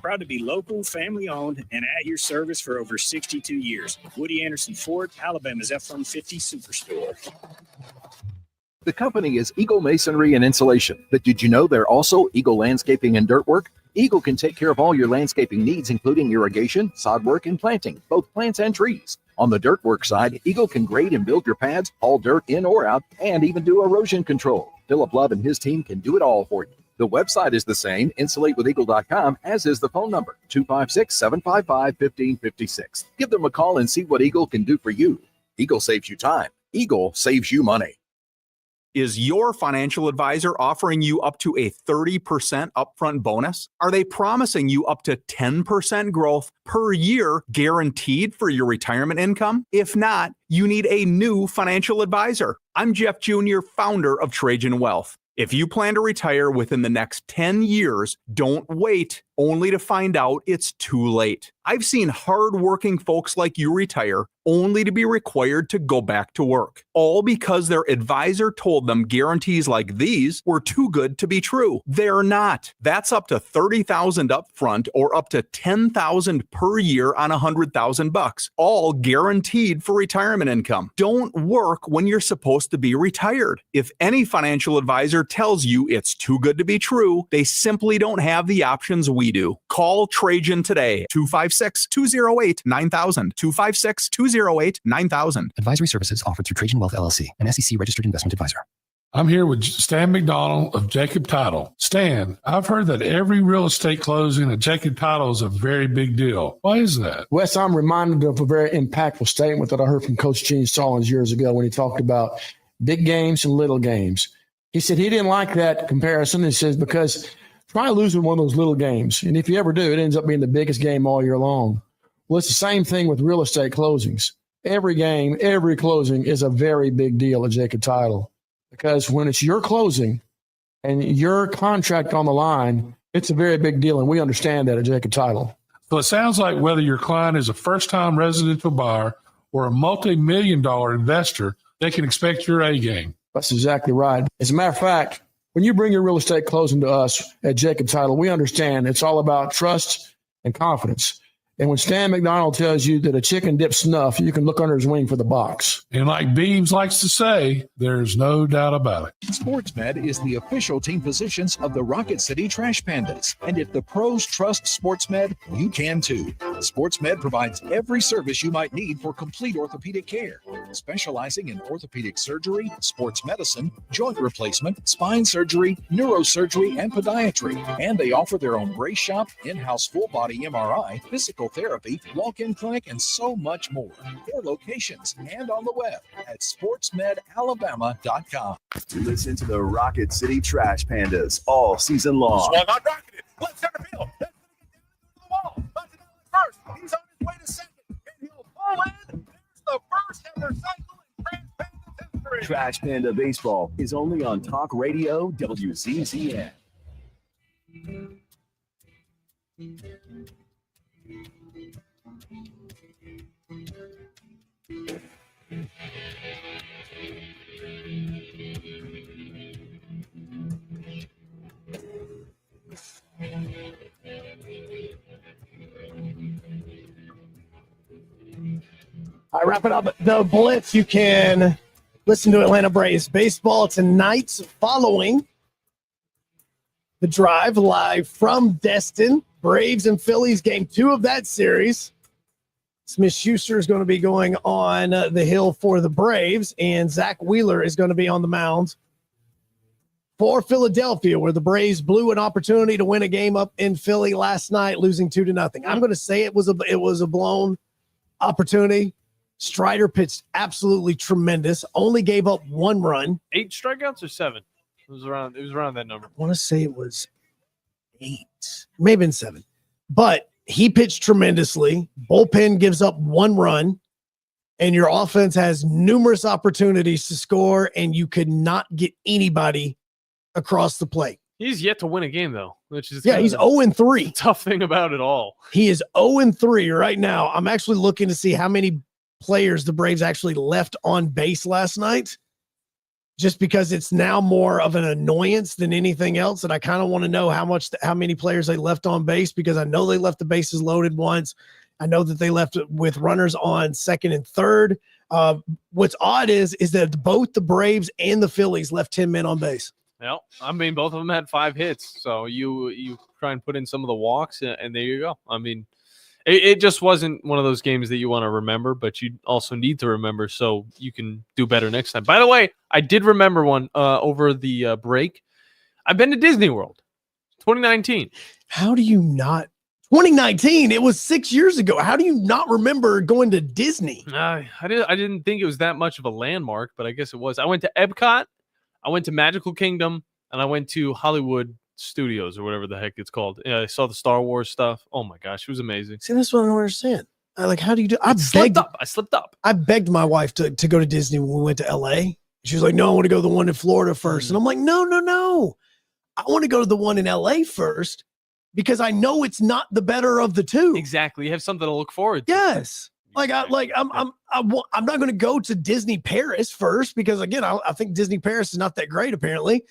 [SPEAKER 1] Proud to be local, family-owned, and at your service for over 62 years. Woody Anderson Ford, Alabama's F-150 Superstore.
[SPEAKER 16] The company is Eagle Masonry and Insulation, but did you know they're also Eagle Landscaping and Dirt Work? Eagle can take care of all your landscaping needs, including irrigation, sod work, and planting, both plants and trees. On the dirt work side, Eagle can grade and build your pads, haul dirt in or out, and even do erosion control. Philip Love and his team can do it all for you. The website is the same, insulatewitheagle.com, as is the phone number, 256-755-1556. Give them a call and see what Eagle can do for you. Eagle saves you time. Eagle saves you money.
[SPEAKER 21] Is your financial advisor offering you up to a 30% upfront bonus? Are they promising you up to 10% growth per year guaranteed for your retirement income? If not, you need a new financial advisor. I'm Jeff Jr., founder of Trajan Wealth. If you plan to retire within the next 10 years, don't wait only to find out it's too late. I've seen hardworking folks like you retire only to be required to go back to work, all because their advisor told them guarantees like these were too good to be true. They're not. That's up to $30,000 up front or up to $10,000 per year on $100,000, all guaranteed for retirement income. Don't work when you're supposed to be retired. If any financial advisor tells you it's too good to be true, they simply don't have the options we do. Call Trajan today, 256-208-9000, 256-208-9000.
[SPEAKER 22] Advisory services offered through Trajan Wealth LLC, an SEC registered investment advisor.
[SPEAKER 18] I'm here with Stan McDonald of Jacob Title. Stan, I've heard that every real estate closing at Jacob Title is a very big deal. Why is that?
[SPEAKER 23] Wes, I'm reminded of a very impactful statement that I heard from Coach Gene Stallings years ago when he talked about big games and little games. He said he didn't like that comparison. He says, because try losing one of those little games. And if you ever do, it ends up being the biggest game all year long. Well, it's the same thing with real estate closings. Every game, every closing is a very big deal at Jacob Title, because when it's your closing and your contract on the line, it's a very big deal. And we understand that at Jacob Title.
[SPEAKER 18] So it sounds like whether your client is a first-time residential buyer or a multi-million-dollar investor, they can expect your A game.
[SPEAKER 23] That's exactly right. As a matter of fact, when you bring your real estate closing to us at Jacob Title, we understand it's all about trust and confidence. And when Stan McDonald tells you that a chicken dips snuff, you can look under his wing for the box.
[SPEAKER 18] And like Beebs likes to say, there's no doubt about it.
[SPEAKER 24] SportsMed is the official team physicians of the Rocket City Trash Pandas. And if the pros trust SportsMed, you can too. SportsMed provides every service you might need for complete orthopedic care, specializing in orthopedic surgery, sports medicine, joint replacement, spine surgery, neurosurgery, and podiatry. And they offer their own brace shop, in-house full-body MRI, physical therapy, walk-in clinic, and so much more. 4 locations and on the web at sportsmedalabama.com.
[SPEAKER 3] Listen to the Rocket City Trash Pandas all season long.
[SPEAKER 5] Swung on, rocketed. Left center field. That's going to get down to the wall. About to go first. He's on his way to second. And he'll pull in. There's the first ever cycle in Trash Pandas history.
[SPEAKER 3] Trash Panda Baseball is only on Talk Radio WZZN.
[SPEAKER 6] All right, wrap it up. The Blitz, you can listen to Atlanta Braves baseball tonight following the drive live from Destin. Braves and Phillies, game 2 of that series. Smith-Schuster is going to be going on the hill for the Braves, and Zach Wheeler is going to be on the mound for Philadelphia, where the Braves blew an opportunity to win a game up in Philly last night, losing 2-0. I'm going to say it was a blown opportunity. Strider pitched absolutely tremendous. Only gave up 1 run.
[SPEAKER 7] 8 strikeouts or 7? It was around that number.
[SPEAKER 6] I want to say it was 8, maybe 7, but he pitched tremendously. Bullpen gives up 1 run, and your offense has numerous opportunities to score, and you could not get anybody across the plate.
[SPEAKER 7] He's yet to win a game, though, which is
[SPEAKER 6] he's 0-3.
[SPEAKER 7] Tough thing about it all.
[SPEAKER 6] He is 0-3 right now. I'm actually looking to see how many players the Braves actually left on base last night, just because it's now more of an annoyance than anything else. And I kind of want to know how many players they left on base, because I know they left the bases loaded once. I know that they left it with runners on second and third. What's odd is that both the Braves and the Phillies left 10 men on base.
[SPEAKER 7] Well, I mean, both of them had 5 hits. So you try and put in some of the walks, and there you go. I mean, it just wasn't one of those games that you want to remember, but you also need to remember so you can do better next time. By the way, I did remember one over the break. I've been to Disney World, 2019.
[SPEAKER 6] How do you not? 2019, it was 6 years ago. How do you not remember going to Disney?
[SPEAKER 7] I didn't think it was that much of a landmark, but I guess it was. I went to Epcot, I went to Magical Kingdom, and I went to Hollywood Studios or whatever the heck it's called. Yeah, I saw the Star Wars stuff. Oh my gosh, it was amazing.
[SPEAKER 6] See, that's what I don't understand. How do you do? I
[SPEAKER 7] slipped up.
[SPEAKER 6] I begged my wife to go to Disney when we went to LA. She was like, "No, I want to go to the one in Florida first." And I'm like, "No. I want to go to the one in LA first because I know it's not the better of the two."
[SPEAKER 7] Exactly. You have something to look forward to.
[SPEAKER 6] Yes. I'm not going to go to Disney Paris first because, again, I think Disney Paris is not that great. Apparently,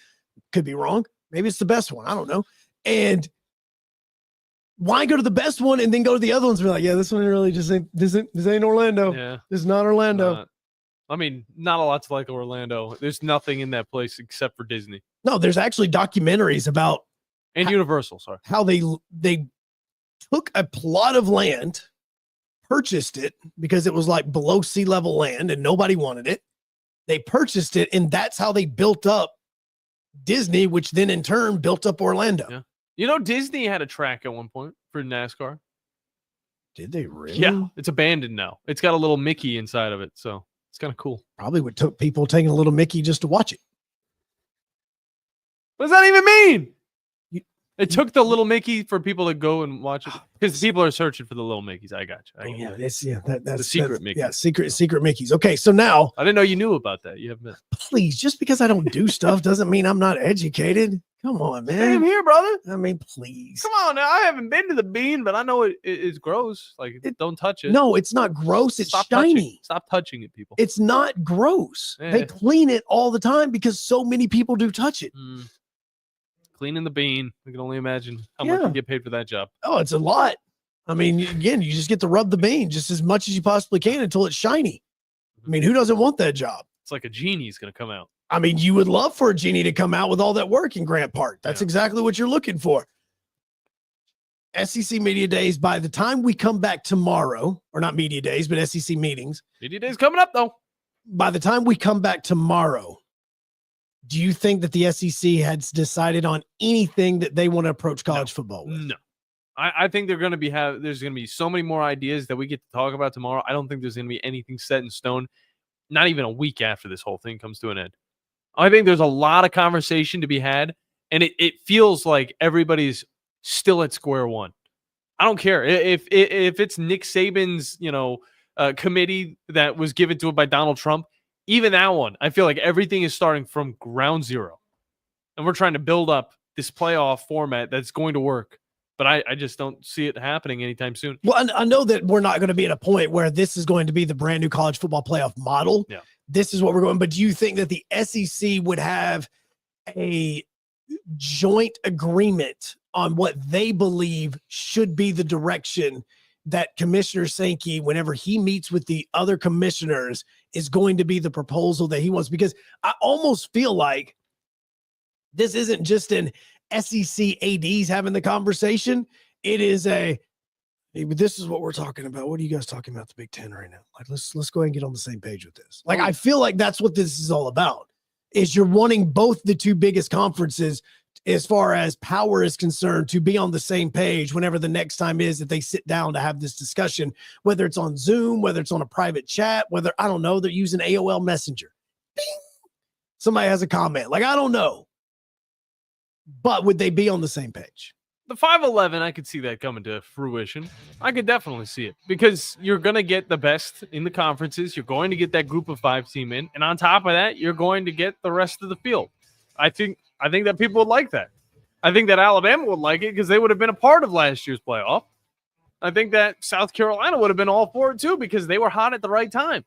[SPEAKER 6] could be wrong. Maybe it's the best one. I don't know. And why go to the best one and then go to the other ones and be like, yeah, this one really just ain't, this ain't Orlando.
[SPEAKER 7] Yeah.
[SPEAKER 6] This is not Orlando.
[SPEAKER 7] I mean, not a lot to like Orlando. There's nothing in that place except for Disney.
[SPEAKER 6] No, there's actually documentaries about
[SPEAKER 7] Universal, sorry.
[SPEAKER 6] How they took a plot of land, purchased it because it was like below sea level land and nobody wanted it. They purchased it, and that's how they built up Disney, which then in turn built up Orlando.
[SPEAKER 7] Yeah. You know, Disney had a track at one point for NASCAR.
[SPEAKER 6] Did they really?
[SPEAKER 7] Yeah, it's abandoned now. It's got a little Mickey inside of it, so it's kind of cool.
[SPEAKER 6] Probably would took people taking a little Mickey just to watch it.
[SPEAKER 7] What does that even mean? It took the little Mickey for people to go and watch it because people are searching for the little Mickeys. I got you.
[SPEAKER 6] That's the
[SPEAKER 7] secret Mickey.
[SPEAKER 6] Yeah, secret Mickeys. Okay, so now
[SPEAKER 7] I didn't know you knew about that. You have been.
[SPEAKER 6] Please, just because I don't do stuff doesn't mean I'm not educated. Come on, man.
[SPEAKER 7] Same here, brother.
[SPEAKER 6] I mean, please.
[SPEAKER 7] Come on now. I haven't been to the Bean, but I know it's gross. Like, don't touch it.
[SPEAKER 6] No, it's not gross. It's shiny.
[SPEAKER 7] Stop touching it, people.
[SPEAKER 6] It's not gross.
[SPEAKER 7] Yeah.
[SPEAKER 6] They clean it all the time because so many people do touch it.
[SPEAKER 7] Cleaning the Bean. I can only imagine how much you get paid for that job.
[SPEAKER 6] Oh, it's a lot. I mean, again, you just get to rub the bean just as much as you possibly can until it's shiny. I mean, who doesn't want that job?
[SPEAKER 7] It's like a genie's going to come out.
[SPEAKER 6] I mean, you would love for a genie to come out with all that work in Grant Park. That's exactly what you're looking for. SEC Media Days, by the time we come back tomorrow, or not Media Days, but SEC meetings.
[SPEAKER 7] Media Days coming up, though.
[SPEAKER 6] By the time we come back tomorrow, do you think that the SEC has decided on anything that they want to approach college football with?
[SPEAKER 7] No. I think they're going to be there's going to be so many more ideas that we get to talk about tomorrow. I don't think there's going to be anything set in stone, not even a week after this whole thing comes to an end. I think there's a lot of conversation to be had, and it feels like everybody's still at square one. I don't care if it's Nick Saban's, committee that was given to it by Donald Trump. Even that one, I feel like everything is starting from ground zero, and we're trying to build up this playoff format that's going to work. But I just don't see it happening anytime soon.
[SPEAKER 6] Well, I know that we're not going to be at a point where this is going to be the brand new college football playoff model.
[SPEAKER 7] Yeah.
[SPEAKER 6] This is what we're going. But do you think that the SEC would have a joint agreement on what they believe should be the direction that Commissioner Sankey, whenever he meets with the other commissioners, is going to be the proposal that he wants, because I almost feel like this isn't just an SEC ADs having the conversation. It is hey, this is what we're talking about. What are you guys talking about the Big Ten right now? Like, let's go ahead and get on the same page with this. Like, I feel like that's what this is all about, is you're wanting both the two biggest conferences as far as power is concerned to be on the same page whenever the next time is that they sit down to have this discussion, whether it's on Zoom, whether it's on a private chat, whether, I don't know, they're using AOL Messenger. Bing! Somebody has a comment. Like, I don't know. But would they be on the same page?
[SPEAKER 7] The 5'11", I could see that coming to fruition. I could definitely see it, because you're going to get the best in the conferences. You're going to get that group of 5 team in. And on top of that, you're going to get the rest of the field. I think that people would like that. I think that Alabama would like it because they would have been a part of last year's playoff. I think that South Carolina would have been all for it too, because they were hot at the right time.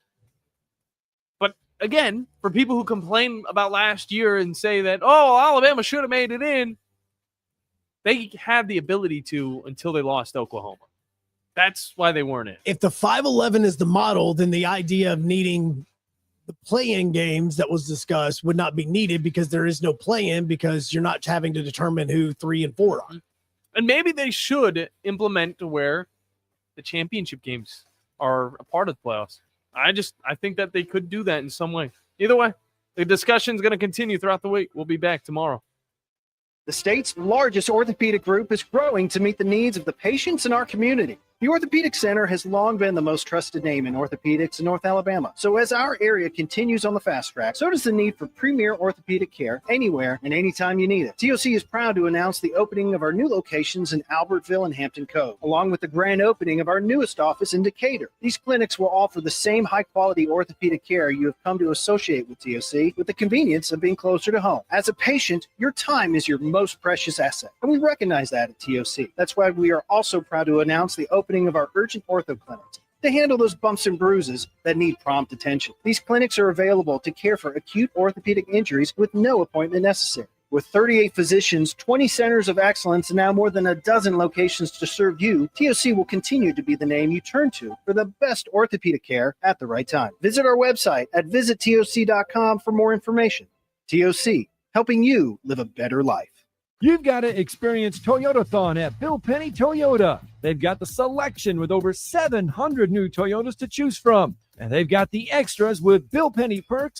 [SPEAKER 7] But again, for people who complain about last year and say that, oh, Alabama should have made it in, they had the ability to until they lost Oklahoma. That's why they weren't in.
[SPEAKER 6] If the 5'11" is the model, then the idea of needing the play-in games that was discussed would not be needed, because there is no play-in, because you're not having to determine who 3 and 4 are.
[SPEAKER 7] And maybe they should implement to where the championship games are a part of the playoffs. I think that they could do that in some way. Either way, the discussion is going to continue throughout the week. We'll be back tomorrow.
[SPEAKER 2] The state's largest orthopedic group is growing to meet the needs of the patients in our community. The Orthopedic Center has long been the most trusted name in orthopedics in North Alabama. So as our area continues on the fast track, so does the need for premier orthopedic care anywhere and anytime you need it. TOC is proud to announce the opening of our new locations in Albertville and Hampton Cove, along with the grand opening of our newest office in Decatur. These clinics will offer the same high-quality orthopedic care you have come to associate with TOC, with the convenience of being closer to home. As a patient, your time is your most precious asset, and we recognize that at TOC. That's why we are also proud to announce the opening of our urgent ortho clinics to handle those bumps and bruises that need prompt attention. These clinics are available to care for acute orthopedic injuries with no appointment necessary. With 38 physicians, 20 centers of excellence, and now more than a dozen locations to serve you, TOC will continue to be the name you turn to for the best orthopedic care at the right time. Visit our website at visittoc.com for more information. TOC, helping you live a better life.
[SPEAKER 4] You've got to experience Toyotathon at Bill Penny Toyota. They've got the selection with over 700 new Toyotas to choose from. And they've got the extras with Bill Penny perks